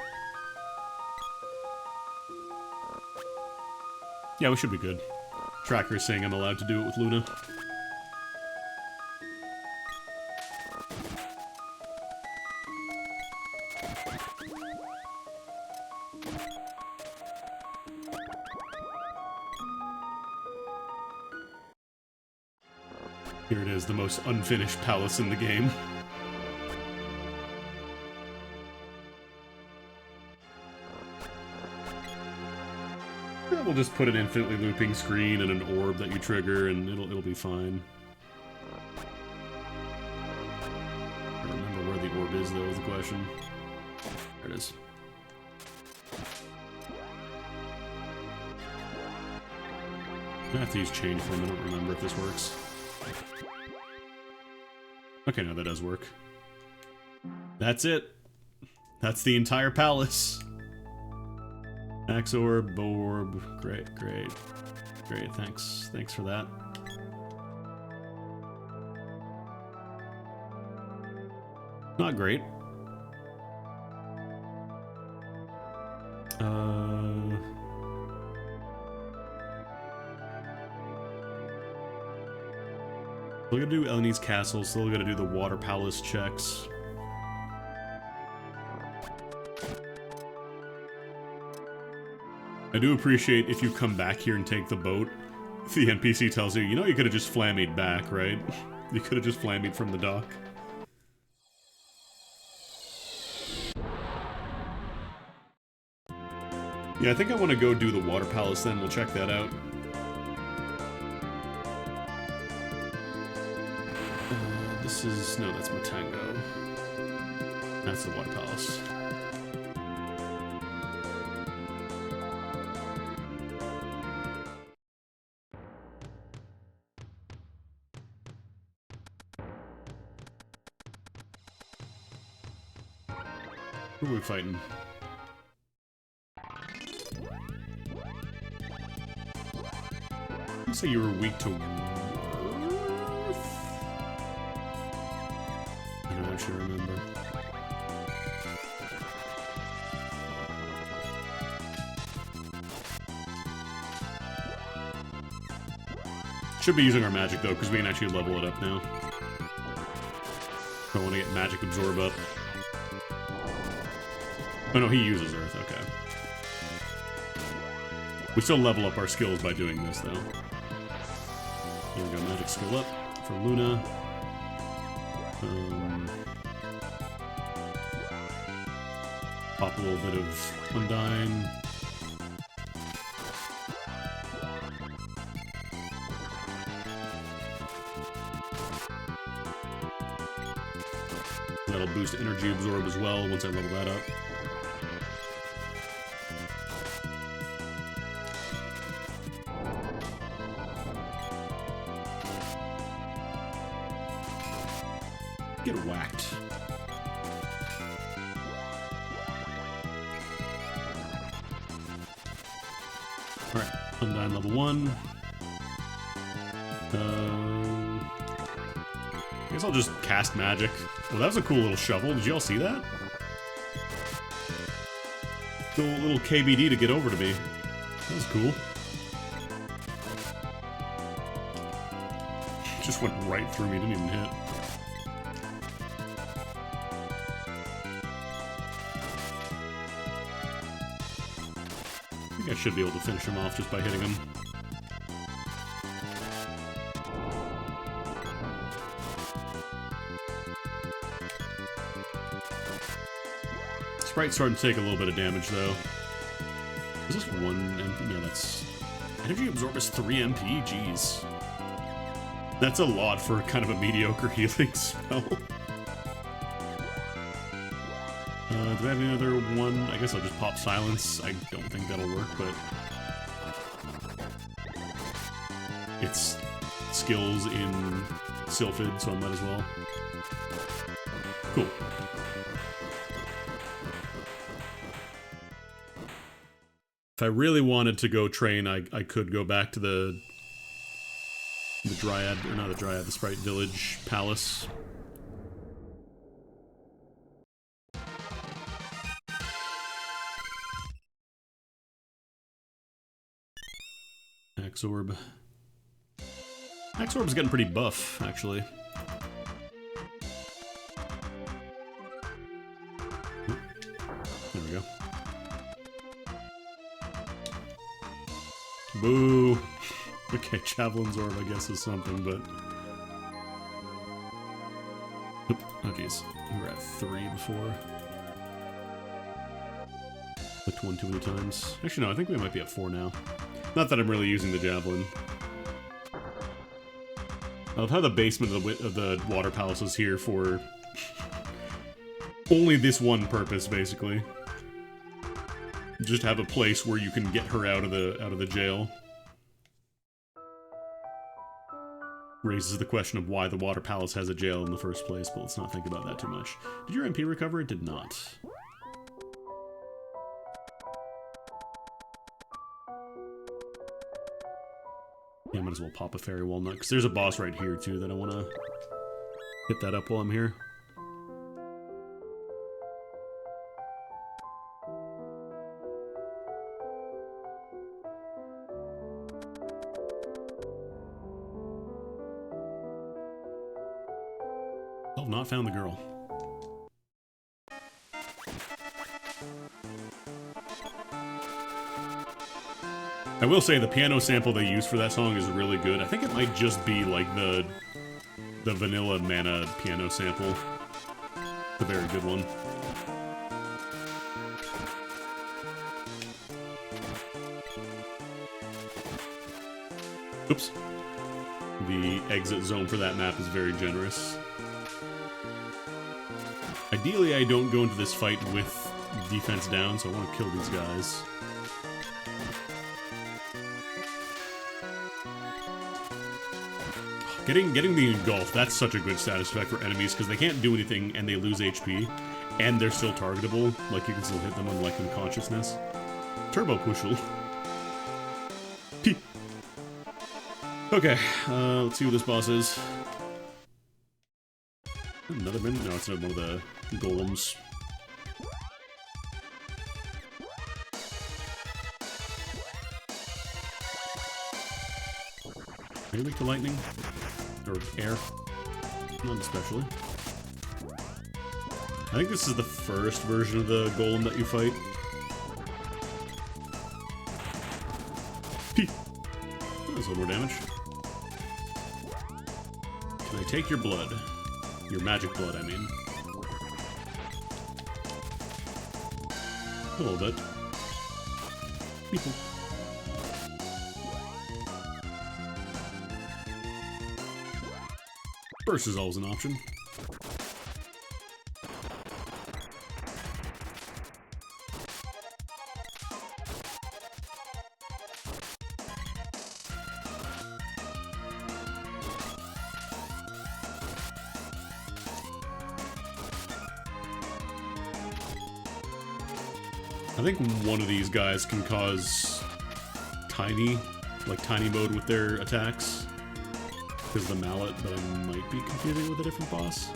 Yeah, we should be good. Tracker's saying I'm allowed to do it with Luna. Here it is, the most unfinished palace in the game. We'll just put an infinitely looping screen and an orb that you trigger, and it'll be fine. I don't remember where the orb is, though, is the question. There it is. I have to use change form. I don't remember if this works. Okay, no, that does work. That's it. That's the entire palace. Max orb, orb. Great, great. Great, thanks. Thanks for that. Not great. We're gonna do Eleni's Castle, so we're gonna do the Water Palace checks. I do appreciate if you come back here and take the boat, the NPC tells you, you know you could have just flammied back, right? You could have just flammied from the dock. Yeah, I think I want to go do the Water Palace then, we'll check that out. This is... no, that's Matango. That's the Water Palace. Who are we fighting? I'd say you were weak to Worth. I don't actually remember. Should be using our magic though, because we can actually level it up now. I want to get magic absorb up. Oh no, he uses Earth, okay. We still level up our skills by doing this, though. Here we go, magic skill up for Luna. Pop a little bit of Undyne. That'll boost energy absorb as well once I level that up. Get whacked. Alright, Undyne level 1. I guess I'll just cast magic. Well, that was a cool little shovel. Did you all see that? Cool little KBD to get over to me. That was cool. Just went right through me, didn't even hit. I think I should be able to finish him off just by hitting him. Sprite's starting to take a little bit of damage, though. Is this 1 MP? No, that's... Energy Absorb is 3 MP? Jeez. That's a lot for kind of a mediocre healing spell. Do I have any other one? I guess I'll just pop Silence. I don't think that'll work, but... It's skills in Sylphid, so I might as well. Cool. If I really wanted to go train, I could go back to the Dryad, or not the Dryad, the Sprite Village Palace. Axorb. Axorb's getting pretty buff, actually. There we go. Boo! Okay, Javelin's Orb, I guess, is something, but... Oop. Oh, jeez. We were at 3 before. Clicked 1 too many times. Actually, no, I think we might be at 4 now. Not that I'm really using the Javelin. I love how the basement of the Water Palace is here for... only this one purpose, basically. Just have a place where you can get her out of the jail. Raises the question of why the Water Palace has a jail in the first place, but let's not think about that too much. Did your MP recover? It did not. Yeah, I might as well pop a Fairy Walnut, because there's a boss right here, too, that I want to hit that up while I'm here. I've not found the girl. I will say the piano sample they used for that song is really good. I think it might just be like the vanilla mana piano sample. It's a very good one. Oops. The exit zone for that map is very generous. Ideally, I don't go into this fight with defense down, so I want to kill these guys. Getting the engulf, that's such a good status effect for enemies, because they can't do anything and they lose HP, and they're still targetable. Like, you can still hit them with, like, unconsciousness. Turbo Pushel. P. Okay, let's see what this boss is. Another min? No, it's not one of the golems. Are you weak to lightning? Or air? Not especially. I think this is the first version of the golem that you fight. P. That's a little more damage. Can I take your blood? Your magic blood, I mean. A little bit. People. Burst is always an option. I think one of these guys can cause tiny mode with their attacks. Because of the mallet, but I might be confusing with a different boss.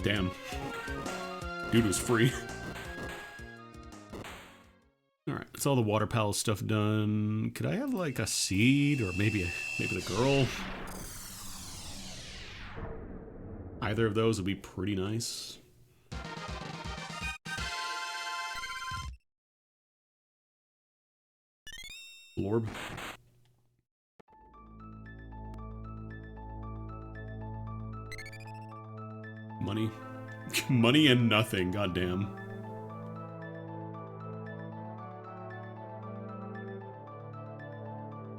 Damn. Dude was free. Alright, that's all the Water Palace stuff done. Could I have, like, a seed? Or maybe the girl? Either of those would be pretty nice. Orb. Money. Money and nothing, goddamn.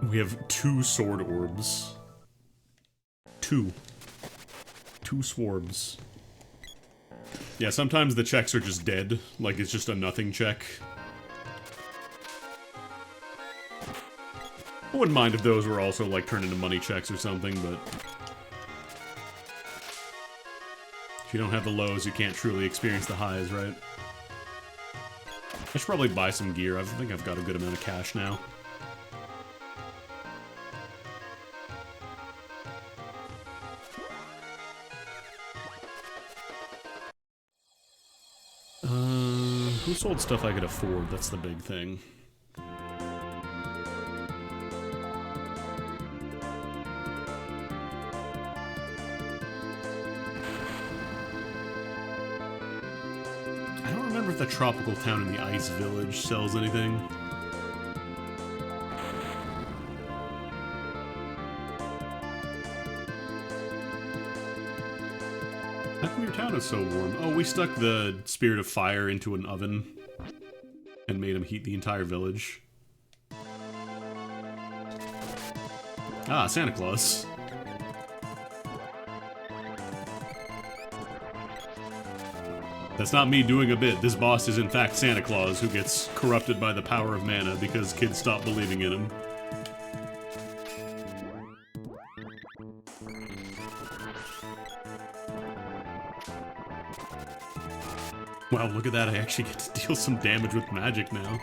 We have 2 sword orbs. 2. 2 swarms. Yeah, sometimes the checks are just dead. Like, it's just a nothing check. I wouldn't mind if those were also, like, turned into money checks or something, but... if you don't have the lows, you can't truly experience the highs, right? I should probably buy some gear. I think I've got a good amount of cash now. Who sold stuff I could afford? That's the big thing. The tropical town in the ice village sells anything. How come your town is so warm? Oh, we stuck the Spirit of Fire into an oven and made him heat the entire village. Ah, Santa Claus. That's not me doing a bit. This boss is in fact Santa Claus, who gets corrupted by the power of mana because kids stop believing in him. Wow, look at that. I actually get to deal some damage with magic now.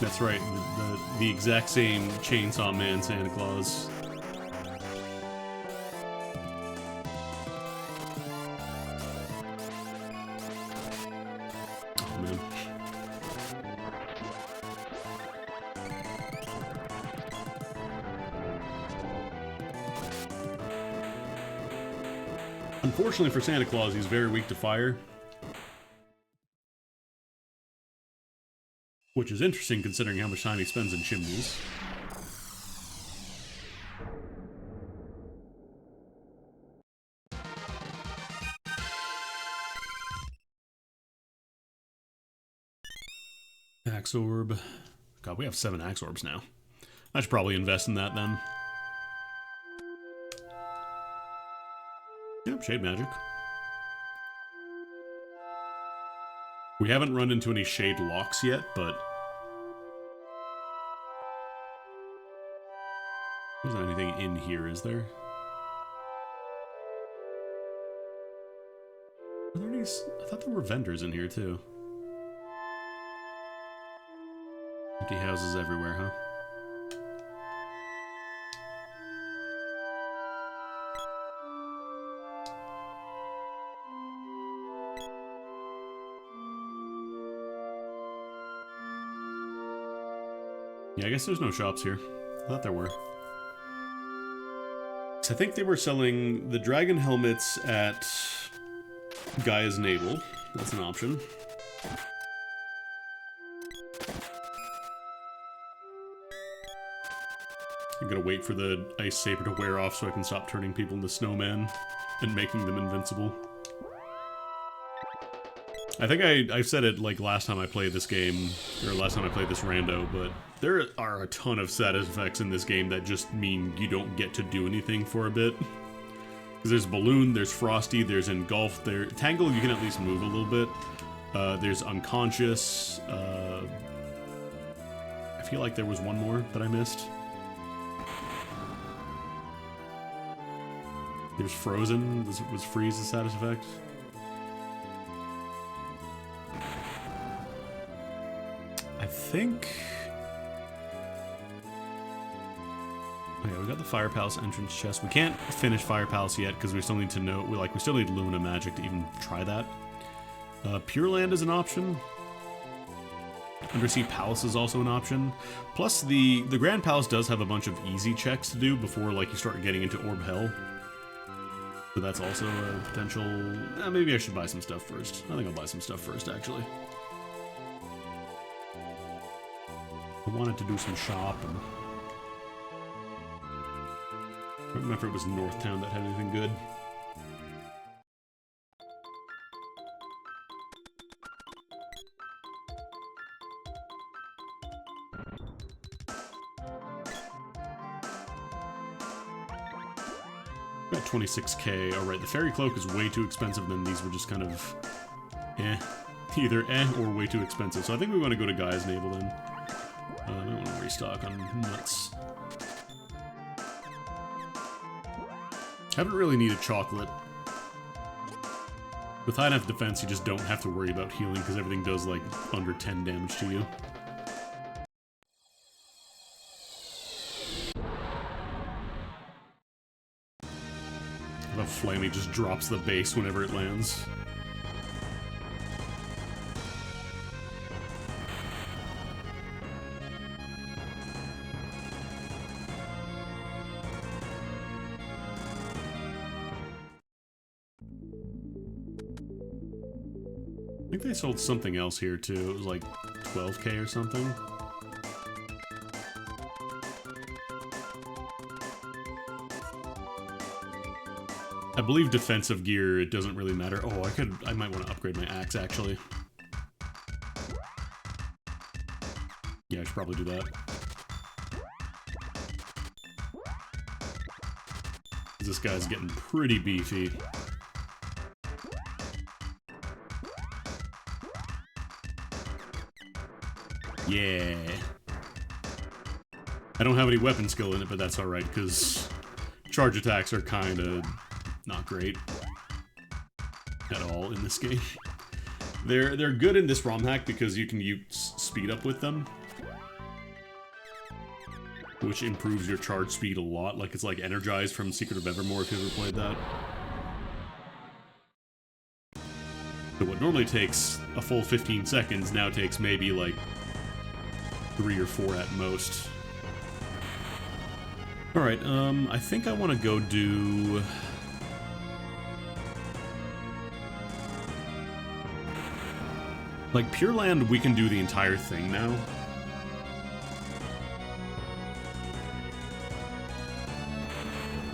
That's right, the exact same Chainsaw Man Santa Claus. Oh, man. Unfortunately for Santa Claus, he's very weak to fire. Which is interesting considering how much time he spends in chimneys. Axe Orb. God, we have 7 Axe Orbs now. I should probably invest in that then. Yep, Shade Magic. We haven't run into any Shade Locks yet, but... There's not anything in here, is there? Are there any... I thought there were vendors in here, too. Empty houses everywhere, huh? Yeah, I guess there's no shops here. I thought there were. I think they were selling the dragon helmets at Gaia's Navel. That's an option. I'm gonna wait for the ice saber to wear off so I can stop turning people into snowmen and making them invincible. I think I said it like last time I played this game, or last time I played this rando, but there are a ton of status effects in this game that just mean you don't get to do anything for a bit. Because there's Balloon, there's Frosty, there's Engulf, there... Tangle, you can at least move a little bit. There's Unconscious. I feel like there was one more that I missed. There's Frozen, was Freeze a status effect? I think... Oh yeah, we got the Fire Palace entrance chest. We can't finish Fire Palace yet because we still need to know... we still need Luna Magic to even try that. Pure Land is an option. Undersea Palace is also an option. Plus, the Grand Palace does have a bunch of easy checks to do before like you start getting into Orb Hell. So that's also a potential... maybe I should buy some stuff first. I think I'll buy some stuff first, actually. I wanted to do some shopping. I don't remember if it was Northtown that had anything good. Got 26k. Alright, the Fairy Cloak is way too expensive, then these were just kind of... Either or way too expensive. So I think we want to go to Gaia's Navel then. I don't want to restock on nuts. Haven't really needed chocolate. With high enough defense, you just don't have to worry about healing because everything does like under 10 damage to you. The Flammy just drops the base whenever it lands. I think they sold something else here too. It was like 12k or something. I believe defensive gear, it doesn't really matter. Oh, I might want to upgrade my axe actually. Yeah, I should probably do that. This guy's getting pretty beefy. Yeah. I don't have any weapon skill in it, but that's alright, because charge attacks are kinda not great at all in this game. They're good in this ROM hack because you can use speed up with them, which improves your charge speed a lot. Like, it's like Energized from Secret of Evermore, if you ever played that. So what normally takes a full 15 seconds now takes maybe like 3 or 4 at most. Alright, I think I want to go do... like, Pure Land, we can do the entire thing now.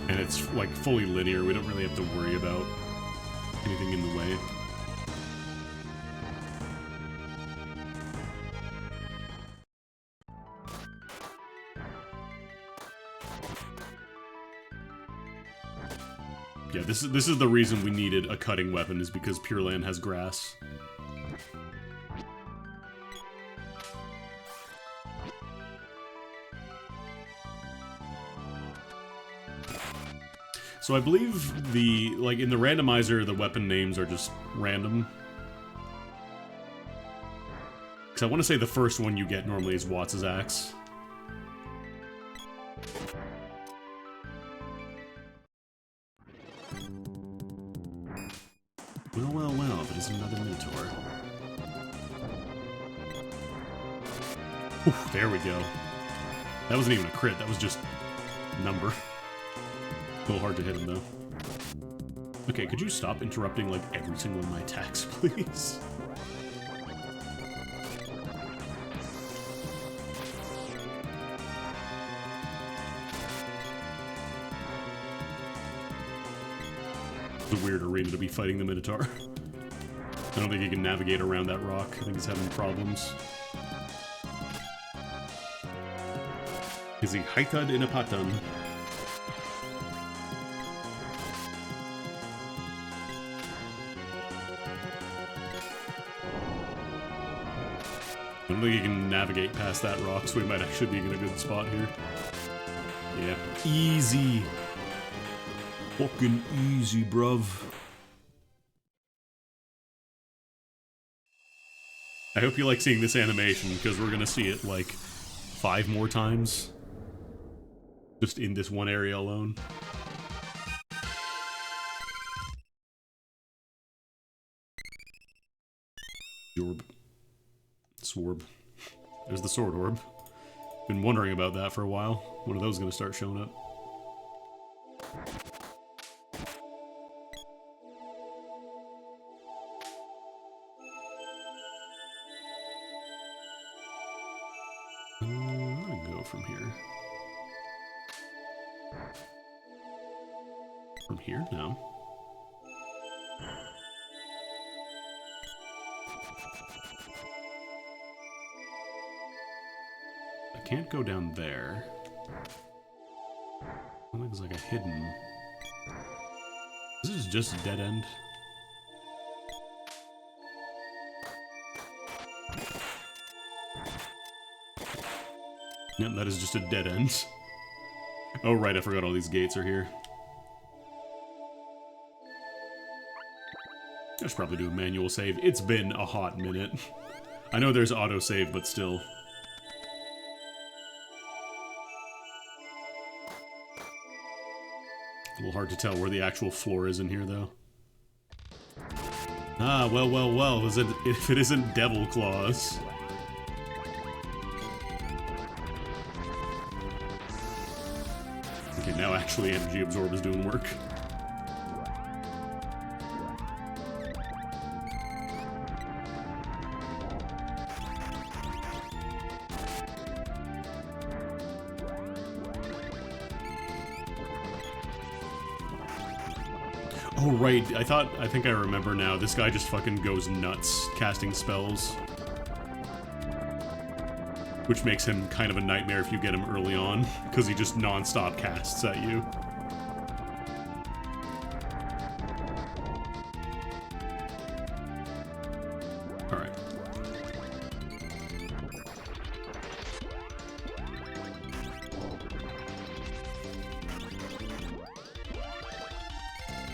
And it's, like, fully linear. We don't really have to worry about anything in the way. Yeah, this is the reason we needed a cutting weapon, is because Pure Land has grass. So I believe in the randomizer, the weapon names are just random. Because I want to say the first one you get normally is Watts' axe. Well, well, well, but it's another Minotaur. Oof, there we go. That wasn't even a crit, that was just number. A little hard to hit him, though. Okay, could you stop interrupting, like, every single one of my attacks, please? It's a weird arena to be fighting the Minotaur. I don't think he can navigate around that rock. I think he's having problems. Is he haitad in a patan? I don't think he can navigate past that rock, so we might actually be in a good spot here. Yeah. Easy. Fucking easy, bruv. I hope you like seeing this animation, because we're gonna see it, like, 5 more times. Just in this one area alone. Orb. Swarb. There's the sword orb. Been wondering about that for a while. When are those gonna start showing up? I'll go from here. From here? No. I can't go down there. I think there's like a hidden... This is just a dead end. Yep, that is just a dead end. Oh right, I forgot all these gates are here. I should probably do a manual save. It's been a hot minute. I know there's autosave, but still. A little hard to tell where the actual floor is in here, though. Ah, well, well, well, if it isn't Devil Claws. Okay, now actually Energy Absorb is doing work. Oh, right. I think I remember now. This guy just fucking goes nuts casting spells. Which makes him kind of a nightmare if you get him early on, because he just non-stop casts at you. Alright.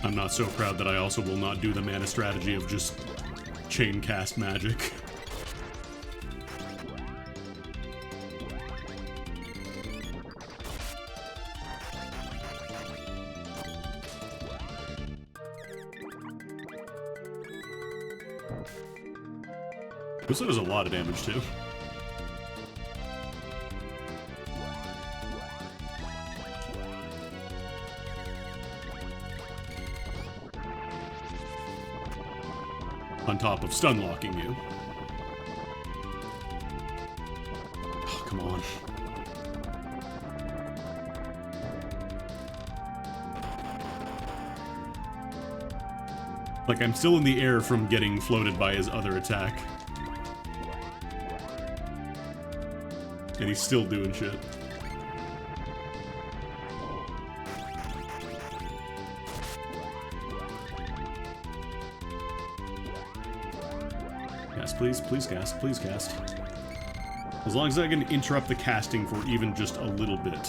I'm not so proud that I also will not do the mana strategy of just chain cast magic. This does a lot of damage too. On top of stun locking you. Oh, come on. Like, I'm still in the air from getting floated by his other attack. And he's still doing shit. cast, please. Please cast. Please cast. As long as I can interrupt the casting for even just a little bit.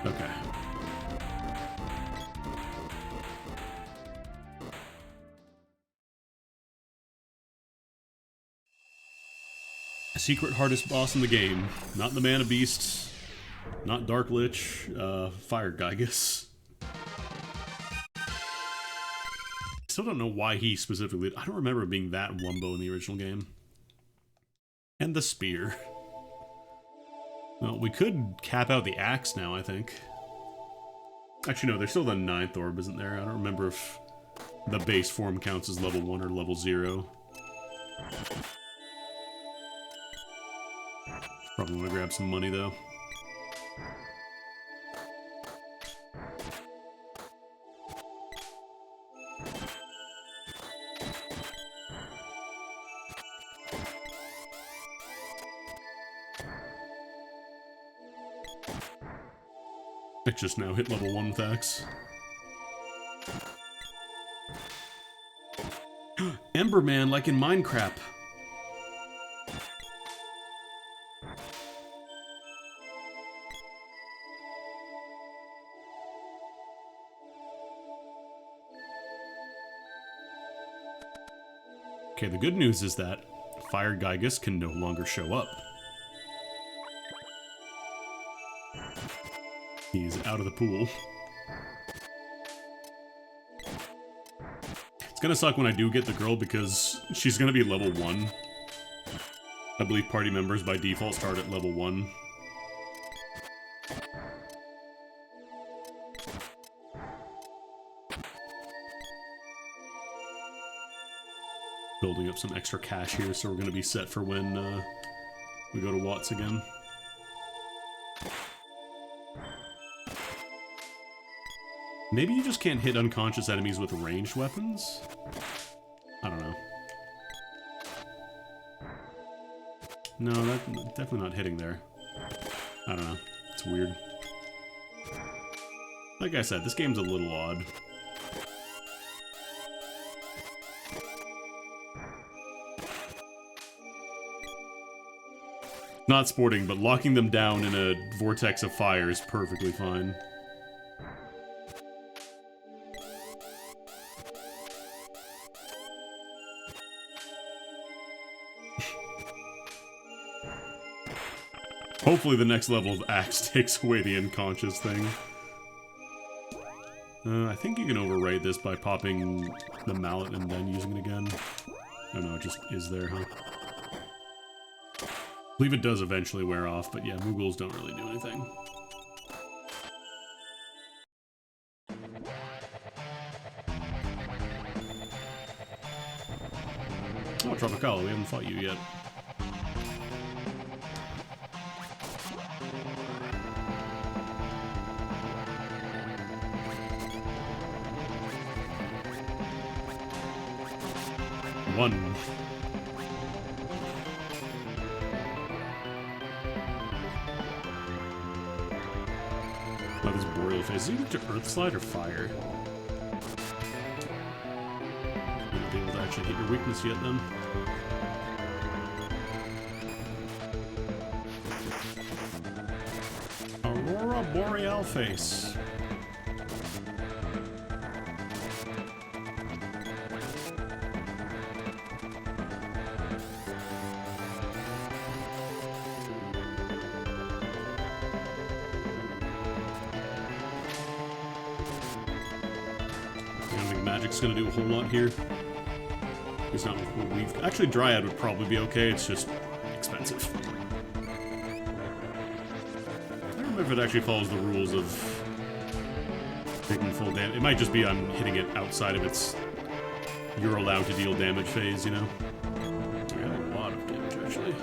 Okay. Secret hardest boss in the game. Not the Mana Beast. Not Dark Lich. Fire Gygus. Still don't know why he specifically... I don't remember it being that wumbo in the original game. And the spear. Well, we could cap out the axe now, I think. Actually, no, there's still the 9th orb, isn't there? I don't remember if the base form counts as level 1 or level 0. Probably want to grab some money, though. I just now hit level 1 with Axe. Emberman, like in Minecraft. Okay, the good news is that Fire Gygus can no longer show up. He's out of the pool. It's gonna suck when I do get the girl because she's gonna be level 1. I believe party members by default start at level 1. Building up some extra cash here, so we're gonna be set for when we go to Watts again. Maybe you just can't hit unconscious enemies with ranged weapons? I don't know. No, that's definitely not hitting there. I don't know. It's weird. Like I said, this game's a little odd. Not sporting, but locking them down in a vortex of fire is perfectly fine. Hopefully the next level of Axe takes away the unconscious thing. I think you can overwrite this by popping the mallet and then using it again. Oh no, it just is there, huh? I believe it does eventually wear off, but yeah, Moogles don't really do anything. Oh, Tropical, we haven't fought you yet. One. Oh, this Boreal Phase. Is it to Earth Slide or Fire? You won't be able to actually hit your weakness yet, then. Aurora Boreal Face. Magic's gonna do a whole lot here. It's not what we've... Actually, Dryad would probably be okay, it's just expensive. I don't remember if it actually follows the rules of taking full damage. It might just be I'm hitting it outside of its... You're allowed to deal damage phase, you know? I got a lot of damage, actually.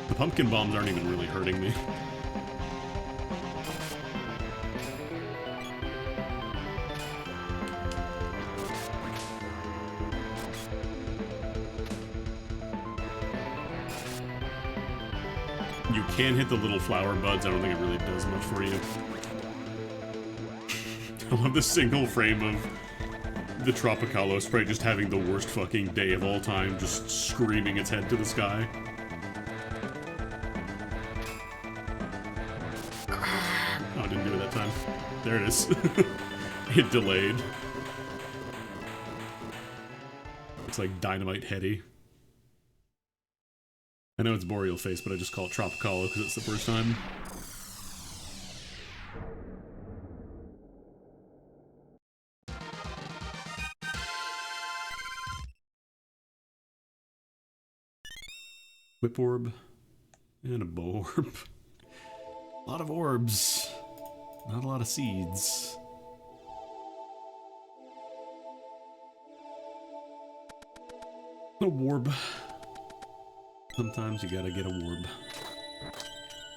The pumpkin bombs aren't even really hurting me. You can hit the little flower buds. I don't think it really does much for you. I love the single frame of the Tropicalo sprite just having the worst fucking day of all time, just screaming its head to the sky. Oh, it didn't do it that time. There it is. It delayed. Looks like Dynamite Heady. I know it's Boreal Face, but I just call it Tropicalo because it's the first time. Whip Orb. And a Bow Orb. A lot of orbs. Not a lot of seeds. A warb. Sometimes you gotta get a warb.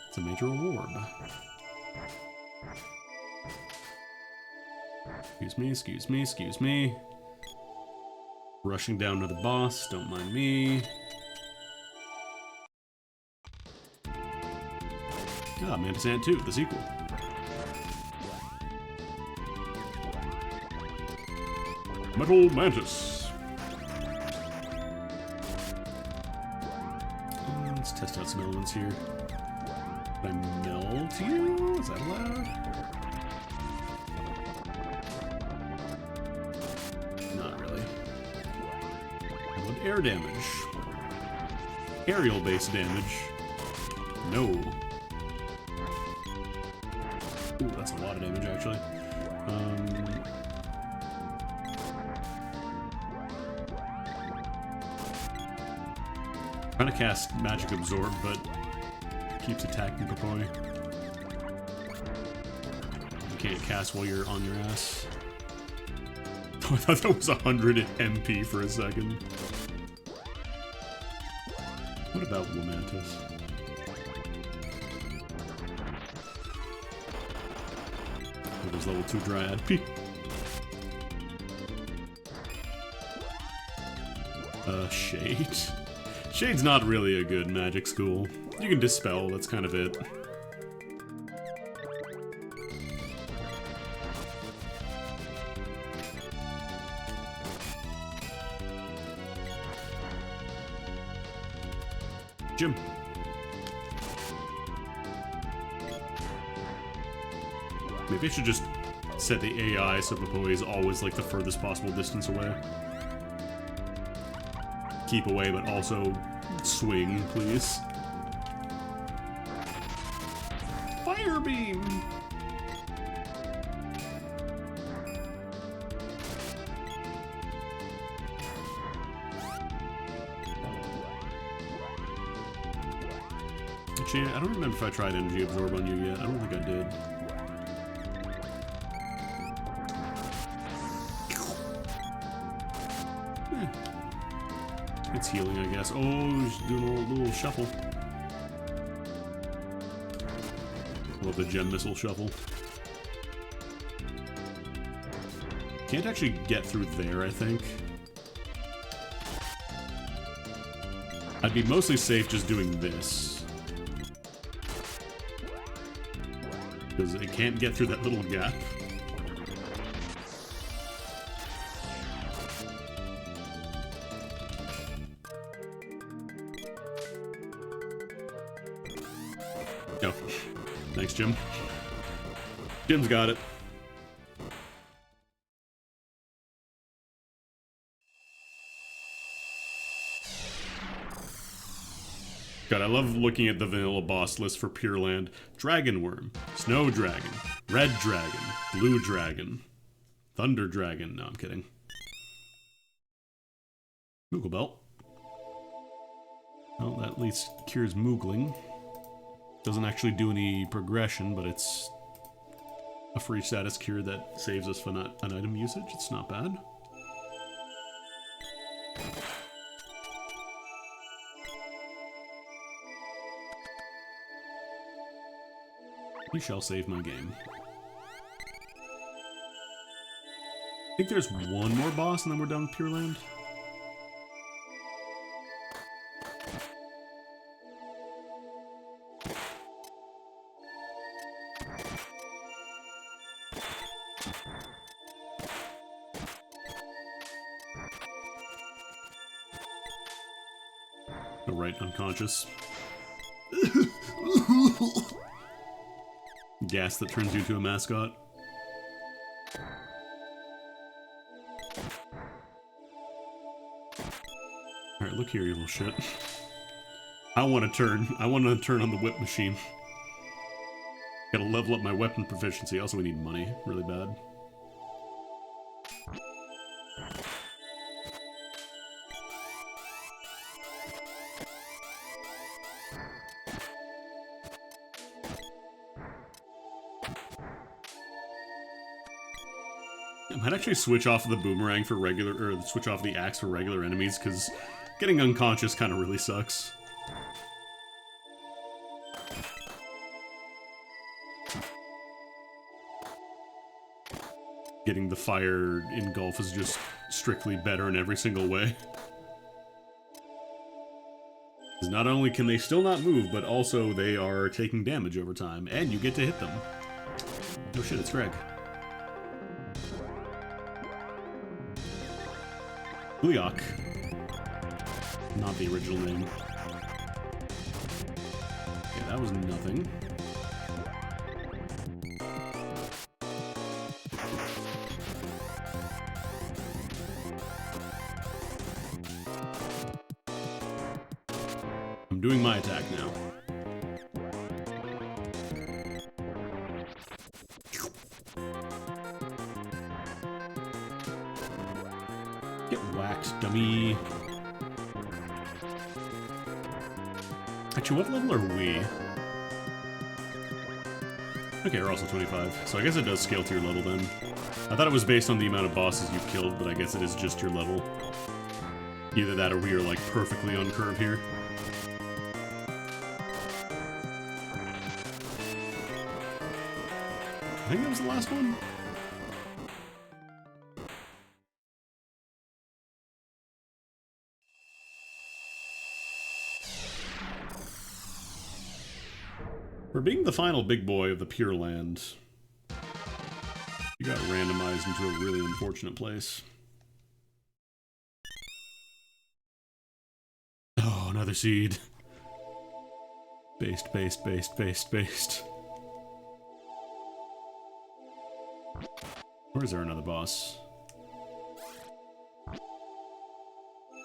It's a major warb. Excuse me, excuse me, excuse me. Rushing down to the boss, don't mind me. Ah, Mantis Ant 2, the sequel. Metal Mantis. Let's test out some elements here. Can I melt you? Is that allowed? Not really. I want air damage. Aerial-based damage. No. Ooh, that's a lot of damage, actually. Trying to cast Magic Absorb, but keeps attacking Papoi. You can't cast while you're on your ass. Oh, I thought that was 100 MP for a second. What about Womantis? It was level 2 Dryad. P. Shade. Shade's not really a good magic school. You can dispel, that's kind of it. Jim. Maybe I should just set the AI so Papoi is always like the furthest possible distance away. Keep away, but also swing, please. Fire beam! Actually, I don't remember if I tried energy absorb on you yet. I don't think I did. It's healing, I guess. Oh, just doing a little shuffle. Love the gem missile shuffle. Can't actually get through there, I think. I'd be mostly safe just doing this. Because it can't get through that little gap. Oh, thanks, Jim. Jim's got it. God, I love looking at the vanilla boss list for Pure Land. Dragon Worm, Snow Dragon, Red Dragon, Blue Dragon, Thunder Dragon. No, I'm kidding. Moogle Belt. Well, that at least cures Moogling. Doesn't actually do any progression, but it's a free status cure that saves us from an item usage. It's not bad. You shall save my game. I think there's one more boss and then we're done with Pure Land. Oh, right, unconscious. Gas that turns you into a mascot. Alright, look here, you little shit. I want to turn on the whip machine. Gotta level up my weapon proficiency. Also, we need money really bad. I might actually switch off the boomerang for regular, or switch off the axe for regular enemies, because getting unconscious kind of really sucks. Getting the fire engulf is just strictly better in every single way. Because not only can they still not move, but also they are taking damage over time, and you get to hit them. Oh shit, it's Greg. Gleok. Not the original name. Okay, that was nothing. I'm doing my attack now. Get whacked, dummy. Actually, what level are we? Okay, we're also 25, so I guess it does scale to your level then. I thought it was based on the amount of bosses you've killed, but I guess it is just your level. Either that or we are like perfectly on curve here. I think that was the last one. For being the final big boy of the Pure Land, you got randomized into a really unfortunate place. Oh, another seed. Based, based, based, based, based. Or is there another boss?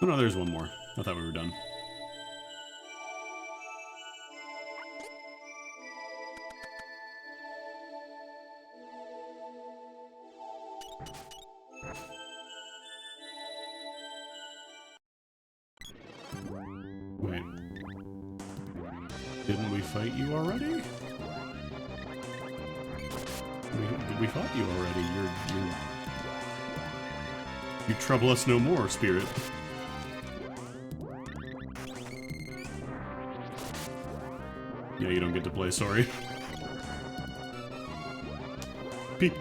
Oh no, there's one more. I thought we were done. Wait. Didn't we fight you already? We fought you already. You trouble us no more, spirit. Yeah, you don't get to play, sorry. Peek.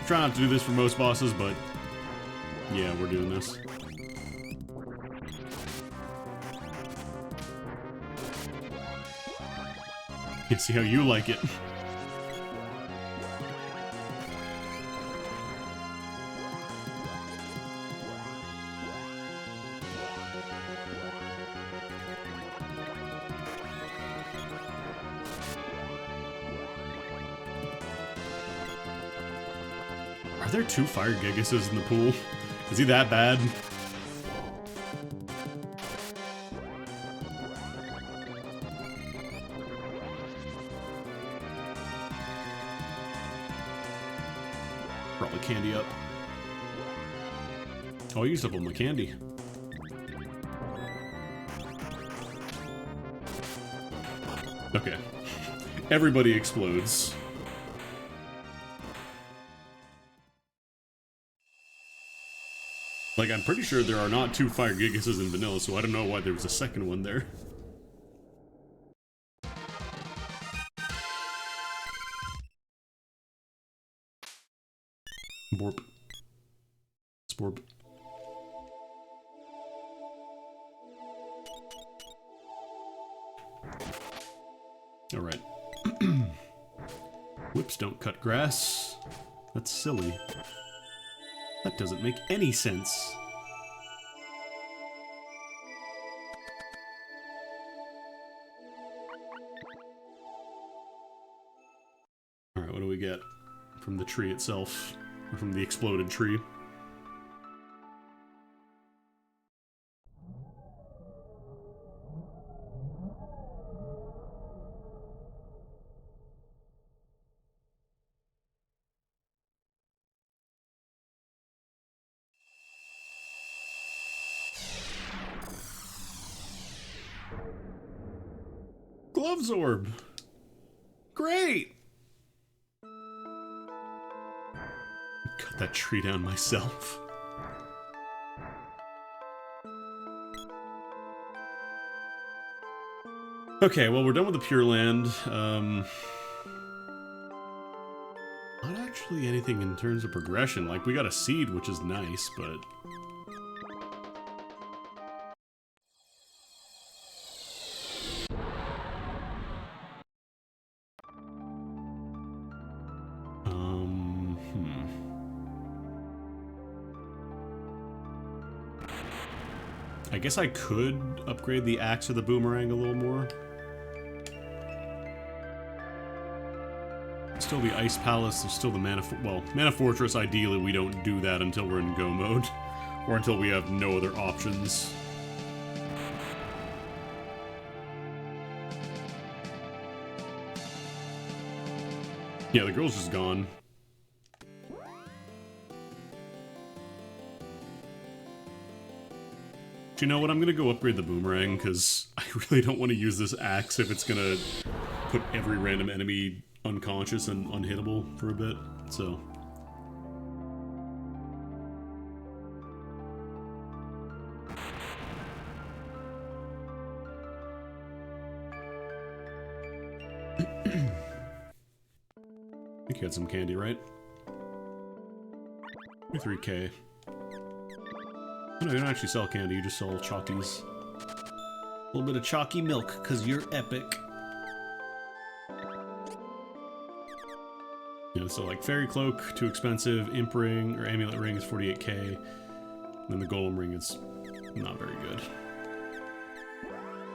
Try not to do this for most bosses, but yeah, we're doing this. Can't see how you like it. Are there 2 Fire Gigases in the pool? Is he that bad? Probably candy up. Oh, I used up all my candy. Okay. Everybody explodes. Like, I'm pretty sure there are not 2 Fire Gigases in vanilla, so I don't know why there was a second one there. Borp. Sporp. Alright. Whips don't cut grass. That's silly. That doesn't make any sense. Alright, what do we get from the tree itself? Or from the exploded tree? Gloves orb! Great! Cut that tree down myself. Okay, well, we're done with the Pure Land. Not actually anything in terms of progression. Like, we got a seed, which is nice, but... I guess I could upgrade the axe or the boomerang a little more. Still the Ice Palace, there's still the Mana Fortress, ideally we don't do that until we're in go mode. Or until we have no other options. Yeah, the girl's just gone. Do you know what? I'm gonna go upgrade the boomerang, because I really don't want to use this axe if it's gonna put every random enemy unconscious and unhittable for a bit, so... I think you had some candy, right? 23k. No, you don't actually sell candy, you just sell chalkies. A little bit of chalky milk, because you're epic. Yeah, so like Fairy Cloak, too expensive, Imp Ring, or Amulet Ring is 48k, and then the Golem Ring is not very good.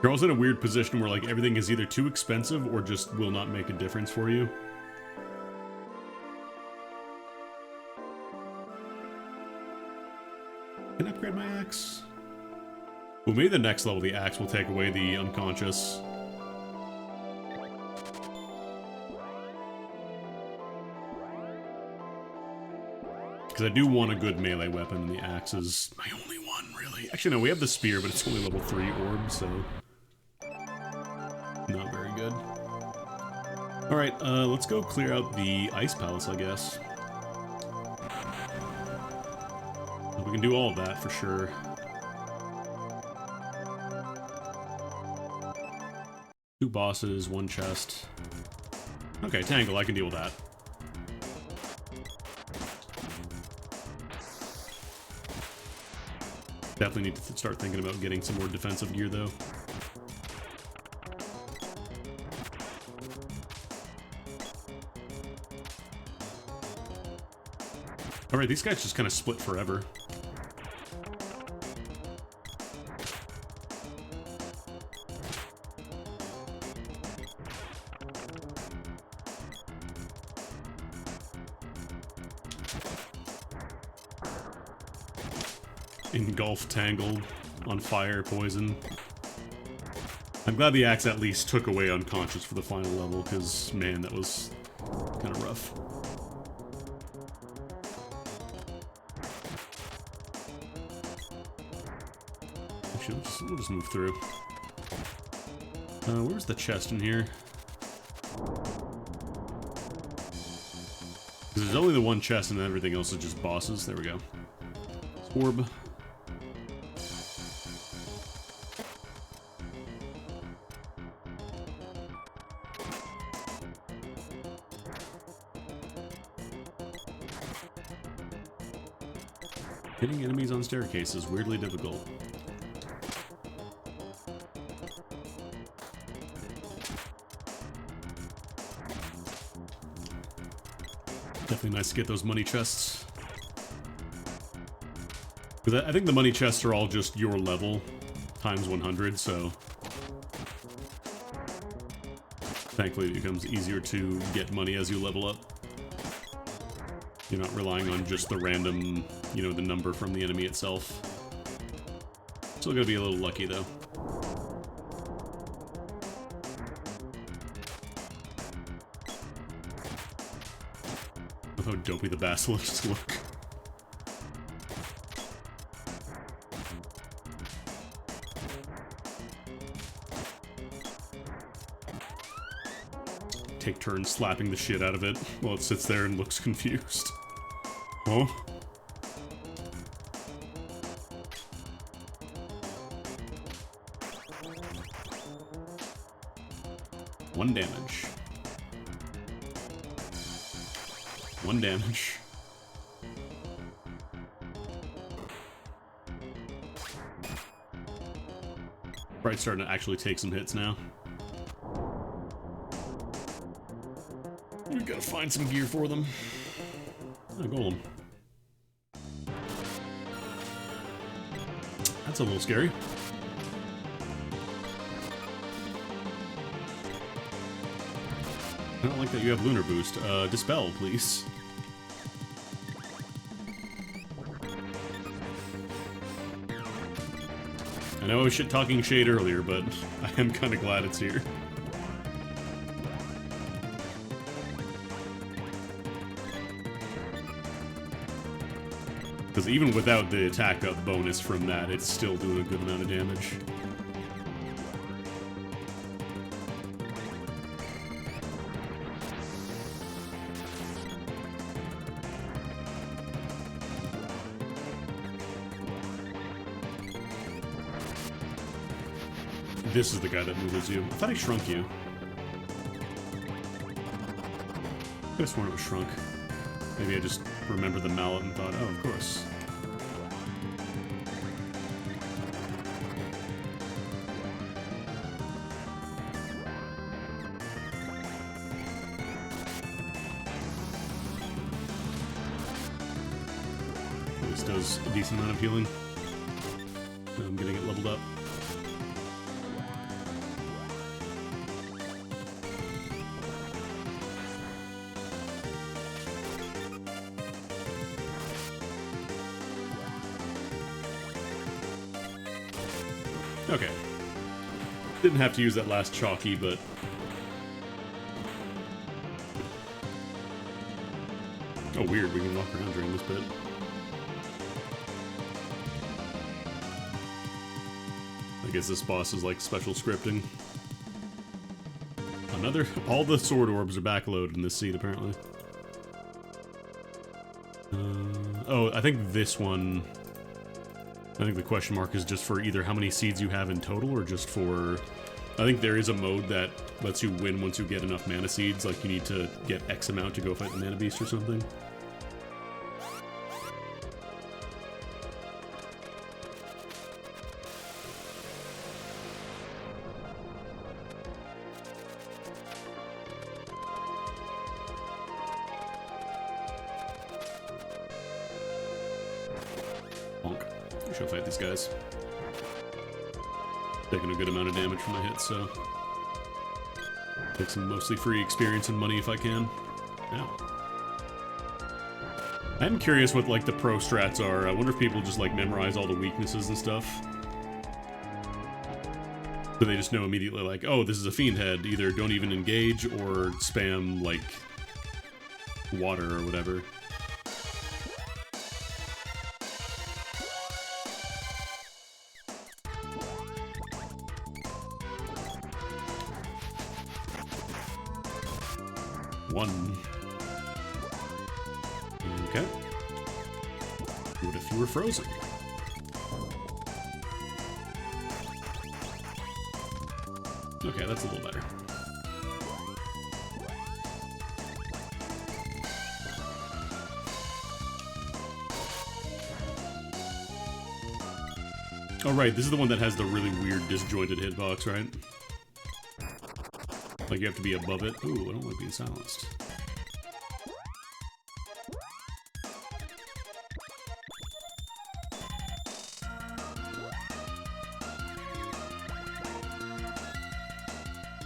You're also in a weird position where like everything is either too expensive or just will not make a difference for you. Can I upgrade my axe? Well, maybe the next level the axe will take away the unconscious. Because I do want a good melee weapon, and the axe is my only one, really. Actually, no, we have the spear, but it's only level 3 orb, so... not very good. Alright, let's go clear out the Ice Palace, I guess. We can do all of that, for sure. Two bosses, one chest. Okay, Tangle, I can deal with that. Definitely need to start thinking about getting some more defensive gear, though. Alright, these guys just kind of split forever. Engulfed, tangled, on fire, poison. I'm glad the axe at least took away unconscious for the final level, because, man, that was kind of rough. Actually, we'll just move through. Where's the chest in here? Because there's only the one chest and everything else is just bosses. There we go. Orb. Hitting enemies on staircases, weirdly difficult. Definitely nice to get those money chests. Because I think the money chests are all just your level times 100, so thankfully it becomes easier to get money as you level up. You're not relying on just the random, you know, the number from the enemy itself. Still gotta be a little lucky, though. Look how dopey the basilisks look. Take turns slapping the shit out of it while it sits there and looks confused. Huh? One damage. One damage. Right, starting to actually take some hits now. We've got to find some gear for them. Oh, golem. That's a little scary. I don't like that you have Lunar Boost. Dispel, please. I know I was talking shade earlier, but I am kind of glad it's here. Because even without the attack up bonus from that, it's still doing a good amount of damage. This is the guy that moves you. I thought he shrunk you. I could have sworn it was shrunk. Maybe I just remembered the mallet and thought, oh, of course. This does a decent amount of healing. I'm getting it leveled up. Okay. Didn't have to use that last chalky, but... Oh, weird. We can walk around during this bit. I guess this boss is like special scripting. Another... All the sword orbs are backloaded in this seed, apparently. Oh, I think this one... I think the question mark is just for either how many seeds you have in total, or just for... I think there is a mode that lets you win once you get enough mana seeds, like you need to get X amount to go fight the mana beast or something. Bonk. I should fight these guys. Taking a good amount of damage from my hits, so... Take some mostly free experience and money if I can. Ow. I'm curious what, like, the pro strats are. I wonder if people just, like, memorize all the weaknesses and stuff. So they just know immediately, like, oh, this is a fiend head. Either don't even engage or spam, like, water or whatever. One. Okay. What if you were frozen? Okay, that's a little better. Oh, right, this is the one that has the really weird disjointed hitbox, right? Like, you have to be above it. Ooh, I don't like being silenced.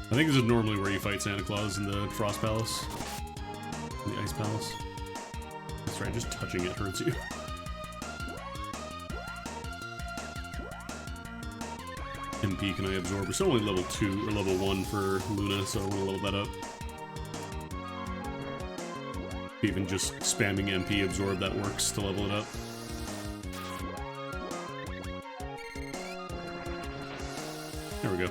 I think this is normally where you fight Santa Claus in the Frost Palace. In the Ice Palace. That's right, just touching it hurts you. MP can I absorb? We're still only level 2 or level 1 for Luna, so I want to level that up. Even just spamming MP absorb, that works to level it up. There we go.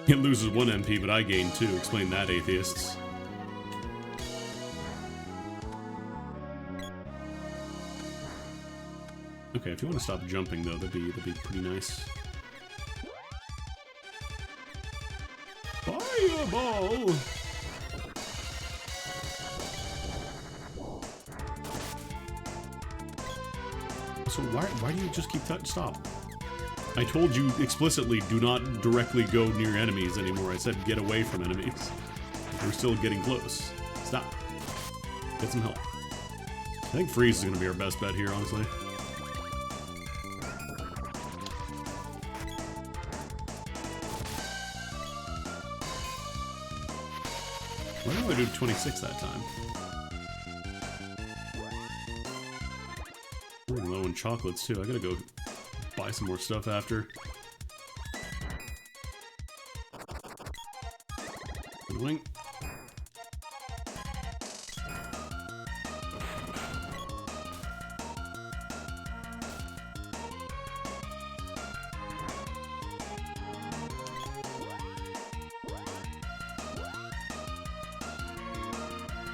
It loses 1 MP, but I gain 2. Explain that, atheists. Okay, if you want to stop jumping, though, that'd be pretty nice. Fireball! So why do you just keep stop? I told you explicitly, do not directly go near enemies anymore. I said get away from enemies. We're still getting close. Stop. Get some help. I think freeze is going to be our best bet here, honestly. Why did I do 26 that time? We're low in chocolates too. I gotta go buy some more stuff after. Good wing.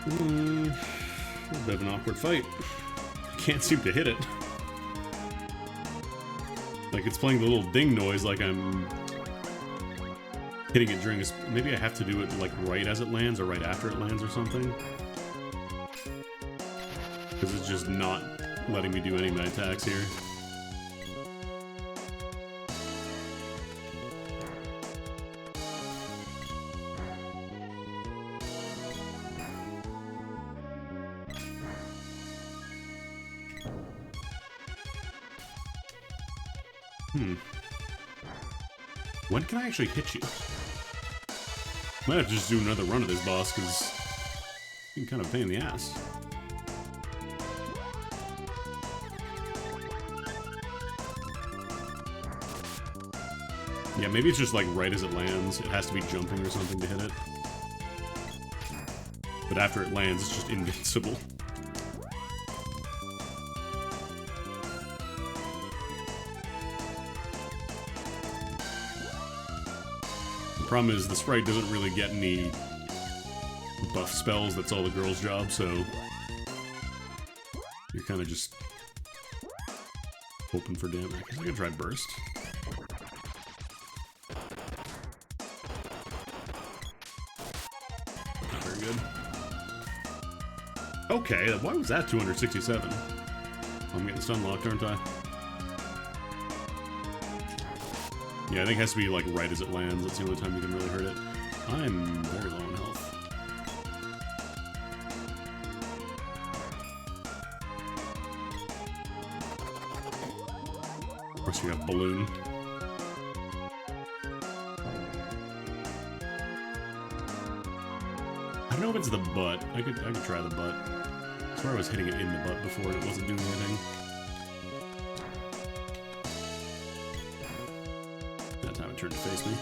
A bit of an awkward fight. Can't seem to hit it. Like, it's playing the little ding noise like I'm hitting it during a... Maybe I have to do it, like, right as it lands or right after it lands or something. Because it's just not letting me do any of my attacks here. When can I actually hit you? Might have to just do another run of this boss, because it's kind of a pain in the ass. Yeah, maybe it's just like right as it lands. It has to be jumping or something to hit it. But after it lands, it's just invincible. The problem is the sprite doesn't really get any buff spells. That's all the girl's job, so you're kind of just hoping for damage. I guess I could try burst. Not very good. Okay, why was that 267? I'm getting stun locked, aren't I? Yeah, I think it has to be like right as it lands. That's the only time you can really hurt it. I'm very low in health. Of course, we have balloon. I don't know if it's the butt. I could try the butt. I swear I was hitting it in the butt before and it wasn't doing anything. Turned to face me.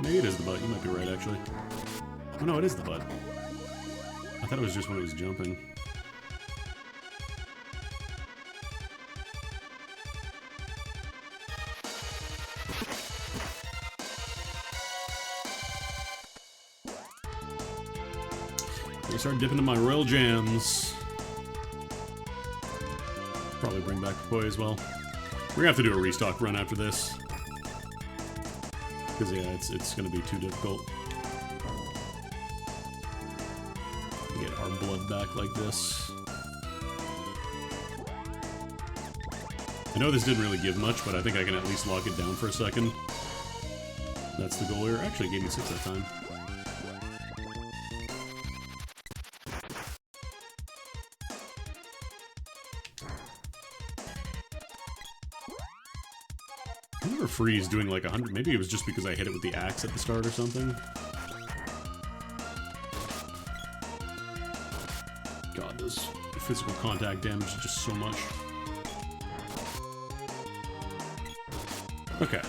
Maybe it is the butt. You might be right, actually. Oh no, it is the butt. I thought it was just when it was jumping. I start dipping in my royal jams. Probably bring back Koi as well. We're gonna have to do a restock run after this. Because, yeah, it's gonna be too difficult. Get our blood back like this. I know this didn't really give much, but I think I can at least lock it down for a second. That's the goal here. Actually, it gave me 6 that time. I remember Freeze doing like 100. Maybe it was just because I hit it with the axe at the start or something. God, does physical contact damage just so much. Okay.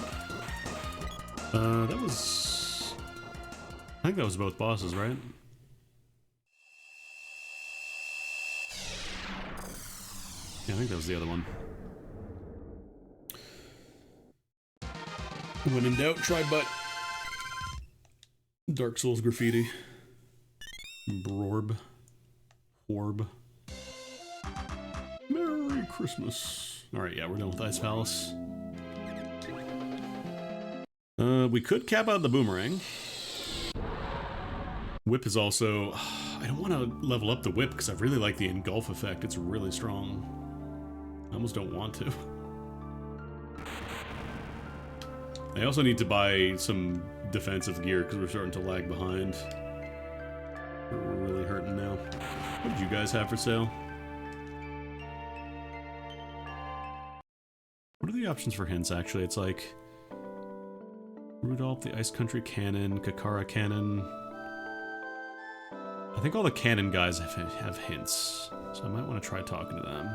That was... I think that was both bosses, right? Yeah, I think that was the other one. When in doubt, try butt. Dark Souls graffiti. Brorb. Orb. Merry Christmas. Alright, yeah, we're done with Ice Palace. We could cap out the boomerang. Whip is also... I don't want to level up the whip because I really like the engulf effect. It's really strong. I almost don't want to. I also need to buy some defensive gear because we're starting to lag behind. We're really hurting now. What did you guys have for sale? What are the options for hints, actually? It's like... Rudolph, the Ice Country Cannon, Kakara Cannon. I think all the cannon guys have hints, so I might want to try talking to them.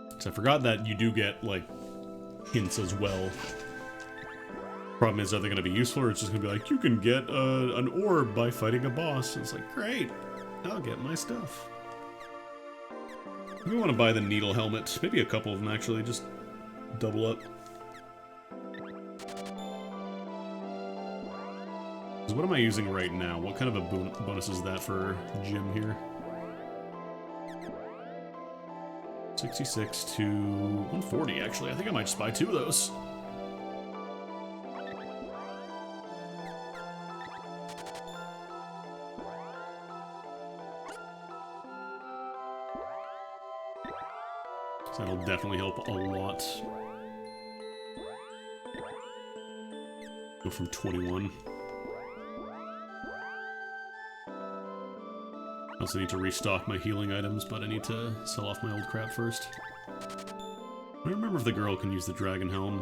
Because I forgot that you do get, like, hints as well. Problem is, are they going to be useful, or it's just going to be like, you can get an orb by fighting a boss. It's like, great, I'll get my stuff. We want to buy the needle helmet. Maybe a couple of them, actually. Just double up. So what am I using right now? What kind of a bonus is that for Jim here? 66 to 140, actually. I think I might just buy 2 of those. That'll definitely help a lot. Go from 21. I also need to restock my healing items, but I need to sell off my old crap first. I don't remember if the girl can use the dragon helm.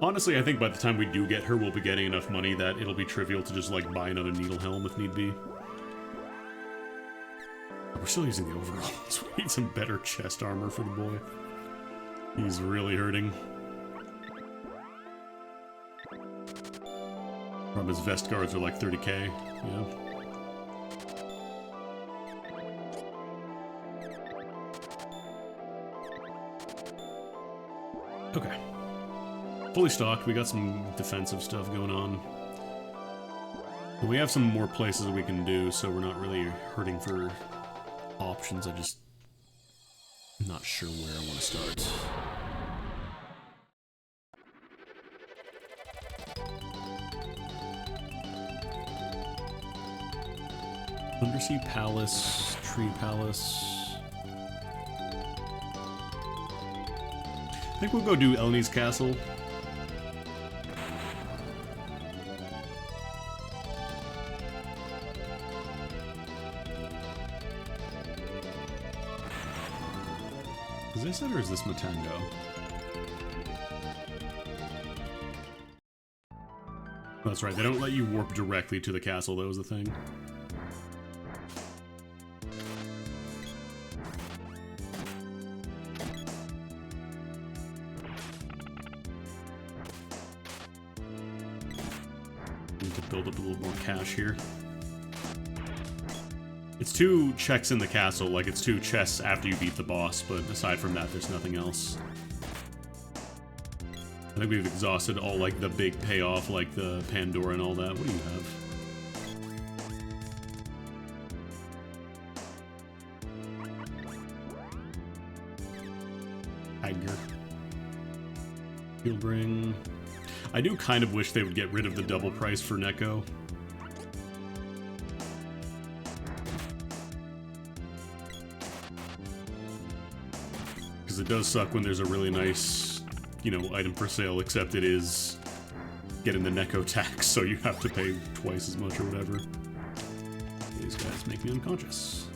Honestly, I think by the time we do get her, we'll be getting enough money that it'll be trivial to just, like, buy another needle helm if need be. We're still using the overalls. We need some better chest armor for the boy. He's really hurting. Problem is vest guards are like 30k, yeah. Okay. Fully stocked, we got some defensive stuff going on. And we have some more places that we can do, so we're not really hurting for options. I'm not sure where I want to start. Undersea Palace, Tree Palace. I think we'll go do Elnie's Castle. Is this it or is this Matango? That's right, they don't let you warp directly to the castle, that was the thing. Need to build up a little more cash here. It's 2 checks in the castle, like it's 2 chests after you beat the boss, but aside from that, there's nothing else. I think we've exhausted all, like, the big payoff, like the Pandora and all that. What do you have? He'll bring... I do kind of wish they would get rid of the double price for Neko. Because it does suck when there's a really nice, you know, item for sale, except it is getting the Neko tax, so you have to pay twice as much or whatever. These guys make me unconscious.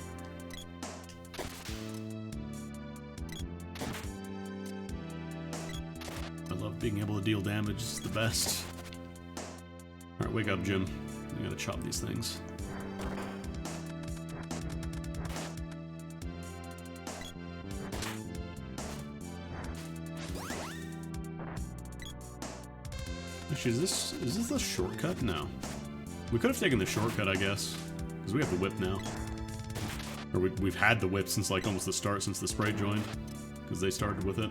I love being able to deal damage, it's the best. Alright, wake up, Jim. We gotta chop these things. Actually, is this the shortcut? No. We could have taken the shortcut, I guess. Because we have the whip now. Or we've had the whip since, like, almost the start, since the Sprite joined. Because they started with it.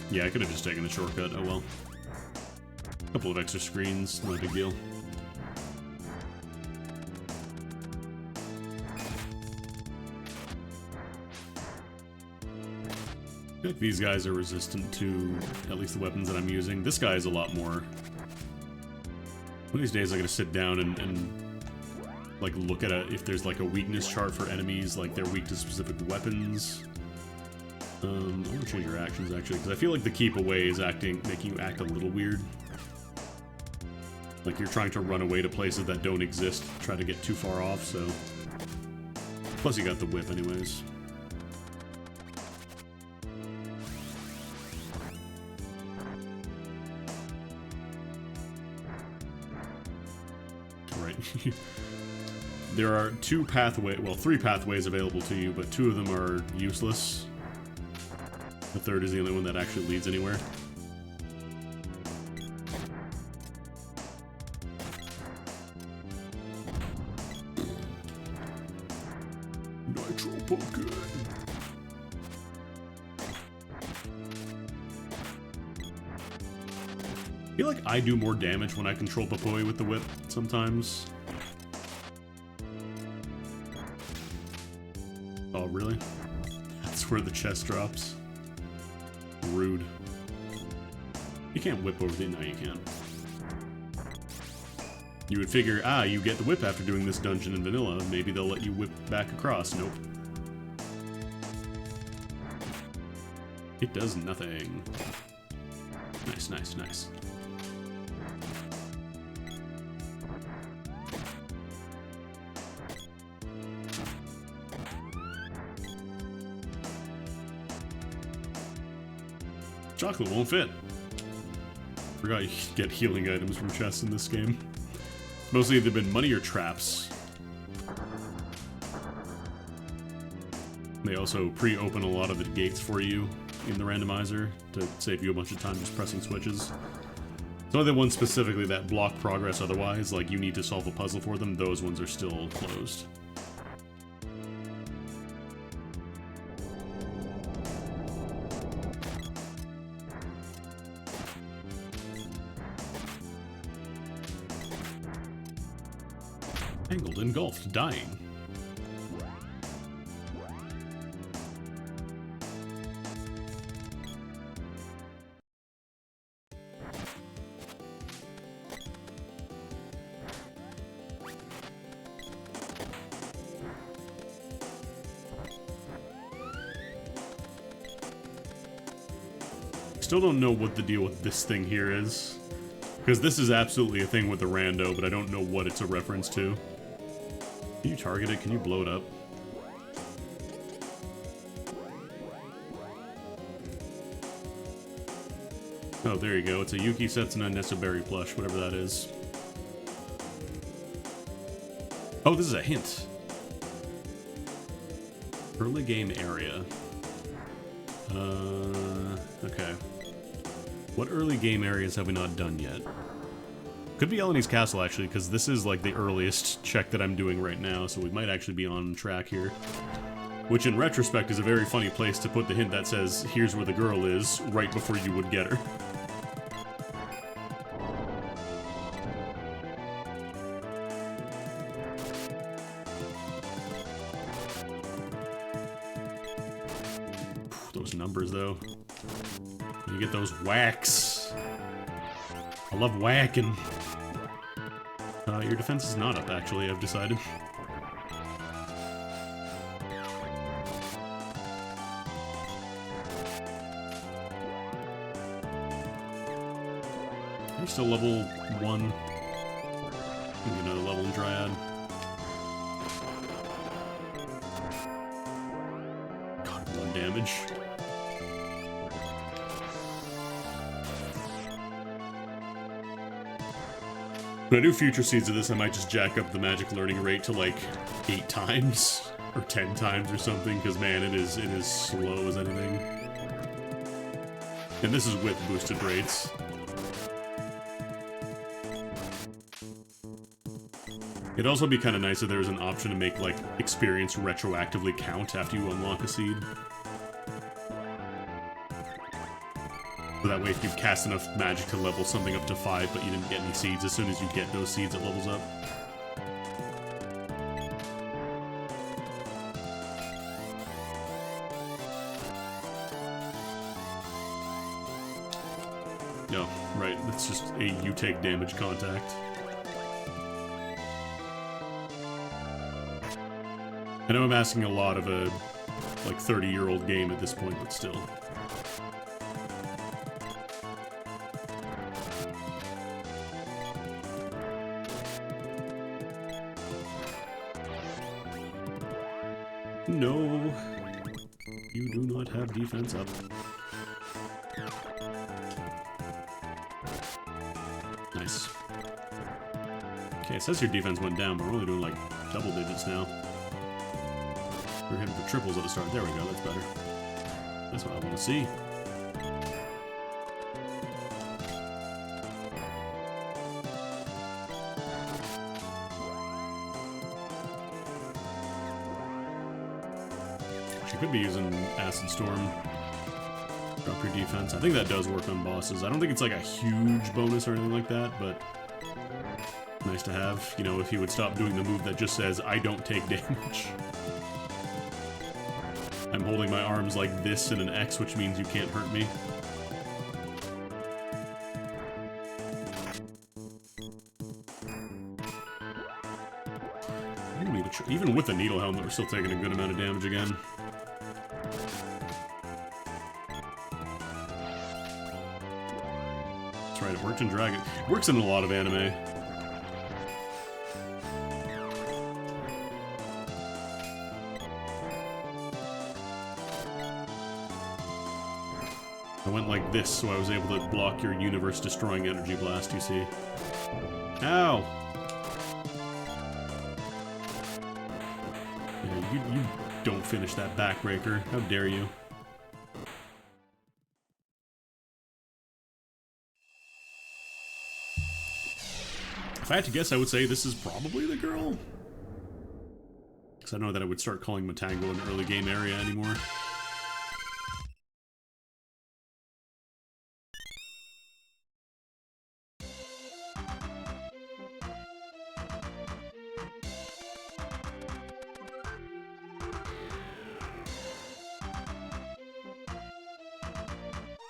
Yeah, I could have just taken the shortcut. Oh well. A couple of extra screens, no big deal. I feel like these guys are resistant to at least the weapons that I'm using. This guy is a lot more. One of these days I'm gonna sit down and like look at if there's like a weakness chart for enemies, like they're weak to specific weapons. I want to change your actions actually, because I feel like the keep away is making you act a little weird. Like you're trying to run away to places that don't exist, try to get too far off, so... Plus you got the whip anyways. Right. There are three pathways available to you, but two of them are useless. The third is the only one that actually leads anywhere. Nitro Pumpkin. I feel like I do more damage when I control Papoi with the whip sometimes. Oh, really? That's where the chest drops. Rude. You can't whip over the... No, you can't. You would figure, you get the whip after doing this dungeon in vanilla. Maybe they'll let you whip back across. Nope. It does nothing. Nice, nice, nice. Chocolate won't fit. Forgot you can get healing items from chests in this game. Mostly they've been money or traps. They also pre-open a lot of the gates for you in the randomizer to save you a bunch of time just pressing switches. Some of the ones specifically that block progress otherwise, like you need to solve a puzzle for them, those ones are still closed. Tangled, engulfed, dying. Still don't know what the deal with this thing here is. Because this is absolutely a thing with the rando, but I don't know what it's a reference to. Can you target it? Can you blow it up? Oh, there you go. It's a Yuki Setsuna Nessa Berry plush, whatever that is. Oh, this is a hint. Early game area. Okay. What early game areas have we not done yet? Could be Eleni's Castle, actually, because this is, like, the earliest check that I'm doing right now, so we might actually be on track here. Which in retrospect is a very funny place to put the hint that says, here's where the girl is, right before you would get her. Those numbers, though. You get those whacks. I love whacking. Your defense is not up, actually, I've decided. You're still level 1. Maybe another level in Dryad. God, 1 damage. When I do future seeds of this, I might just jack up the magic learning rate to like 8 times or 10 times or something, because man, it is slow as anything. And this is with boosted rates. It'd also be kind of nice if there was an option to make like experience retroactively count after you unlock a seed. So that way, if you cast enough magic to level something up to 5, but you didn't get any seeds, as soon as you get those seeds, it levels up. No, right, it's just a you take damage contact. I know I'm asking a lot of a, like, 30-year-old game at this point, but still. No, you do not have defense up. Nice. Okay, it says your defense went down, but we're only doing like double digits now. We were hitting for triples at the start. There we go, that's better. That's what I want to see. You could be using Acid Storm. Drop your defense. I think that does work on bosses. I don't think it's like a huge bonus or anything like that, but nice to have. You know, if he would stop doing the move that just says, I don't take damage. I'm holding my arms like this in an X, which means you can't hurt me. Even with the needle helmet, we're still taking a good amount of damage again. That's right, it worked in Dragon. It works in a lot of anime. I went like this, so I was able to block your universe-destroying energy blast, you see. Ow! Yeah, you don't finish that backbreaker. How dare you? If I had to guess, I would say this is probably the girl. Because I know that I would start calling Matango an early game area anymore.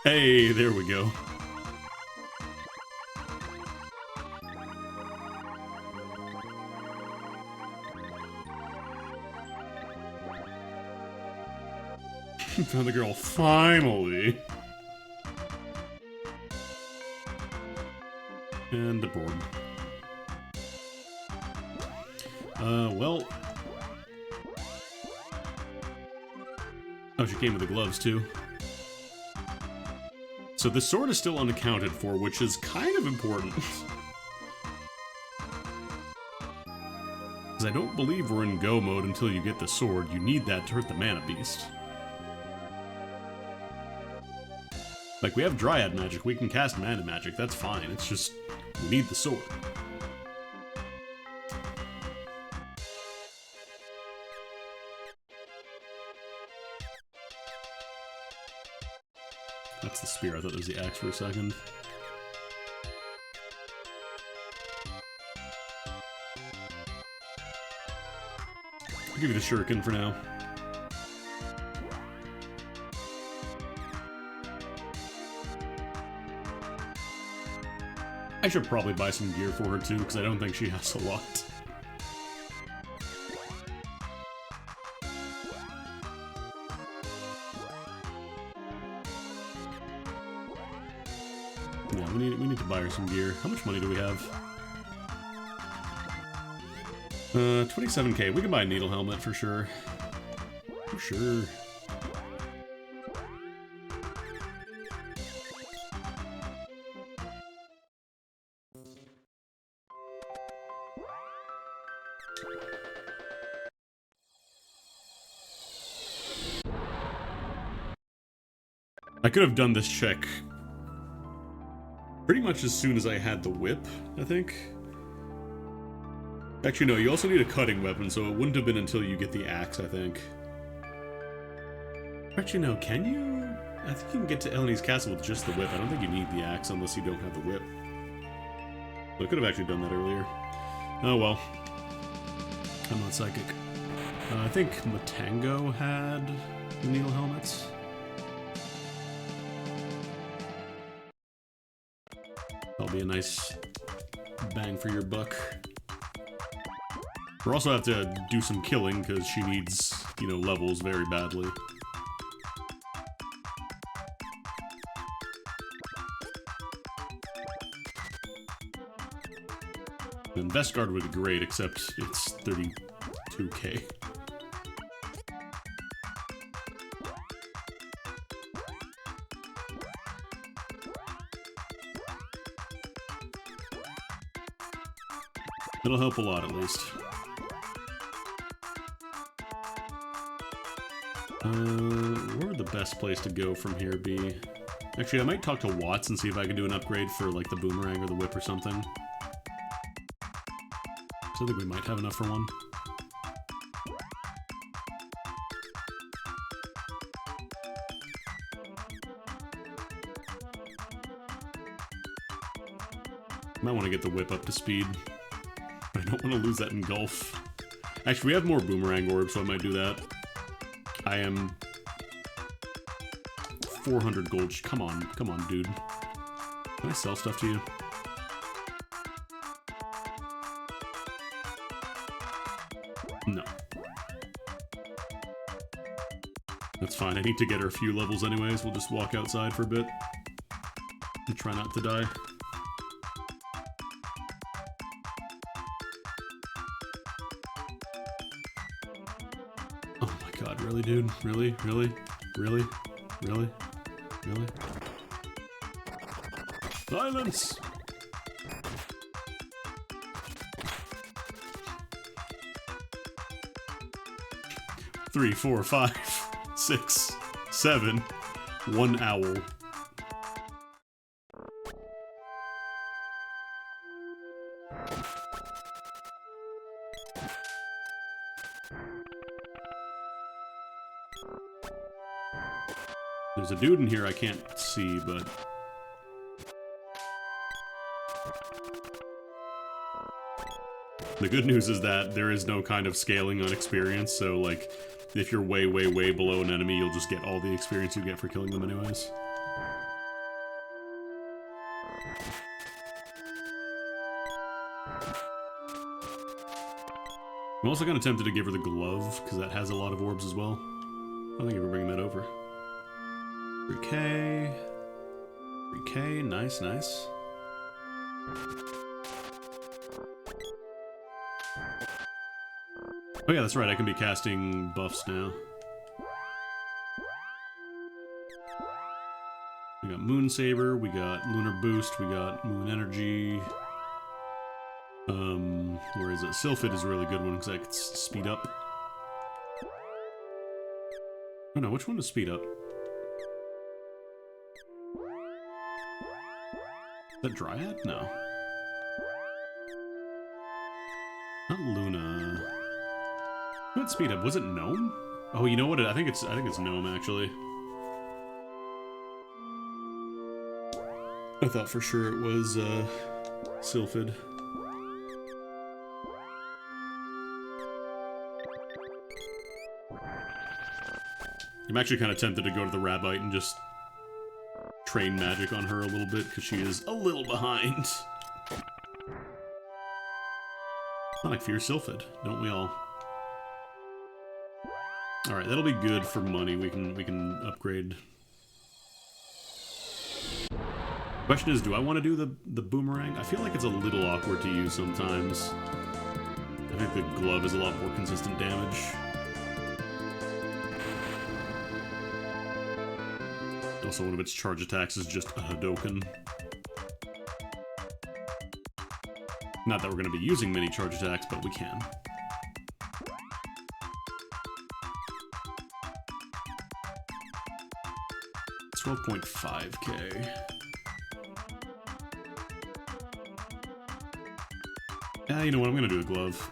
Hey, there we go. Found the girl, finally. And the board. Well. Oh, she came with the gloves, too. So the sword is still unaccounted for, which is kind of important. Because I don't believe we're in go mode until you get the sword. You need that to hurt the mana beast. Like, we have Dryad magic, we can cast mana magic, that's fine. It's just, we need the sword. that's the spear. I thought it was the axe for a second. I'll give you the shuriken for now. I should probably buy some gear for her too, because I don't think she has a lot. Yeah, we need to buy her some gear. How much money do we have? 27k. We can buy a needle helmet for sure. For sure. I could have done this check pretty much as soon as I had the whip, I think. Actually, no, you also need a cutting weapon, so it wouldn't have been until you get the axe, I think. Actually, no, can you? I think you can get to Eleni's castle with just the whip. I don't think you need the axe unless you don't have the whip. So I could have actually done that earlier. Oh well. I'm not psychic. I think Matango had needle helmets. That'll be a nice bang for your buck. We'll also have to do some killing, because she needs, you know, levels very badly. And Vestguard would be great, except it's 32k. It'll help a lot, at least. Where would the best place to go from here be? Actually, I might talk to Watts and see if I can do an upgrade for, like, the boomerang or the whip or something. So I think we might have enough for one. Might want to get the whip up to speed. But I don't want to lose that in Gulf. Actually, we have more boomerang orbs, so I might do that. I am 400 gold. Come on, dude. Can I sell stuff to you? No. That's fine. I need to get her a few levels anyways. We'll just walk outside for a bit and try not to die. Oh my god, really, dude? Really? Really? Really? Really? Really? Silence! Three, 4, 5, 6, 7, 1 owl. There's a dude in here I can't see, but... The good news is that there is no kind of scaling on experience, so, like, if you're way, way, way below an enemy, you'll just get all the experience you get for killing them anyways. I'm also kind of tempted to give her the glove, because that has a lot of orbs as well. I think we're bringing that over. 3k. 3k, nice, nice. Oh yeah, that's right, I can be casting buffs now. We got Moon Saber, we got Lunar Boost, we got Moon Energy. Where is it? Sylphid is a really good one because I can speed up. Oh no, which one does speed up? Is that Dryad? No. Not Luna. Who had speed up? Was it Gnome? Oh, you know what? I think it's Gnome actually. I thought for sure it was, Sylphid. I'm actually kind of tempted to go to the Rabbite and just train magic on her a little bit, because she is a little behind. Sonic Fear Sylphid, don't we all? Alright, that'll be good for money. We can upgrade. Question is, do I want to do the boomerang? I feel like it's a little awkward to use sometimes. I think the glove is a lot more consistent damage. Also, one of its charge attacks is just a Hadoken. Not that we're going to be using many charge attacks, but we can. It's 12.5k. Yeah, you know what? I'm going to do a glove.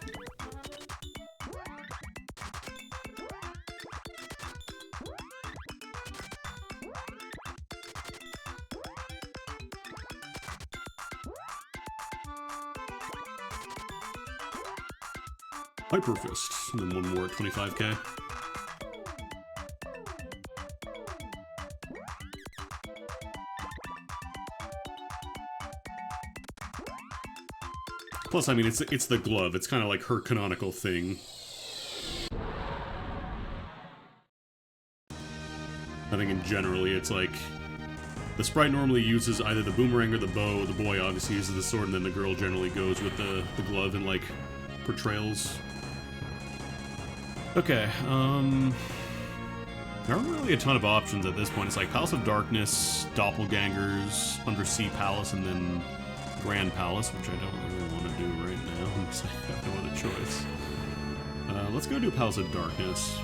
Hyper Fist, and then one more at 25k. Plus, I mean, it's the glove. It's kind of like her canonical thing. I think in generally, it's like the sprite normally uses either the boomerang or the bow. The boy obviously uses the sword, and then the girl generally goes with the glove in like portrayals. Okay, there aren't really a ton of options at this point. It's like Palace of Darkness, Doppelgangers, Undersea Palace, and then Grand Palace, which I don't really want to do right now, because I have no other choice. Let's go do Palace of Darkness.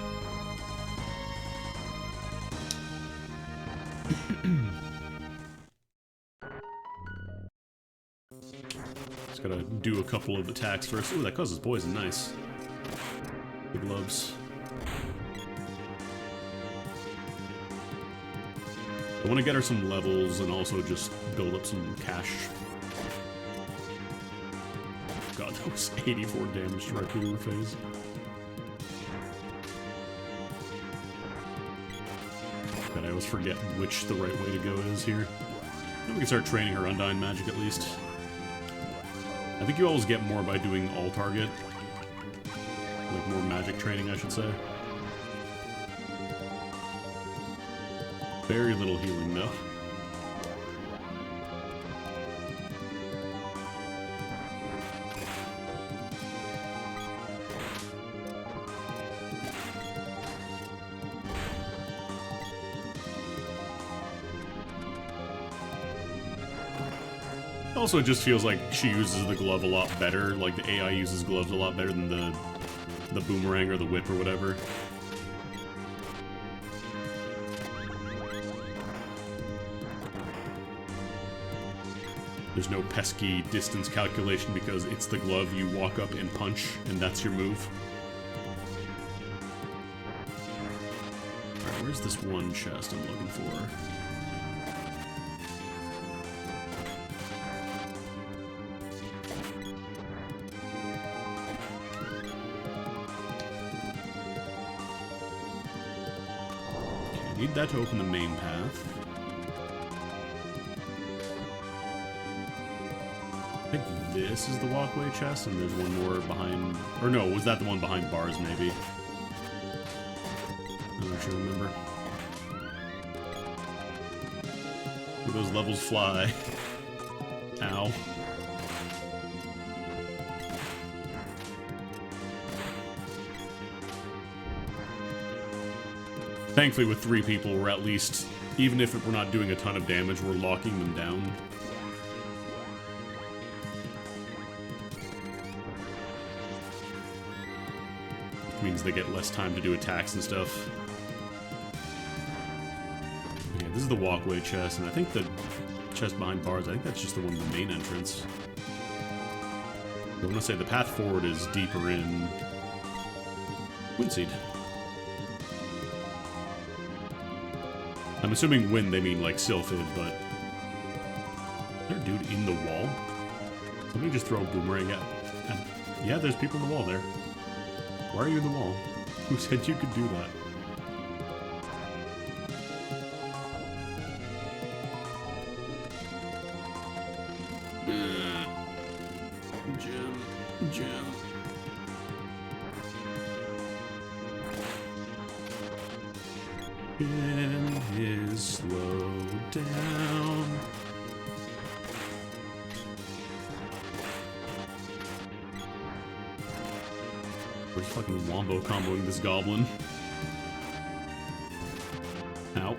Just gotta do a couple of attacks first. Ooh, that causes poison, nice. The gloves. I want to get her some levels and also just build up some cash. God, that was 84 damage directly to her face. God, I always forget which the right way to go is here. Maybe we can start training her Undyne magic at least. I think you always get more by doing all target. Like more magic training, I should say. Very little healing, though. Also, it just feels like she uses the glove a lot better. Like, the AI uses gloves a lot better than the boomerang or the whip or whatever. There's no pesky distance calculation because it's the glove, you walk up and punch, and that's your move. Alright, where's this one chest I'm looking for? Need that to open the main path. I think this is the walkway chest, and there's one more behind... Or no, was that the one behind bars, maybe? I don't actually remember. Where those levels fly. Ow. Thankfully, with 3 people, we're at least, even if we're not doing a ton of damage, we're locking them down. Which means they get less time to do attacks and stuff. Yeah, this is the walkway chest, and I think the chest behind bars, I think that's just the one with the main entrance. I want to say the path forward is deeper in Windseed. I'm assuming wind they mean like Sylphid, but there a dude in the wall? Somebody just throw a boomerang at... Yeah, there's people in the wall there. Why are you in the wall? Who said you could do that? Jim. Ben is slowed down. We're fucking wombo comboing this goblin. Ow.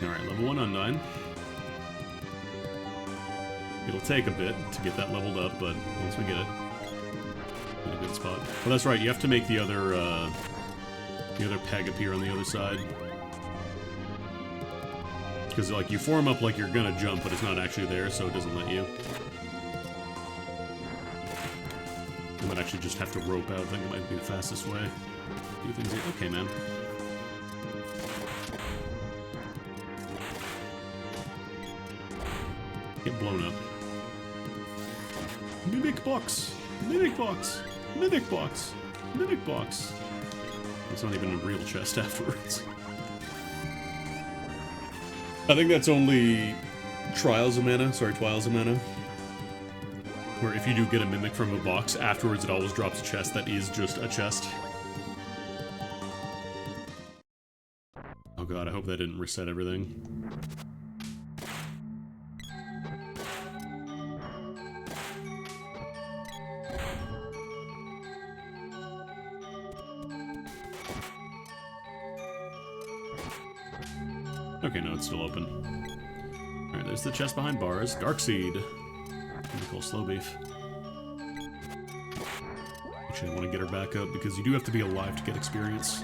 Alright, level 1 Undyne. It'll take a bit to get that leveled up, but once we get it, in a good spot. Oh, that's right, you have to make the other peg appear on the other side. Because, like, you form up like you're gonna jump, but it's not actually there, so it doesn't let you. I might actually just have to rope out. I think it might be the fastest way. Do things like, okay, man. Get blown up. Mimic box! Mimic box! Mimic box! Mimic box! It's not even a real chest afterwards. I think that's only Trials of Mana. Sorry, Trials of Mana. Where if you do get a Mimic from a box, afterwards it always drops a chest that is just a chest. Oh god, I hope that didn't reset everything. Okay, no, it's still open. Alright, there's the chest behind bars. Darkseed. Pretty cool, slow beef. Actually, I want to get her back up because you do have to be alive to get experience.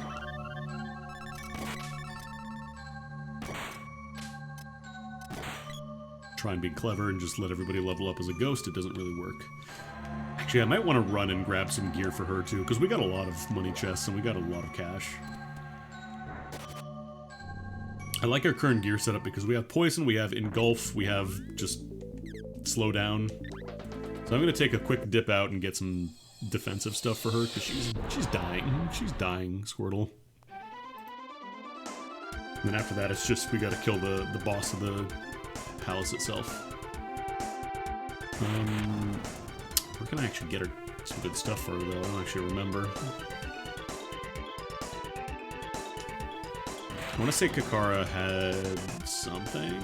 Try and be clever and just let everybody level up as a ghost, it doesn't really work. Actually, I might want to run and grab some gear for her too, because we got a lot of money chests and we got a lot of cash. I like our current gear setup because we have poison, we have engulf, we have just slow down. So I'm gonna take a quick dip out and get some defensive stuff for her because she's dying. She's dying, Squirtle. And then after that, it's just we gotta kill the boss of the palace itself. Where can I actually get her some good stuff for her though? I don't actually remember. I want to say Kakara had something.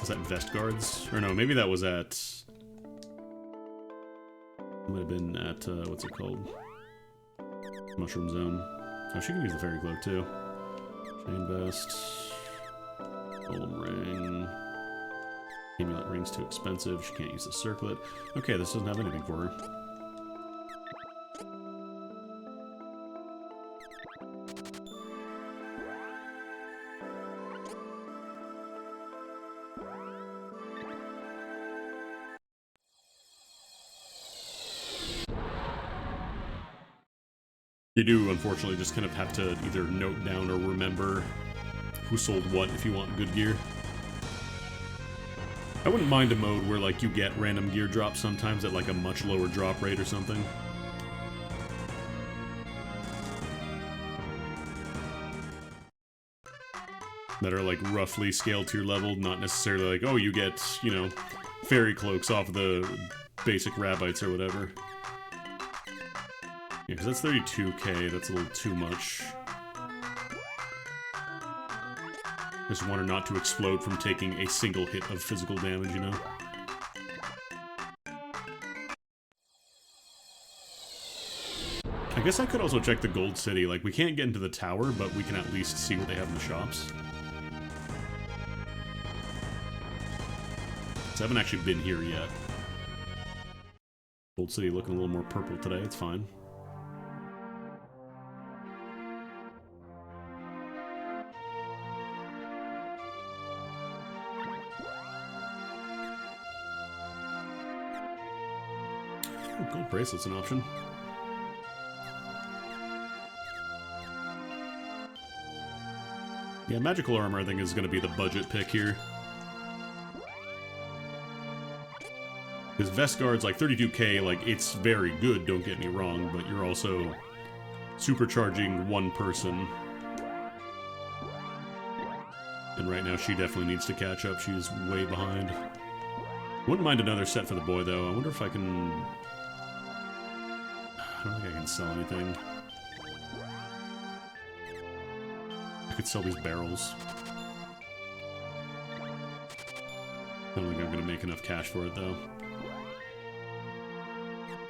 Was that Vest Guards? Or no, maybe that was at... Might have been at, what's it called? Mushroom Zone. Oh, she can use the Fairy Cloak too. Chain Vest. Golem Ring. Amulet Ring's too expensive. She can't use the Circlet. Okay, this doesn't have anything for her. You do, unfortunately, just kind of have to either note down or remember who sold what if you want good gear. I wouldn't mind a mode where, like, you get random gear drops sometimes at, like, a much lower drop rate or something. That are, like, roughly scaled to your level, not necessarily like, oh, you get, you know, fairy cloaks off of the basic Rabbites or whatever. Yeah, because that's 32k, that's a little too much. Just want her not to explode from taking a single hit of physical damage, you know? I guess I could also check the Gold City. Like, we can't get into the tower, but we can at least see what they have in the shops. So I haven't actually been here yet. Gold City looking a little more purple today, it's fine. Oh, gold bracelet's an option. Yeah, magical armor I think is going to be the budget pick here. Because Vestguard's like 32k, like it's very good, don't get me wrong, but you're also supercharging one person. And right now she definitely needs to catch up, she's way behind. Wouldn't mind another set for the boy though, I wonder if I can... I don't think I can sell anything. I could sell these barrels. I don't think I'm going to make enough cash for it, though.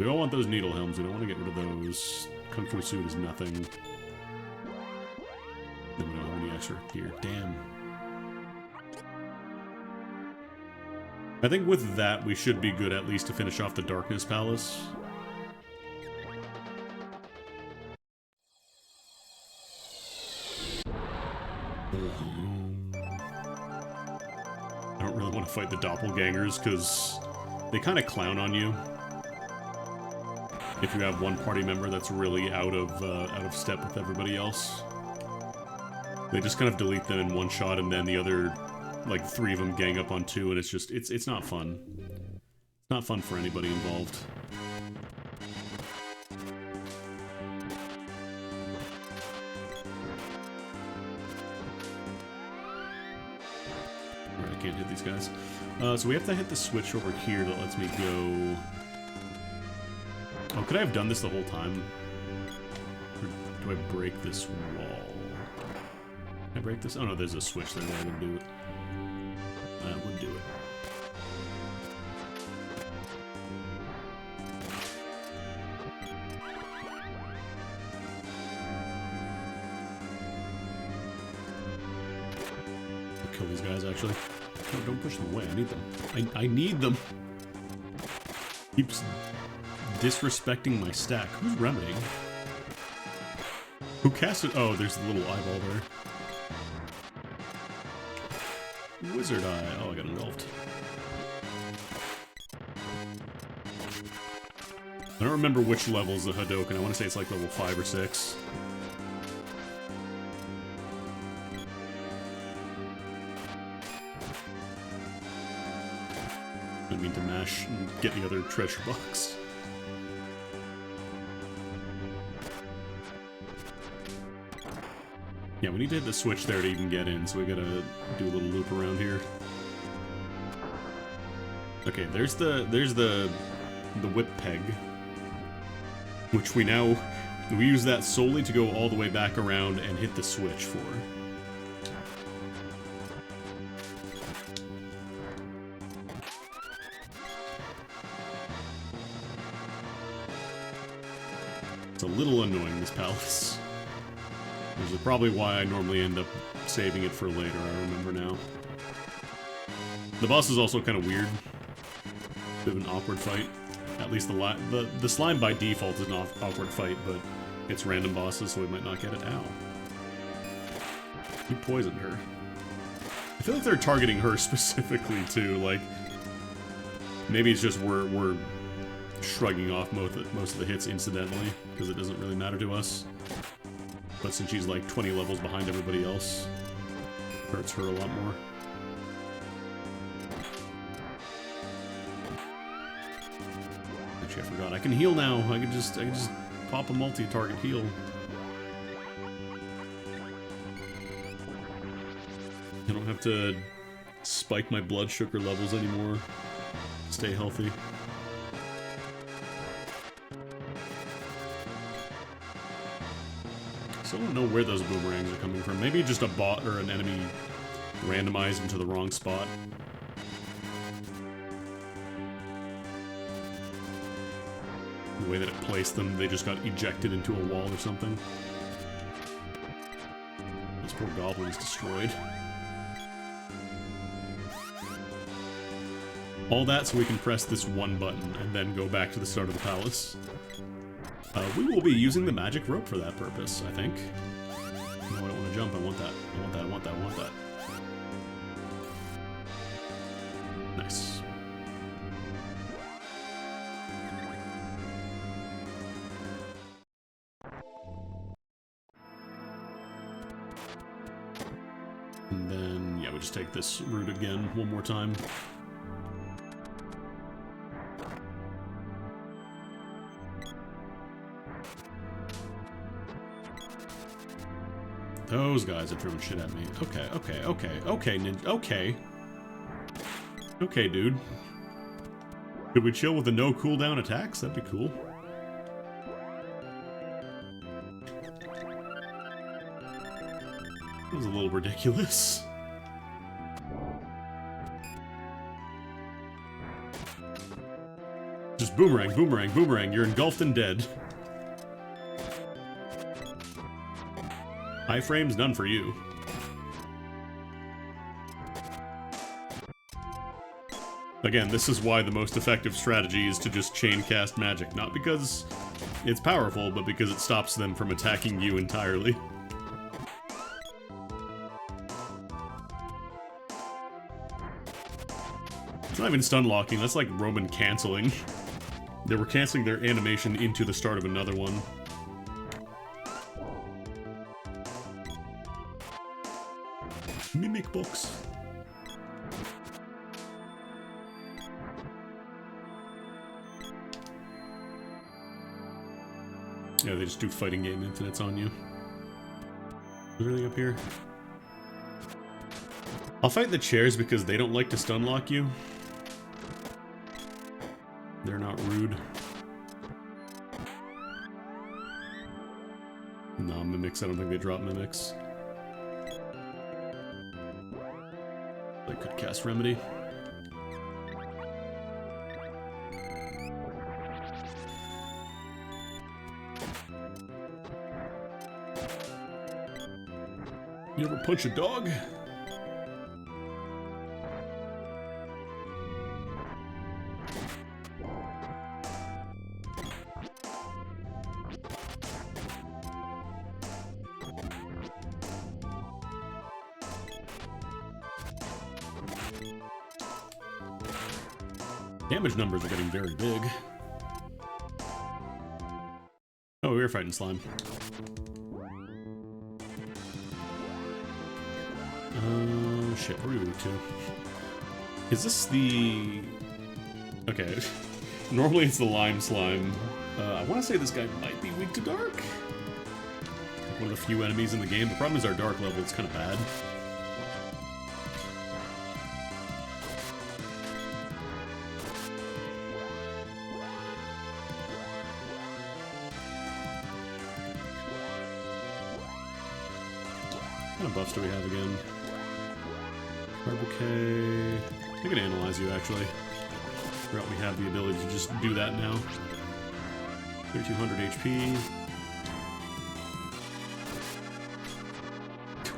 We all want those needle helms. We don't want to get rid of those. Kung Fu suit is nothing. Then we don't have any extra gear. Damn. I think with that, we should be good at least to finish off the Darkness Palace. I don't really want to fight the doppelgangers because they kind of clown on you if you have one party member that's really out of step with everybody else. They just kind of delete them in one shot, and then the other, like, 3 of them gang up on 2, and it's just it's not fun. It's not fun for anybody involved. Can't hit these guys. So we have to hit the switch over here that lets me go... Oh, could I have done this the whole time? Or do I break this wall? Can I break this? Oh no, there's a switch there that would do it. That would do it. I'll kill these guys, actually. No, don't push them away. I need them. I need them. Keeps disrespecting my stack. Who's remedying? Who cast it? Oh, there's the little eyeball there. Wizard Eye. Oh, I got engulfed. I don't remember which level is the Hadoken. I want to say it's like level 5 or 6. I mean to mash and get the other treasure box. Yeah, we need to hit the switch there to even get in, so we gotta do a little loop around here. Okay, there's the whip peg, which we use that solely to go all the way back around and hit the switch for. It's a little annoying, this palace. Which is probably why I normally end up saving it for later, I remember now. The boss is also kind of weird. Bit of an awkward fight. At least the slime by default is an awkward fight, but it's random bosses, so we might not get it. Ow. He poisoned her. I feel like they're targeting her specifically, too. Like, maybe it's just we're shrugging off most of the hits incidentally, because it doesn't really matter to us. But since she's like 20 levels behind everybody else, it hurts her a lot more. Actually, I forgot. I can heal now. I can just pop a multi-target heal. I don't have to spike my blood sugar levels anymore. Stay healthy. Still don't know where those boomerangs are coming from. Maybe just a bot or an enemy randomized them to the wrong spot. The way that it placed them, they just got ejected into a wall or something. This poor goblin's destroyed. All that so we can press this one button and then go back to the start of the palace. We will be using the magic rope for that purpose, I think. No, I don't want to jump. I want that. I want that. I want that. I want that. Nice. And then, yeah, we just take this route again one more time. Those guys have thrown shit at me. Okay, okay, okay, okay, ninja, okay. Okay, dude. Could we chill with the no cooldown attacks? That'd be cool. That was a little ridiculous. Just boomerang, boomerang, boomerang. You're engulfed and dead. High frames, none for you. Again, this is why the most effective strategy is to just chain cast magic. Not because it's powerful, but because it stops them from attacking you entirely. It's not even stun locking, that's like Roman canceling. They were canceling their animation into the start of another one. Mimic box. Yeah, they just do fighting game infinites on you. Is there anything up here? I'll fight the chairs because they don't like to stun lock you. They're not rude. No, mimics, I don't think they drop mimics. I could cast Remedy. You ever punch a dog? Damage numbers are getting very big. Oh, we were fighting slime. Shit, where are we moving to? Is this the... Okay. Normally it's the lime slime. I want to say this guy might be weak to dark. Like one of the few enemies in the game. The problem is our dark level is kind of bad. What kind of buffs do we have again? Okay, I can analyze you actually. Forgot we have the ability to just do that now. 3200 HP.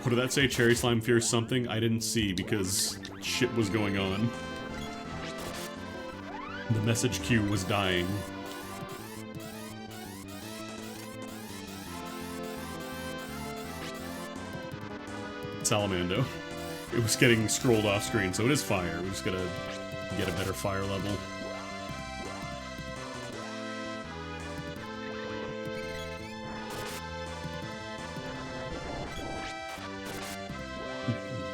What did that say? Cherry Slime fears something? I didn't see because shit was going on. The message queue was dying. Salamando. It was getting scrolled off screen, so it is fire. We just gotta get a better fire level.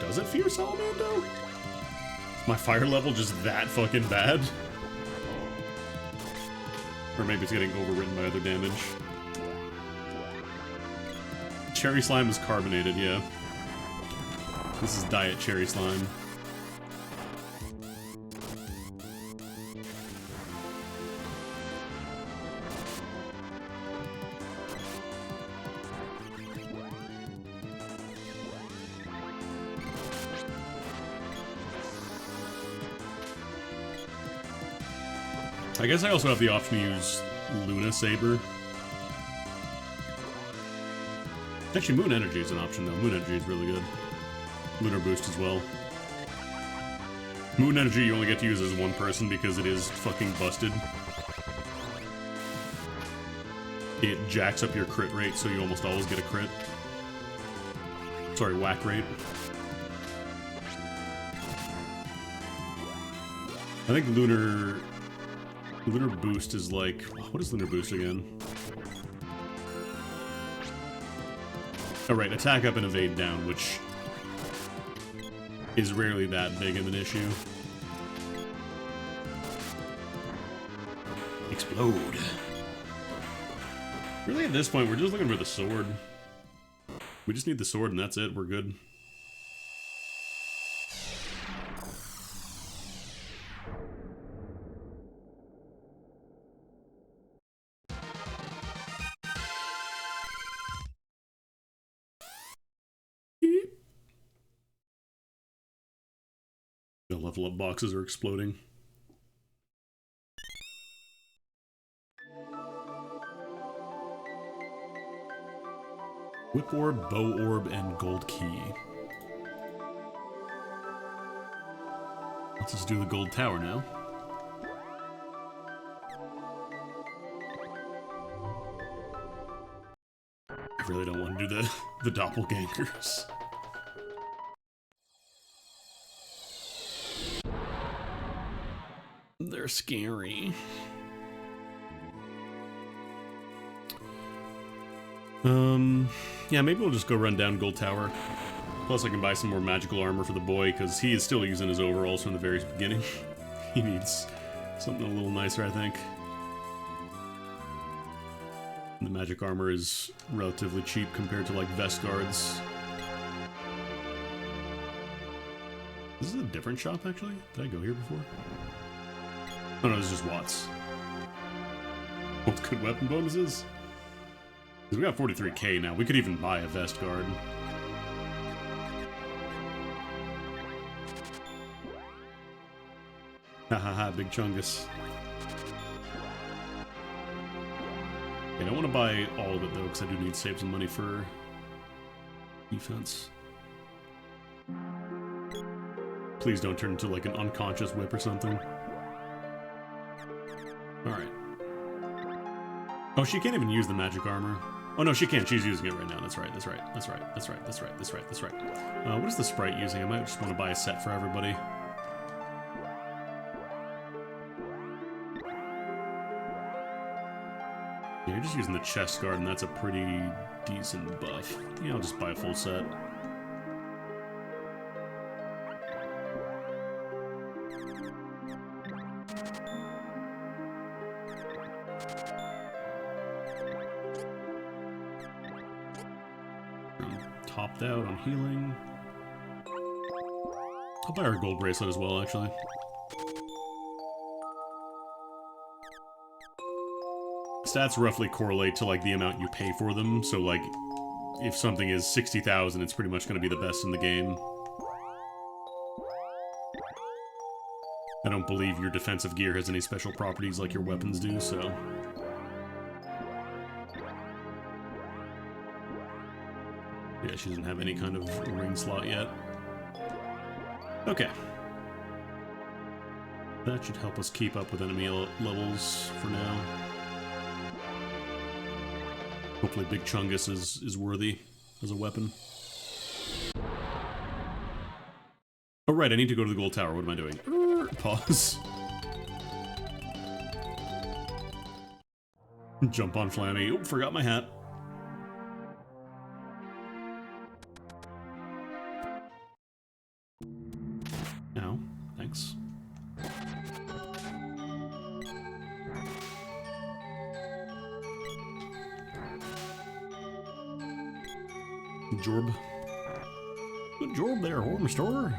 Does it fear Salamando? Is my fire level just that fucking bad? Or maybe it's getting overwritten by other damage. Cherry Slime is carbonated, yeah. This is Diet Cherry Slime. I guess I also have the option to use Luna Saber. Actually, Moon Energy is an option though. Moon Energy is really good. Lunar Boost as well. Moon Energy you only get to use as one person because it is fucking busted. It jacks up your crit rate, so you almost always get a crit. Sorry, whack rate. I think Lunar Boost is like... What is Lunar Boost again? Oh right, attack up and evade down, which is rarely that big of an issue. Explode. Really, at this point, we're just looking for the sword. We just need the sword and that's it. We're good. The level up boxes are exploding. Whip orb, bow orb, and gold key. Let's just do the gold tower now. I really don't want to do the doppelgangers. They're scary. Yeah, maybe we'll just go run down Gold Tower. Plus I can buy some more magical armor for the boy, because he is still using his overalls from the very beginning. He needs something a little nicer, I think. And the magic armor is relatively cheap compared to, like, vest guards. This is a different shop, actually? Did I go here before? Oh no, this is just Watts. What's good weapon bonuses? Because we got 43k now. We could even buy a vest guard. Hahaha, big chungus. I don't want to buy all of it though, because I do need to save some money for defense. Please don't turn into like an unconscious whip or something. Alright. Oh, she can't even use the magic armor. Oh no, she can. She's using it right now. That's right, that's right, that's right, that's right, that's right, that's right, that's right. What is the sprite using? I might just want to buy a set for everybody. Yeah, you're just using the chest guard, and that's a pretty decent buff. Yeah, I'll just buy a full set. Topped out on healing. I'll buy our gold bracelet as well, actually. Stats roughly correlate to like the amount you pay for them, so like if something is 60,000, it's pretty much going to be the best in the game. I don't believe your defensive gear has any special properties like your weapons do, so... Yeah, she doesn't have any kind of ring slot yet. Okay. That should help us keep up with enemy levels for now. Hopefully Big Chungus is worthy as a weapon. Oh right, I need to go to the gold tower. What am I doing? Pause. Jump on Flammy. Oh, forgot my hat. Ow, thanks. Jorb. Good Jorb there, home restorer.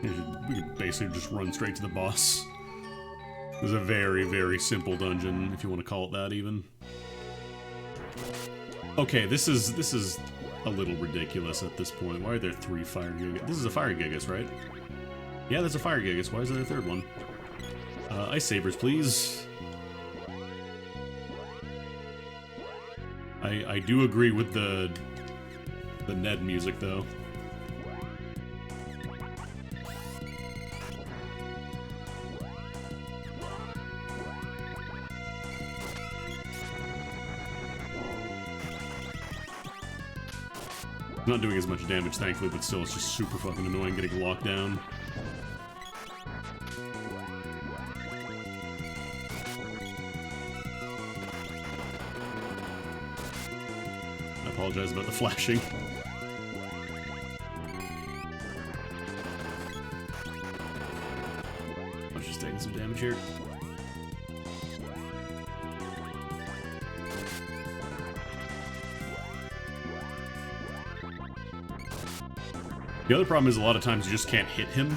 We could basically just run straight to the boss. It's a very, very simple dungeon, if you want to call it that, even. Okay, this is a little ridiculous at this point. Why are there 3 fire gigas? This is a fire gigas, right? Yeah, there's a fire gigas. Why is there a 3rd one? Ice sabers, please. I do agree with the Ned music, though. Not doing as much damage, thankfully, but still, it's just super fucking annoying getting locked down. I apologize about the flashing. I was just taking some damage here. The other problem is a lot of times you just can't hit him.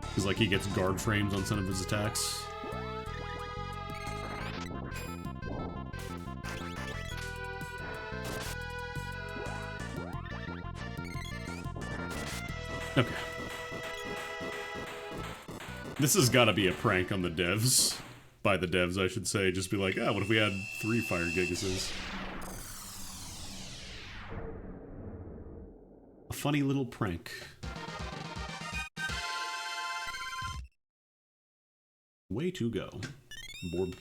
Because, like, he gets guard frames on some of his attacks. Okay. This has got to be a prank on the devs. By the devs, I should say. Just be like, ah, what if we had 3 Fire Gigases? A funny little prank. Way to go. Borb.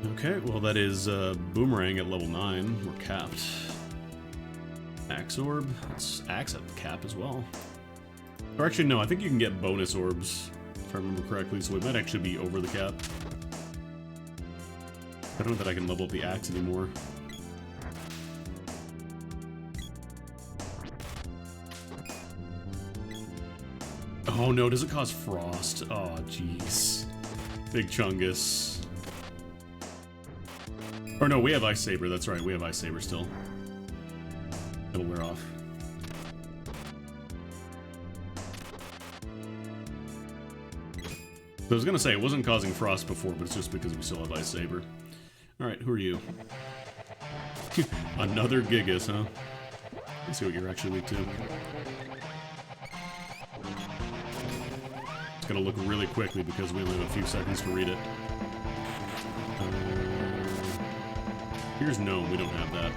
Okay, well that is Boomerang at level 9. We're capped. Axe Orb. That's Axe at the cap as well. Or actually, no, I think you can get bonus orbs, if I remember correctly, so we might actually be over the cap. I don't know that I can level up the Axe anymore. Oh no, does it cause frost? Oh jeez. Big Chungus. Or no, we have Ice Saber, that's right, we have Ice Saber still. It'll wear off. So I was gonna say, it wasn't causing frost before, but it's just because we still have Ice Saber. Alright, who are you? Another Gigas, huh? Let's see what you're actually weak to. It's gonna look really quickly because we only have a few seconds to read it. Here's Gnome, we don't have that.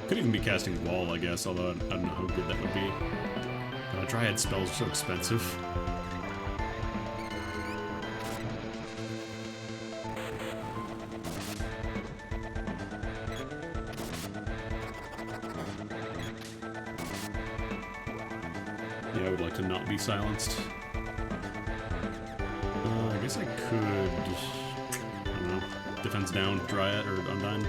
Could even be casting Wall, I guess, although I don't know how good that would be. Dryad spells are so expensive. Yeah, I would like to not be silenced. I guess I could... I don't know. Defense down, Dryad, or Undyne.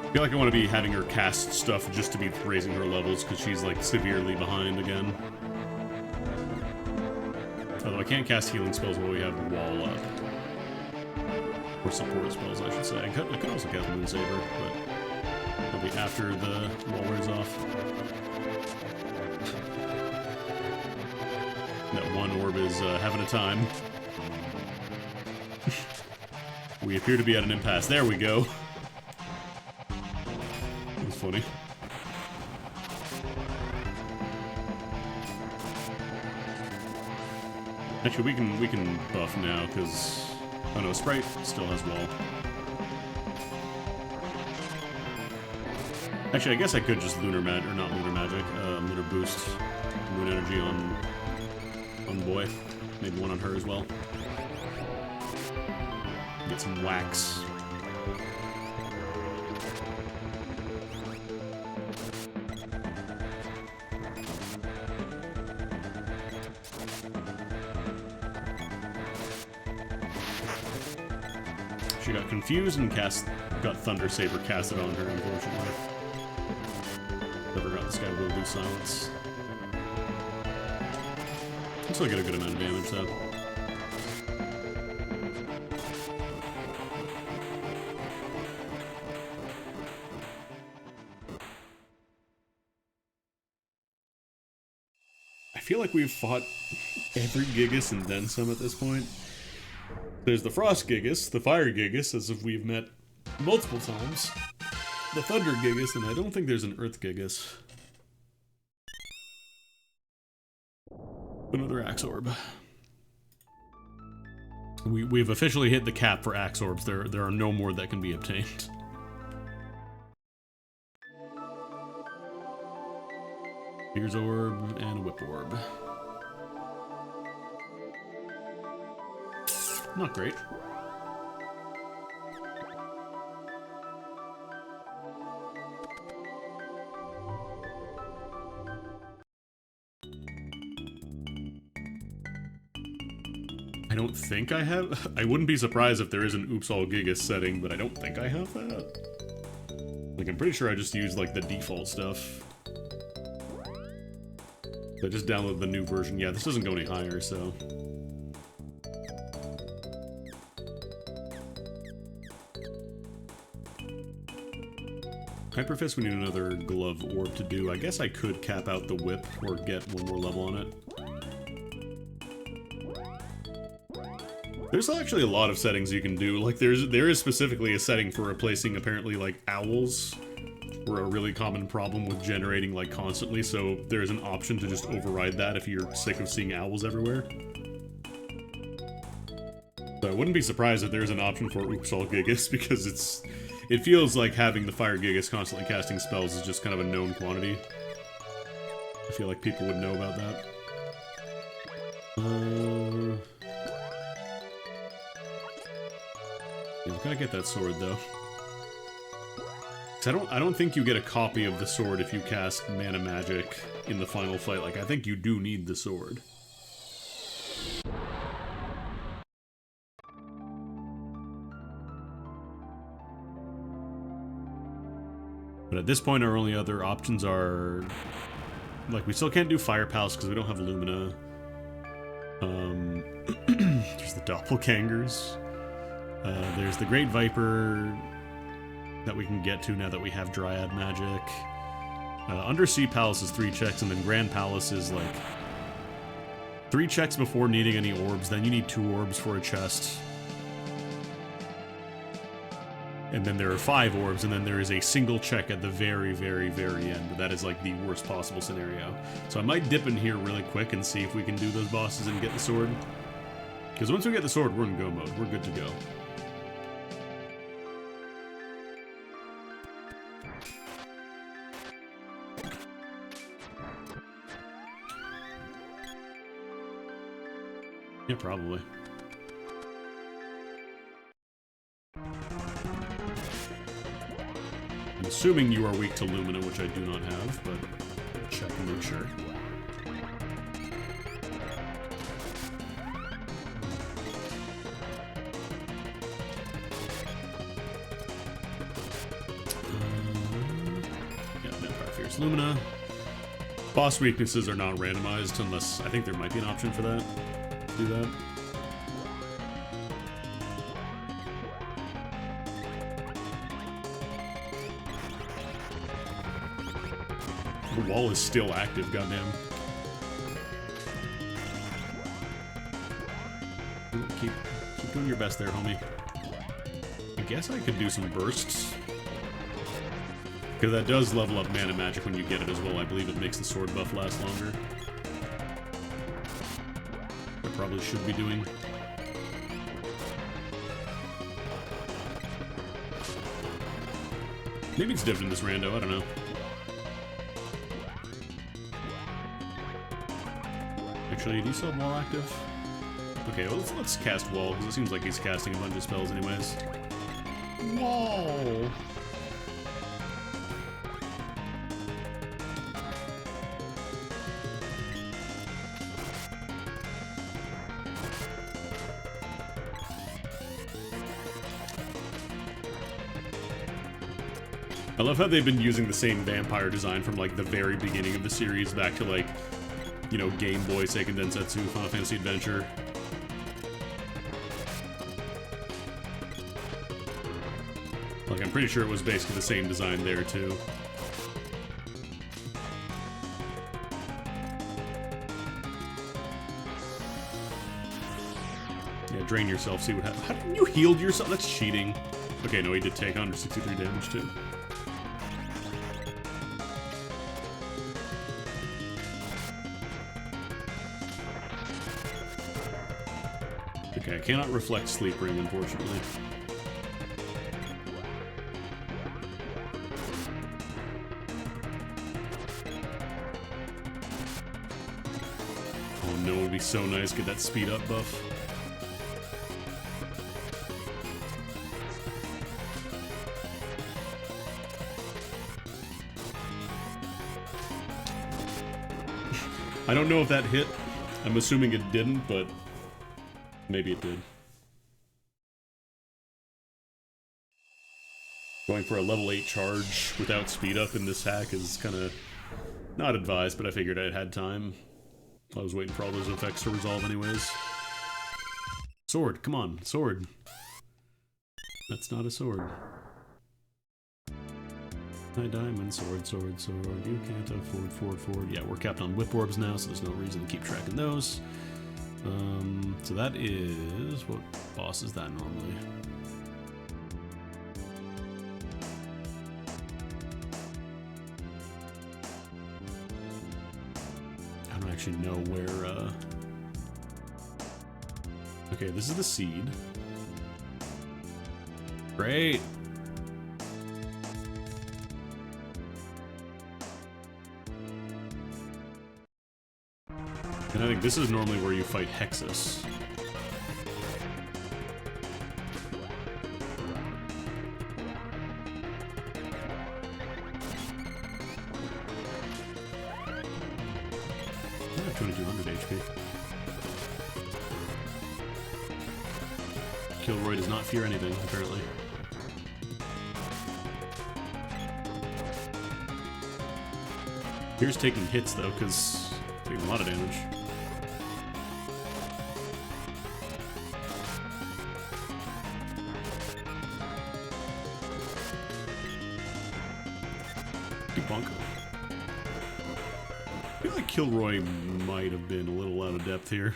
I feel like I want to be having her cast stuff just to be raising her levels, because she's, like, severely behind again. Although I can't cast healing spells while we have Wall up. Or support spells, I should say. I could also cast Moon Saber, but it'll be after the Wall wears off. That one orb is having a time. We appear to be at an impasse. There we go. Funny. Actually, we can buff now because oh no, Sprite still has Wall. Actually, I guess I could just Lunar Magic, or not Lunar Magic, Lunar Boost, Moon Energy on the boy. Maybe one on her as well. Get some wax. She got confused and got Thunder Saber casted on her, unfortunately. Never got this guy to do silence. Still get a good amount of damage, though. I feel like we've fought every Gigas and then some at this point. There's the Frost Gigas, the Fire Gigas, as if we've met multiple times. The Thunder Gigas, and I don't think there's an Earth Gigas. Another Axe Orb. We've officially hit the cap for axe orbs. There are no more that can be obtained. Spear's orb and a whip orb. Not great. I don't think I have... I wouldn't be surprised if there is an Oops All Gigas setting, but I don't think I have that. Like, I'm pretty sure I just used, like, the default stuff. I just downloaded the new version. Yeah, this doesn't go any higher, so... Hyperfist, we need another glove orb to do. I guess I could cap out the whip or get one more level on it. There's actually a lot of settings you can do. Like, there is specifically a setting for replacing, apparently, like, owls were a really common problem with generating, like, constantly, so there's an option to just override that if you're sick of seeing owls everywhere. So I wouldn't be surprised if there's an option for Oops All Gigas, because it feels like having the Fire Gigas constantly casting spells is just kind of a known quantity. I feel like people would know about that. Yeah, we gotta get that sword, though. 'Cause I don't think you get a copy of the sword if you cast Mana Magic in the final fight. Like, I think you do need the sword. But at this point, our only other options are... Like, we still can't do Fire Palace because we don't have Lumina. There's the Doppelgangers. There's the Great Viper that we can get to now that we have Dryad Magic. Undersea Palace is 3 checks, and then Grand Palace is, like, 3 checks before needing any orbs. Then you need 2 orbs for a chest. And then there are 5 orbs, and then there is a single check at the very, very, very end. That is, like, the worst possible scenario. So I might dip in here really quick and see if we can do those bosses and get the sword. Because once we get the sword, we're in go mode. We're good to go. Yeah, probably. I'm assuming you are weak to Lumina, which I do not have, but check and make sure. Yeah, Vampire Fierce Lumina. Boss weaknesses are not randomized unless... I think there might be an option for that. Do that. The wall is still active, goddamn. Keep doing your best there, homie. I guess I could do some bursts. Because that does level up Mana Magic when you get it as well. I believe it makes the sword buff last longer. I probably should be doing. Maybe it's different in this rando, I don't know. Actually, do you still have wall active? Okay, well, let's cast wall, because it seems like he's casting a bunch of spells anyways. Wall! I love how they've been using the same vampire design from, like, the very beginning of the series back to, like, you know, Game Boy, Seiken Densetsu, Final Fantasy Adventure. Like, I'm pretty sure it was basically the same design there, too. Yeah, drain yourself, see what happens. How did you healed yourself? That's cheating. Okay, no, he did take 163 damage, too. Okay, I cannot reflect Sleep Ring, unfortunately. Oh no, it would be so nice to get that speed up buff. I don't know if that hit. I'm assuming it didn't, but maybe it did. Going for a level 8 charge without speed up in this hack is kind of not advised, but I figured I had time. I was waiting for all those effects to resolve anyways. Sword, come on, sword. That's not a sword. High diamond, sword, sword, sword. You can't afford, forward. Yeah, we're capped on whip orbs now, so there's no reason to keep tracking those. So that is... what boss is that normally? I don't actually know where, Okay, this is the seed. Great! And I think this is normally where you fight Hexus. I have 2200 HP. Kilroy does not fear anything, apparently. Here's taking hits, though, because it's taking a lot of damage. Bonk. I feel like Kilroy might have been a little out of depth here.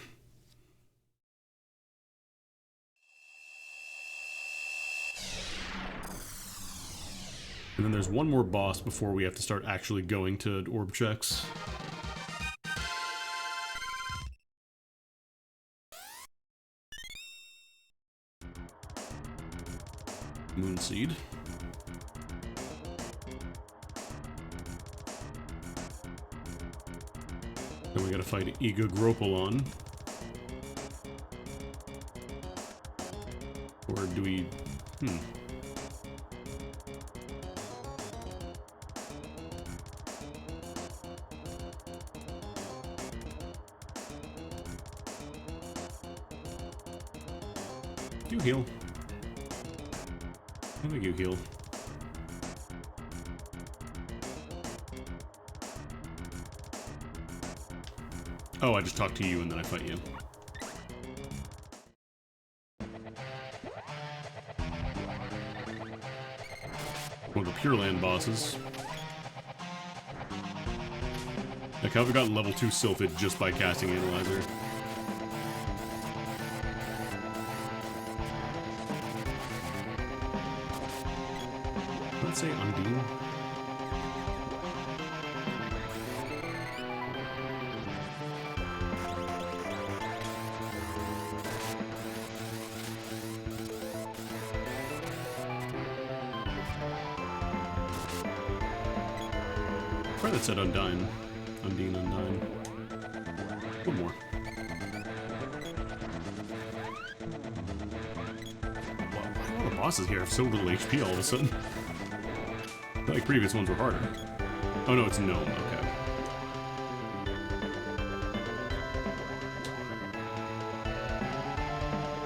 And then there's one more boss before we have to start actually going to orb checks. Moonseed. Then we gotta fight Igagropolon. Or do we... You heal. I think you heal. Oh, I just talk to you and then I fight you. One of the Pure Land bosses. Like how we got level 2 Sylphid just by casting Analyzer. Let's say Undine. Probably that said Undine. Undine, Undine. One more. Wow, why all the bosses here have so little HP all of a sudden? I feel like previous ones were harder. Oh no, it's Gnome, okay.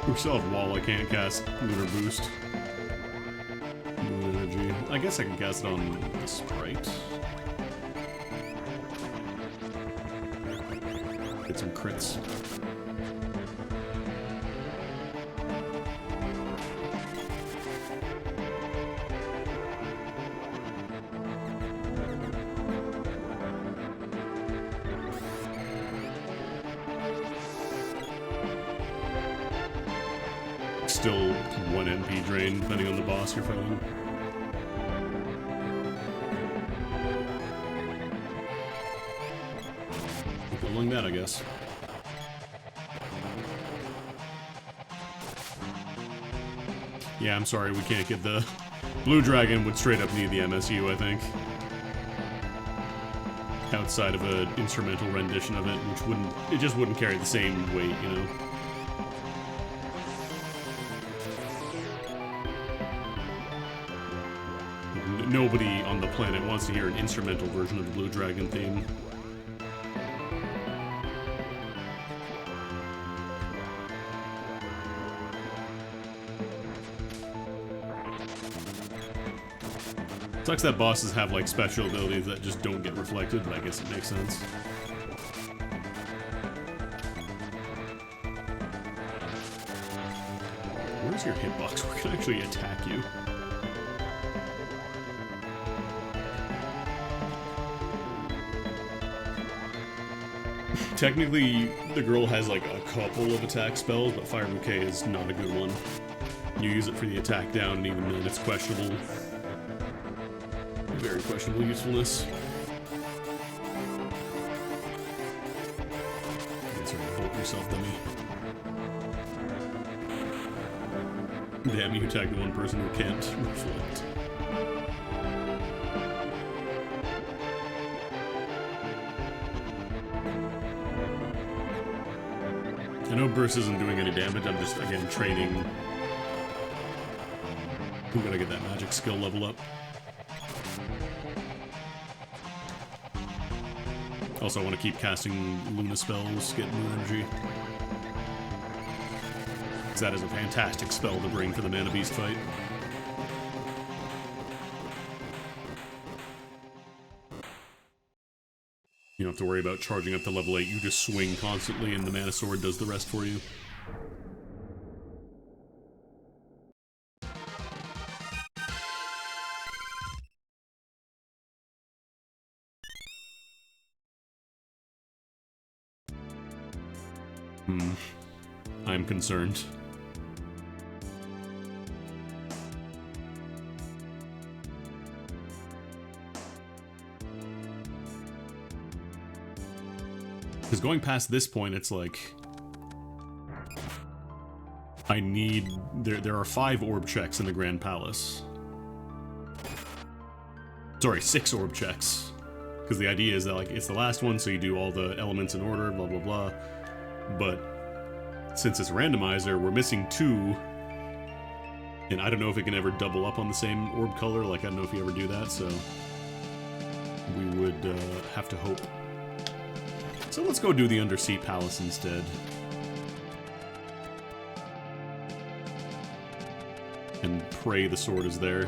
We still have Wall, I can't cast Lunar Boost. Moon Energy. I guess I can cast it on the Sprite. Get some crits. Still 1 MP drain, depending on the boss you're fighting. Keep building that, I guess. Yeah, I'm sorry, we can't get the... Blue Dragon would straight up need the MSU, I think. Outside of an instrumental rendition of it, which wouldn't... It just wouldn't carry the same weight, you know? Nobody on the planet wants to hear an instrumental version of the Blue Dragon theme. Sucks that bosses have, like, special abilities that just don't get reflected, but I guess it makes sense. Where's your hitbox where I can actually attack you? Technically, the girl has, like, a couple of attack spells, but Fire Bouquet is not a good one. You use it for the attack down, and even then it's questionable. Very questionable usefulness. Sorry, hold yourself, dummy. Damn, you attacked the one person who can't reflect. I know Burst isn't doing any damage, I'm just, again, training. We gotta get that magic skill level up. Also, I want to keep casting Luna spells, get Moon Energy. Because that is a fantastic spell to bring for the Mana Beast fight. You don't have to worry about charging up to level 8, you just swing constantly and the Mana Sword does the rest for you. I'm concerned. Because going past this point, it's like... I need... There are 5 orb checks in the Grand Palace. Sorry, 6 orb checks. Because the idea is that, like, it's the last one, so you do all the elements in order, blah blah blah. But since it's a randomizer, we're missing 2. And I don't know if it can ever double up on the same orb color, like I don't know if you ever do that, so... We would have to hope. So let's go do the Undersea Palace instead. And pray the sword is there.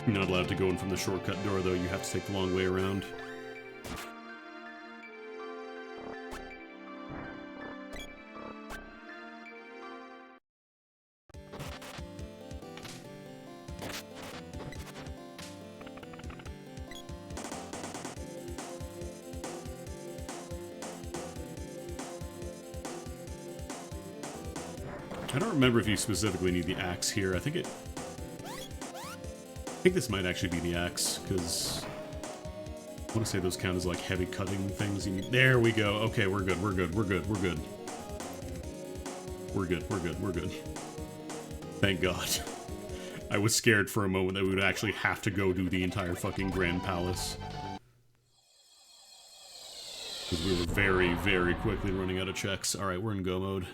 You're not allowed to go in from the shortcut door, though. You have to take the long way around. I don't remember if you specifically need the axe here. I think this might actually be the axe, because I want to say those count as like heavy cutting things. There we go. Okay, we're good. We're good. We're good. We're good. We're good. We're good. We're good. Thank God. I was scared for a moment that we would actually have to go do the entire fucking Grand Palace. Because we were very, very quickly running out of checks. Alright, we're in go mode.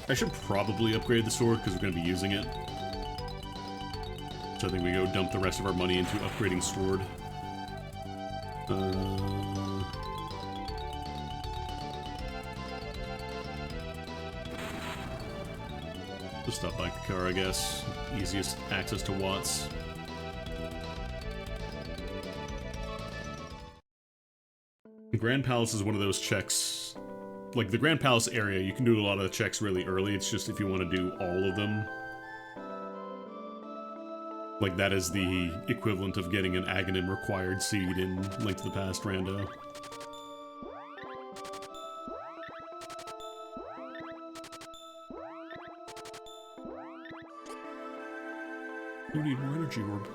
I should probably upgrade the sword because we're going to be using it. So I think we go dump the rest of our money into upgrading sword. Just stop by Kakara, I guess. Easiest access to Watts. The Grand Palace is one of those checks. Like, the Grand Palace area, you can do a lot of the checks really early. It's just if you want to do all of them. Like, that is the equivalent of getting an Aghanim required seed in Link to the Past Rando. You need more energy orb.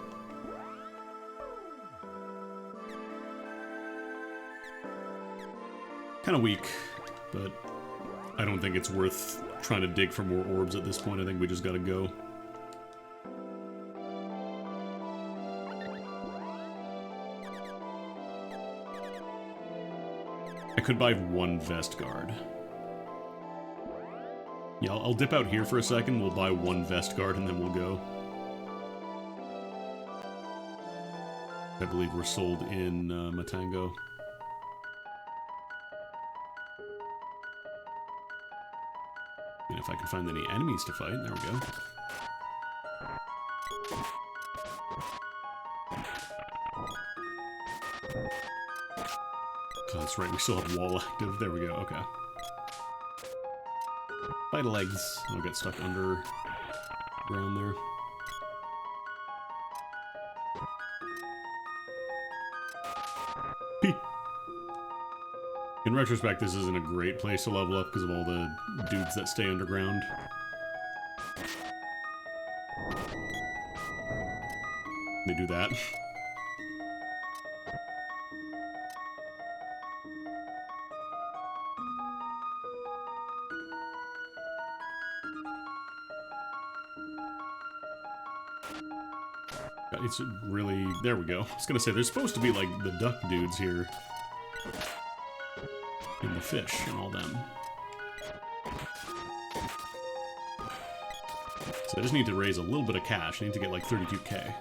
Kind of weak, but I don't think it's worth trying to dig for more orbs at this point. I think we just gotta go. I could buy one vest guard. Yeah, I'll dip out here for a second. We'll buy one vest guard and then we'll go. I believe we're sold in Matango. And if I can find any enemies to fight, there we go. Oh, that's right, we still have wall active. There we go, okay. Vital legs. I'll get stuck under ground there. In retrospect, this isn't a great place to level up because of all the dudes that stay underground. They do that. It's really... There we go. I was gonna say, there's supposed to be, like, the duck dudes here. And the fish and all them. So I just need to raise a little bit of cash. I need to get, like, 32k.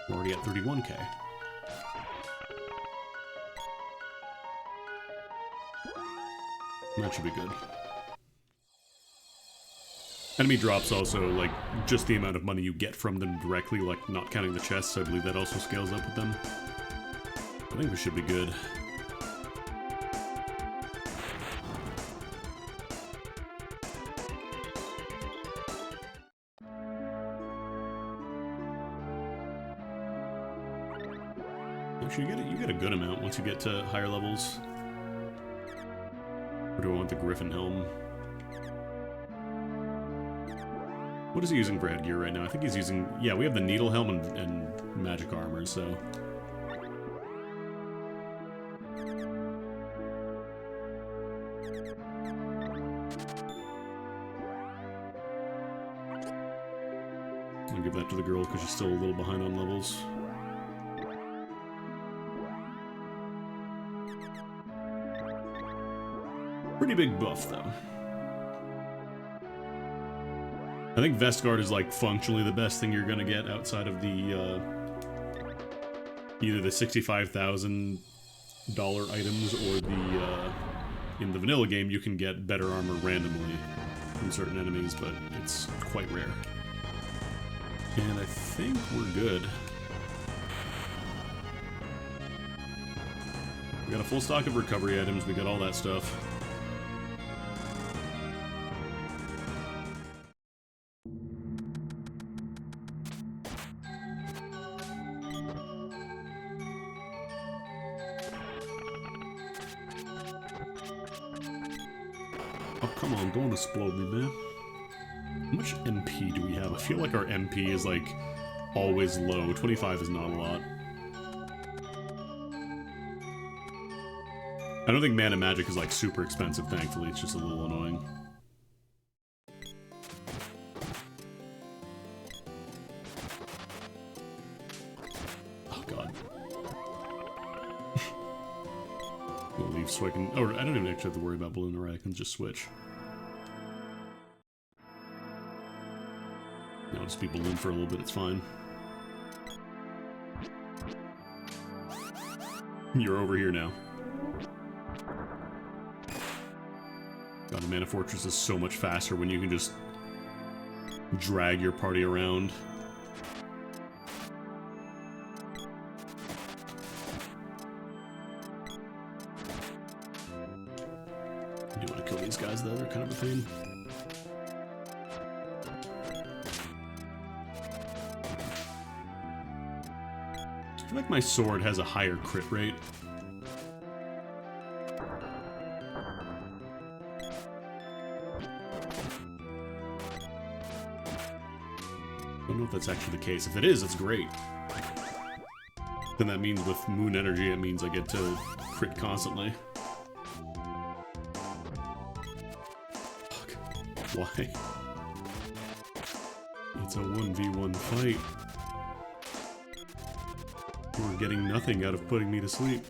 We're already at 31k. That should be good. Enemy drops also, like, just the amount of money you get from them directly, like, not counting the chests. I believe that also scales up with them. I think we should be good. Actually, you get a good amount once you get to higher levels. Or do I want the Griffin Helm? What is he using for headgear right now? I think he's using... Yeah, we have the Needle Helm and Magic Armor, so... I'll give that to the girl because she's still a little behind on levels. Pretty big buff, though. I think Vest Guard is, like, functionally the best thing you're gonna get outside of the, either the $65,000 items or the, in the vanilla game you can get better armor randomly from certain enemies, but it's quite rare. And I think we're good. We got a full stock of recovery items, we got all that stuff. Come on, don't explode me, man. How much MP do we have? I feel like our MP is, like, always low. 25 is not a lot. I don't think Mana Magic is, like, super expensive, thankfully. It's just a little annoying. Oh, God. We'll leave so I can... Oh, I don't even actually have to worry about Balloon Array. I can just switch. I'll just be ballooned for a little bit, it's fine. You're over here now. God, the Mana Fortress is so much faster when you can just drag your party around. I do want to kill these guys though, they're kind of a pain. I feel like my sword has a higher crit rate. I don't know if that's actually the case. If it is, it's great. Then that means with Moon Energy, it means I get to crit constantly. Fuck. Why? It's a 1v1 fight. You're getting nothing out of putting me to sleep.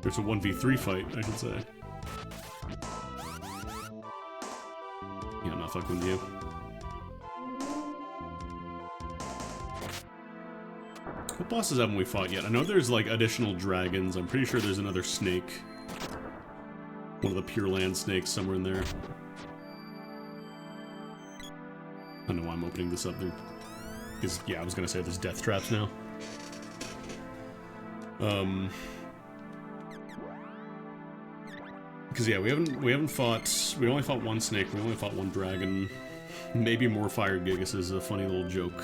There's a 1v3 fight, I should say. Yeah, I'm not fucking with you. What bosses haven't we fought yet? I know there's like additional dragons. I'm pretty sure there's another snake. One of the Pure Land snakes somewhere in there. I don't know why I'm opening this up there. Because, yeah, I was gonna say there's death traps now. Because yeah, we only fought one snake, we only fought one dragon. Maybe more fire gigas is a funny little joke.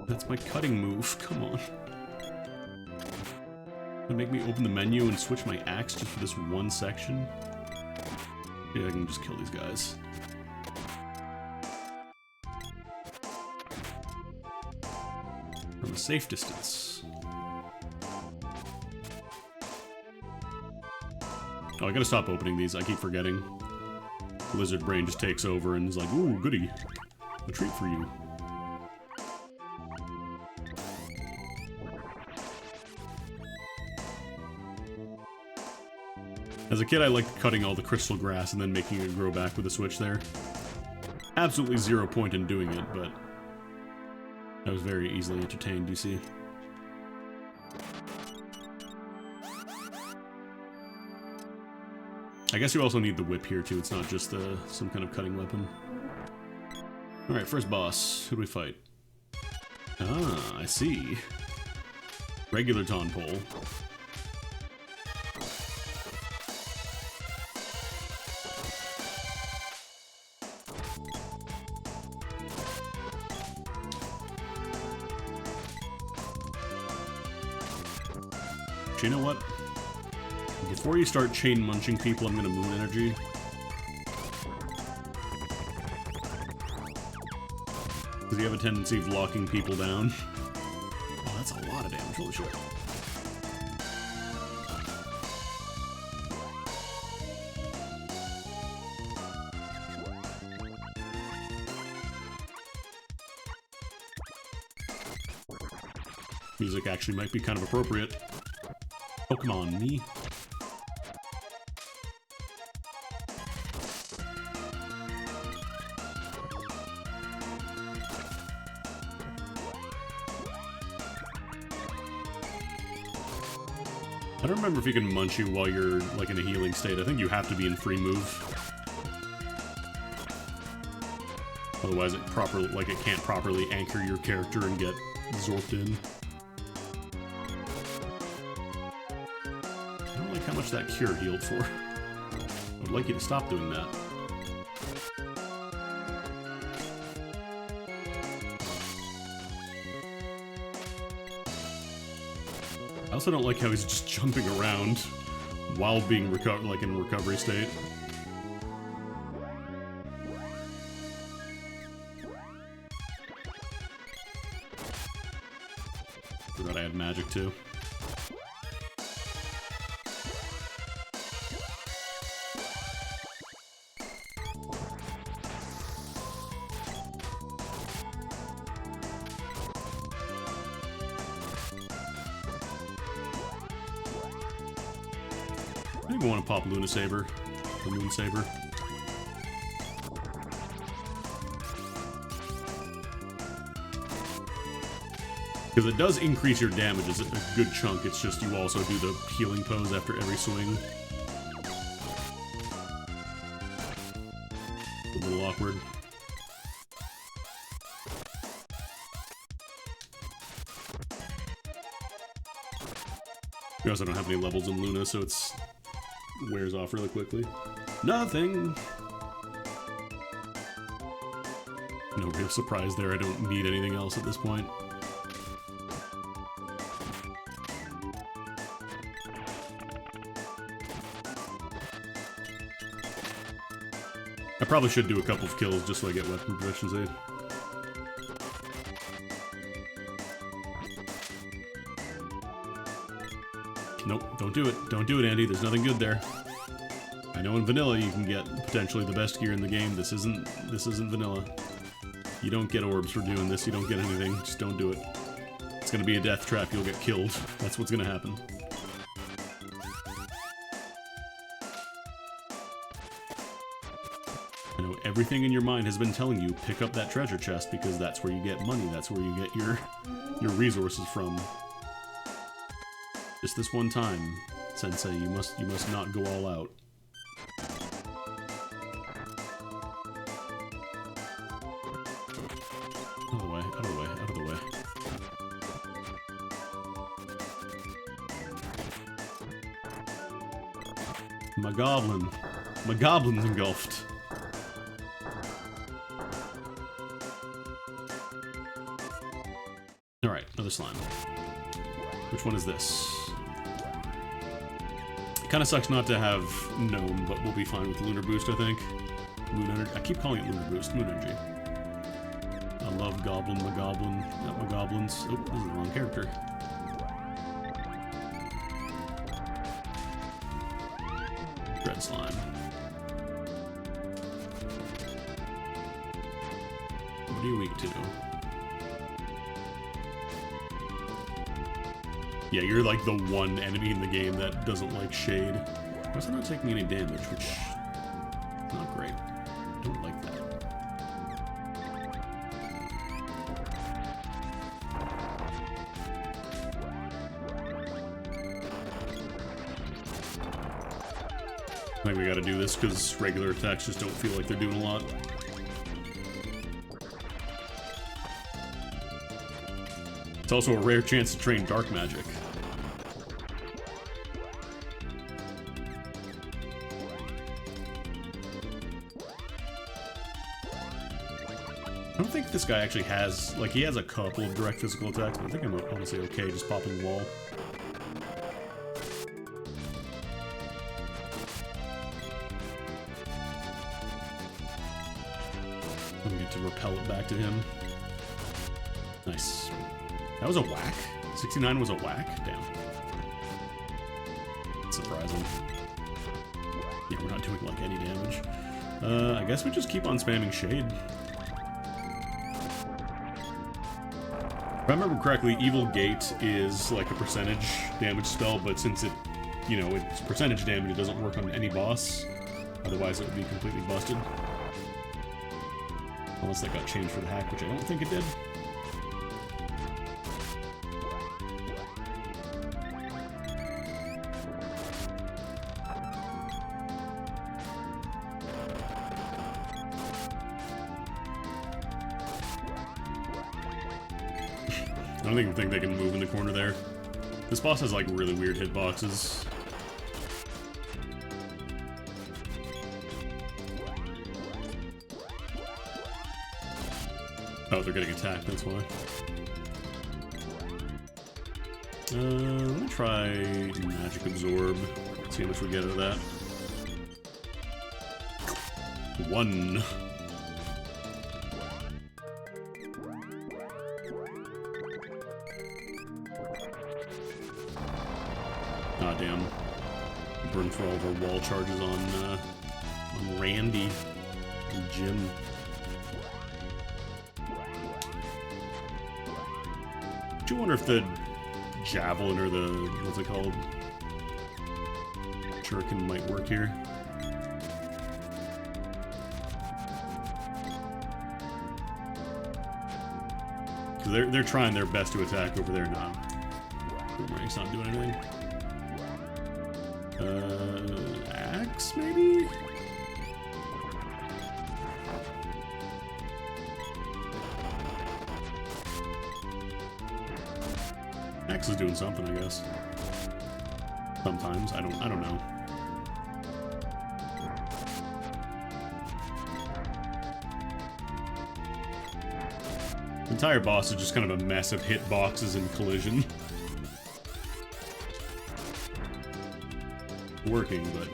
That's my cutting move, come on. Gonna make me open the menu and switch my axe just for this one section? Yeah, I can just kill these guys. From a safe distance. Oh, I gotta stop opening these, I keep forgetting. Lizard brain just takes over and is like, ooh, goody. A treat for you. As a kid, I liked cutting all the crystal grass and then making it grow back with a switch there. Absolutely zero point in doing it, but I was very easily entertained, you see. I guess you also need the whip here too, it's not just some kind of cutting weapon. Alright, first boss. Who do we fight? Ah, I see. Regular Tonpole. You know what? Before you start chain munching people, I'm gonna moon energy. Because you have a tendency of locking people down. Oh, that's a lot of damage, holy shit. Music actually might be kind of appropriate. Pokemon, me. I don't remember if you can munch you while you're, like, in a healing state. I think you have to be in free move. Otherwise it can't properly anchor your character and get zorked in. I don't like how much that cure healed for. I would like you to stop doing that. I also don't like how he's just jumping around while being in recovery state. Forgot I had magic too. I don't even want to pop Luna Saber or Moon Saber. Because it does increase your damage as a good chunk, it's just you also do the healing pose after every swing. A little awkward. We also don't have any levels in Luna, so it's wears off really quickly. Nothing! No real surprise there, I don't need anything else at this point. I probably should do a couple of kills just so I get weapon proficiency. Nope, don't do it. Don't do it, Andy. There's nothing good there. I know in vanilla you can get potentially the best gear in the game. This isn't vanilla. You don't get orbs for doing this. You don't get anything. Just don't do it. It's gonna be a death trap. You'll get killed. That's what's gonna happen. I know everything in your mind has been telling you pick up that treasure chest because that's where you get money. That's where you get your resources from. Just this one time, Sensei. You must not go all out. Out of the way, out of the way, out of the way. My goblin. My goblin's engulfed. Alright, another slime. Which one is this? It kinda sucks not to have Gnome, but we'll be fine with Lunar Boost, I think. Moon Energy. I keep calling it Lunar Boost. Moon Energy. I love Goblin, my goblin, not my goblins. Oh, this is the wrong character. Red slime. What are you weak to? Yeah, you're like the one enemy in the game that doesn't like shade. Why is it not taking any damage, which not great. Don't like that. I think we gotta do this because regular attacks just don't feel like they're doing a lot. It's also a rare chance to train dark magic. I don't think this guy actually has, like, he has a couple of direct physical attacks, but I think I'm honestly okay just popping the wall. I need to repel it back to him. Nice. That was a whack? 69 was a whack? Damn. That's surprising. Yeah, we're not doing, like, any damage. I guess we just keep on spamming Shade. If I remember correctly, Evil Gate is, like, a percentage damage spell, but since it, you know, it's percentage damage, it doesn't work on any boss. Otherwise, it would be completely busted. Unless that got changed for the hack, which I don't think it did. I don't even think they can move in the corner there. This boss has like really weird hitboxes. Oh, they're getting attacked, that's why. Let me try Magic Absorb. See how much we get out of that. 1. Ah, damn. Burn for all of our wall charges on Randy and Jim. Do you wonder if the javelin or the, what's it called? Shuriken might work here. Because they're trying their best to attack over there now. Boomerang's not doing anything. Axe, maybe? Axe is doing something, I guess. Sometimes, I don't know. The entire boss is just kind of a mess of hitboxes and collision. Working, but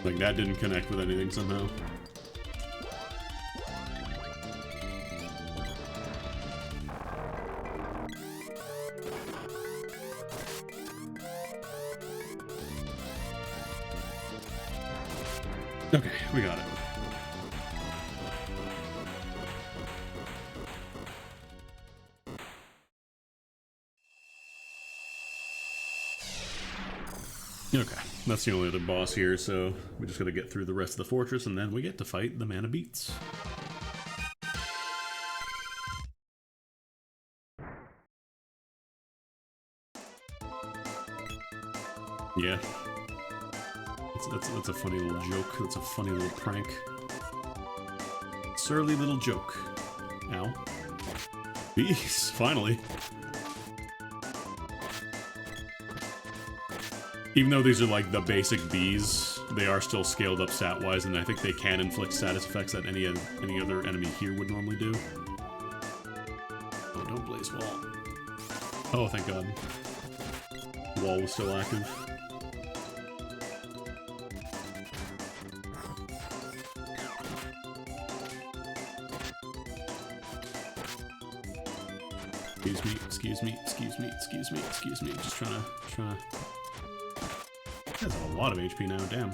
Like, that didn't connect with anything somehow. Okay, we got it. Okay, that's the only other boss here, so we just gotta get through the rest of the fortress, and then we get to fight the mana beats. Yeah. That's a funny little joke. That's a funny little prank. Surly little joke. Ow. Bees, finally. Even though these are like the basic bees, they are still scaled up stat-wise, and I think they can inflict status effects that any other enemy here would normally do. Oh, don't blaze wall. Oh, thank God. Wall was still active. Excuse me. Just trying to... That's a lot of HP now, damn.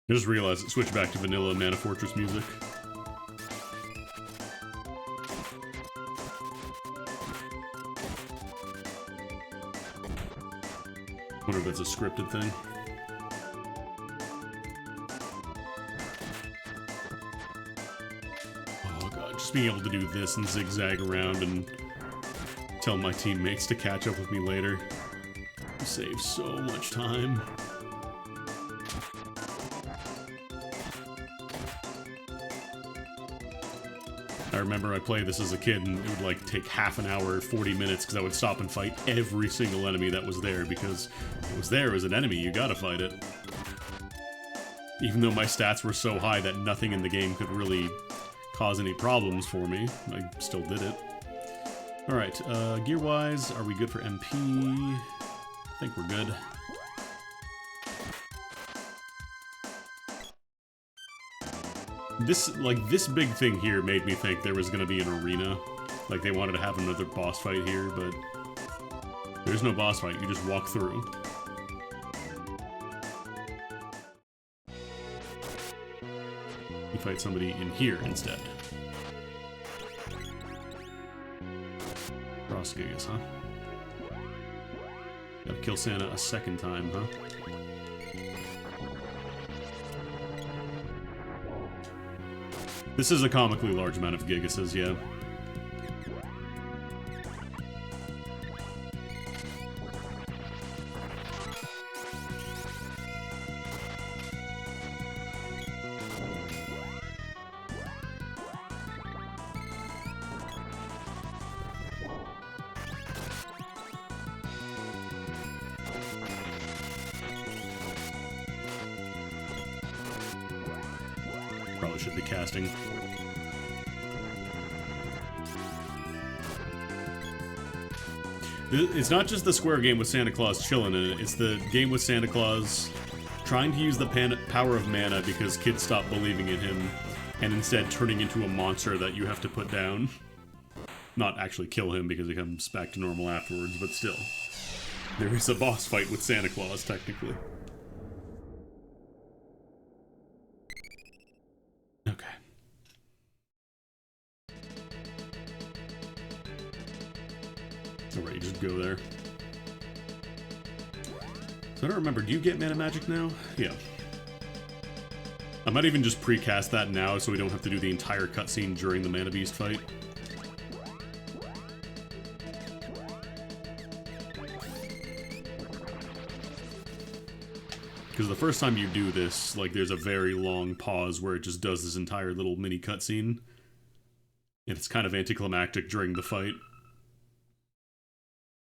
I just realized it switched back to vanilla Mana Fortress music. Wonder if that's a scripted thing. Being able to do this and zigzag around and tell my teammates to catch up with me later. Saves so much time. I remember I played this as a kid and it would like take half an hour, 40 minutes, because I would stop and fight every single enemy that was there, because it was there as an enemy, you gotta fight it. Even though my stats were so high that nothing in the game could really cause any problems for me, I still did it. Alright, gear-wise, are we good for MP? I think we're good. This big thing here made me think there was gonna be an arena. Like, they wanted to have another boss fight here, but there's no boss fight, you just walk through. You fight somebody in here instead. Gigas, huh? Gotta kill Santa a second time, huh? This is a comically large amount of Gigases, yeah. Probably should be casting. It's not just the square game with Santa Claus chilling in it, it's the game with Santa Claus trying to use the power of mana because kids stop believing in him, and instead turning into a monster that you have to put down. Not actually kill him because he comes back to normal afterwards, but still. There is a boss fight with Santa Claus, technically. Okay. Alright, just go there. So I don't remember, do you get mana magic now? Yeah. I might even just precast that now so we don't have to do the entire cutscene during the Mana Beast fight. Because the first time you do this, like, there's a very long pause where it just does this entire little mini cutscene. And it's kind of anticlimactic during the fight.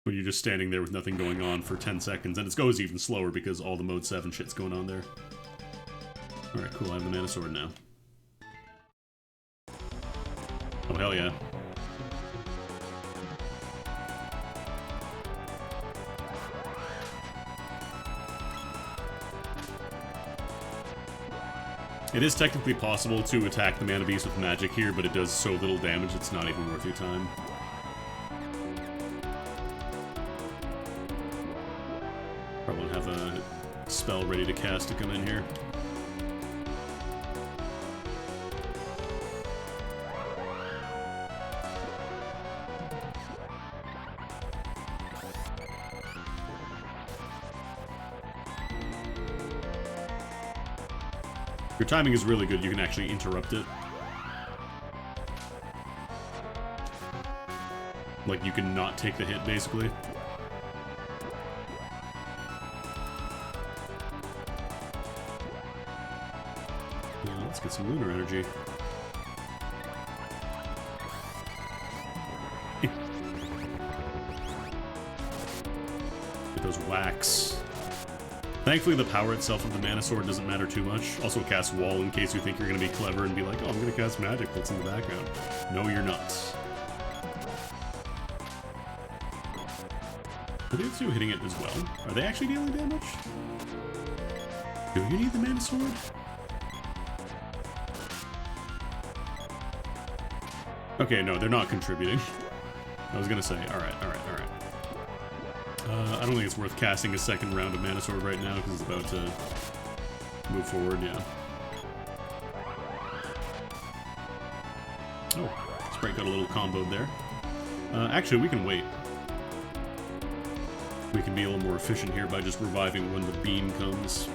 When you're just standing there with nothing going on for 10 seconds. And it goes even slower because all the Mode 7 shit's going on there. Alright, cool, I have the Mana Sword now. Oh, hell yeah. It is technically possible to attack the Mana Beast with magic here, but it does so little damage it's not even worth your time. Probably won't have a spell ready to cast to come in here. Your timing is really good, you can actually interrupt it. Like, you can not take the hit, basically. Yeah, let's get some lunar energy. Get those whacks. Thankfully, the power itself of the Mana Sword doesn't matter too much. Also cast Wall in case you think you're going to be clever and be like, oh, I'm going to cast magic that's in the background. No, you're not. Are the other two hitting it as well? Are they actually dealing damage? Do you need the Mana Sword? Okay, no, they're not contributing. I was going to say, alright. I don't think it's worth casting a second round of Mana Sword right now because it's about to move forward, yeah. Oh, Sprite got a little comboed there. Actually, we can wait. We can be a little more efficient here by just reviving when the beam comes.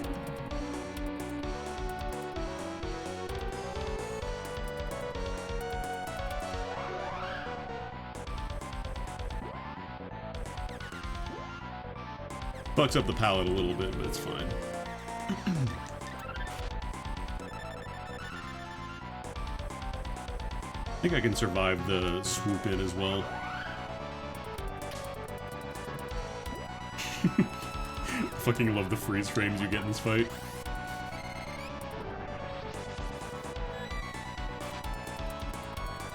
Fucks up the palette a little bit, but it's fine. I think I can survive the swoop in as well. Fucking love the freeze frames you get in this fight.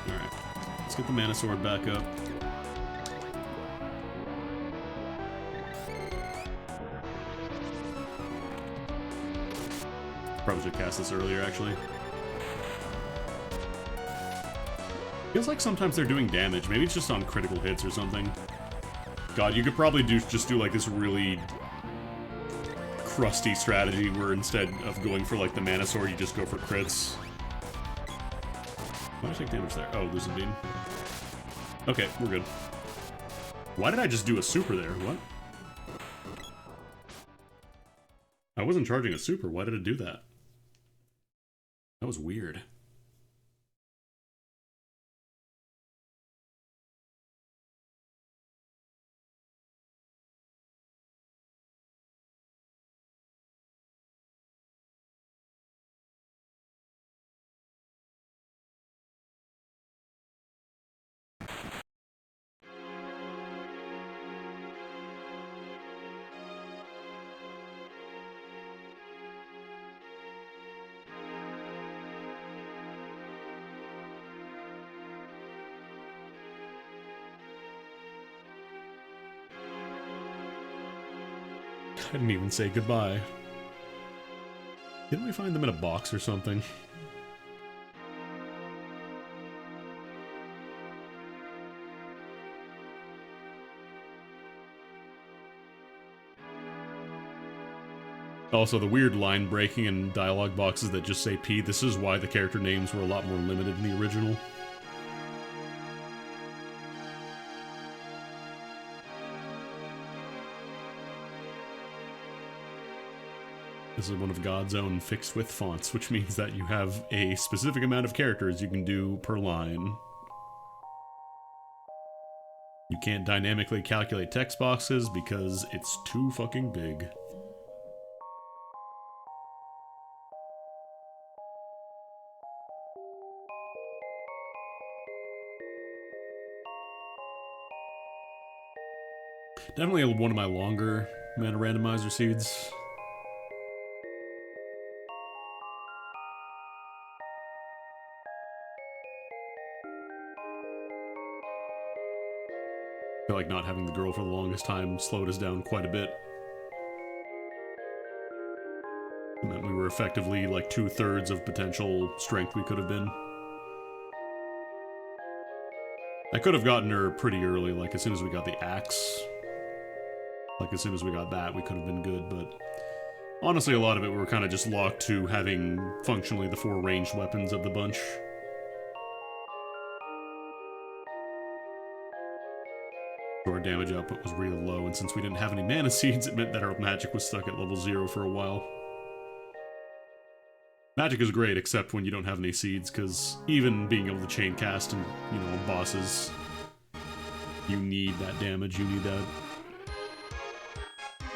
Alright, let's get the Mana Sword back up. Probably should cast this earlier, actually. Feels like sometimes they're doing damage. Maybe it's just on critical hits or something. God, you could probably just do like this really crusty strategy where instead of going for like the Mana Sword, you just go for crits. Why did I take damage there? Oh, there's a beam. Okay, we're good. Why did I just do a super there? What? I wasn't charging a super. Why did it do that? That was weird. I didn't even say goodbye. Didn't we find them in a box or something? Also, the weird line breaking and dialogue boxes that just say P, this is why the character names were a lot more limited in the original. This is one of God's own fixed width fonts, which means that you have a specific amount of characters you can do per line. You can't dynamically calculate text boxes because it's too fucking big. Definitely one of my longer mana randomizer seeds. I feel like not having the girl for the longest time slowed us down quite a bit. And then we were effectively like 2/3 of potential strength we could have been. I could have gotten her pretty early, like as soon as we got the axe. Like as soon as we got that, we could have been good, but honestly a lot of it we were kind of just locked to having functionally the 4 ranged weapons of the bunch. Our damage output was really low, and since we didn't have any mana seeds, it meant that our magic was stuck at level 0 for a while. Magic is great, except when you don't have any seeds, because even being able to chain cast and, you know, on bosses, you need that damage, you need that.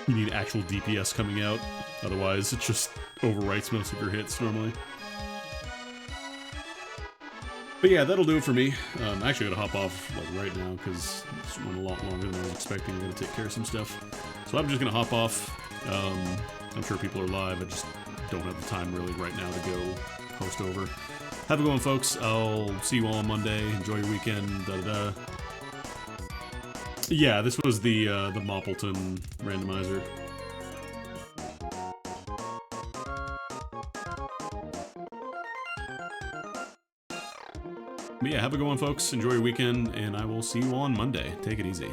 You need actual DPS coming out, otherwise it just overwrites most of your hits normally. But yeah, that'll do it for me. I actually gotta hop off like right now because it's went a lot longer than I was expecting. I'm gonna take care of some stuff. So I'm just gonna hop off. I'm sure people are live. I just don't have the time really right now to go post over. Have a good one, folks. I'll see you all on Monday. Enjoy your weekend. Da-da-da. Yeah, this was the Moppleton randomizer. But yeah, have a good one, folks. Enjoy your weekend, and I will see you on Monday. Take it easy.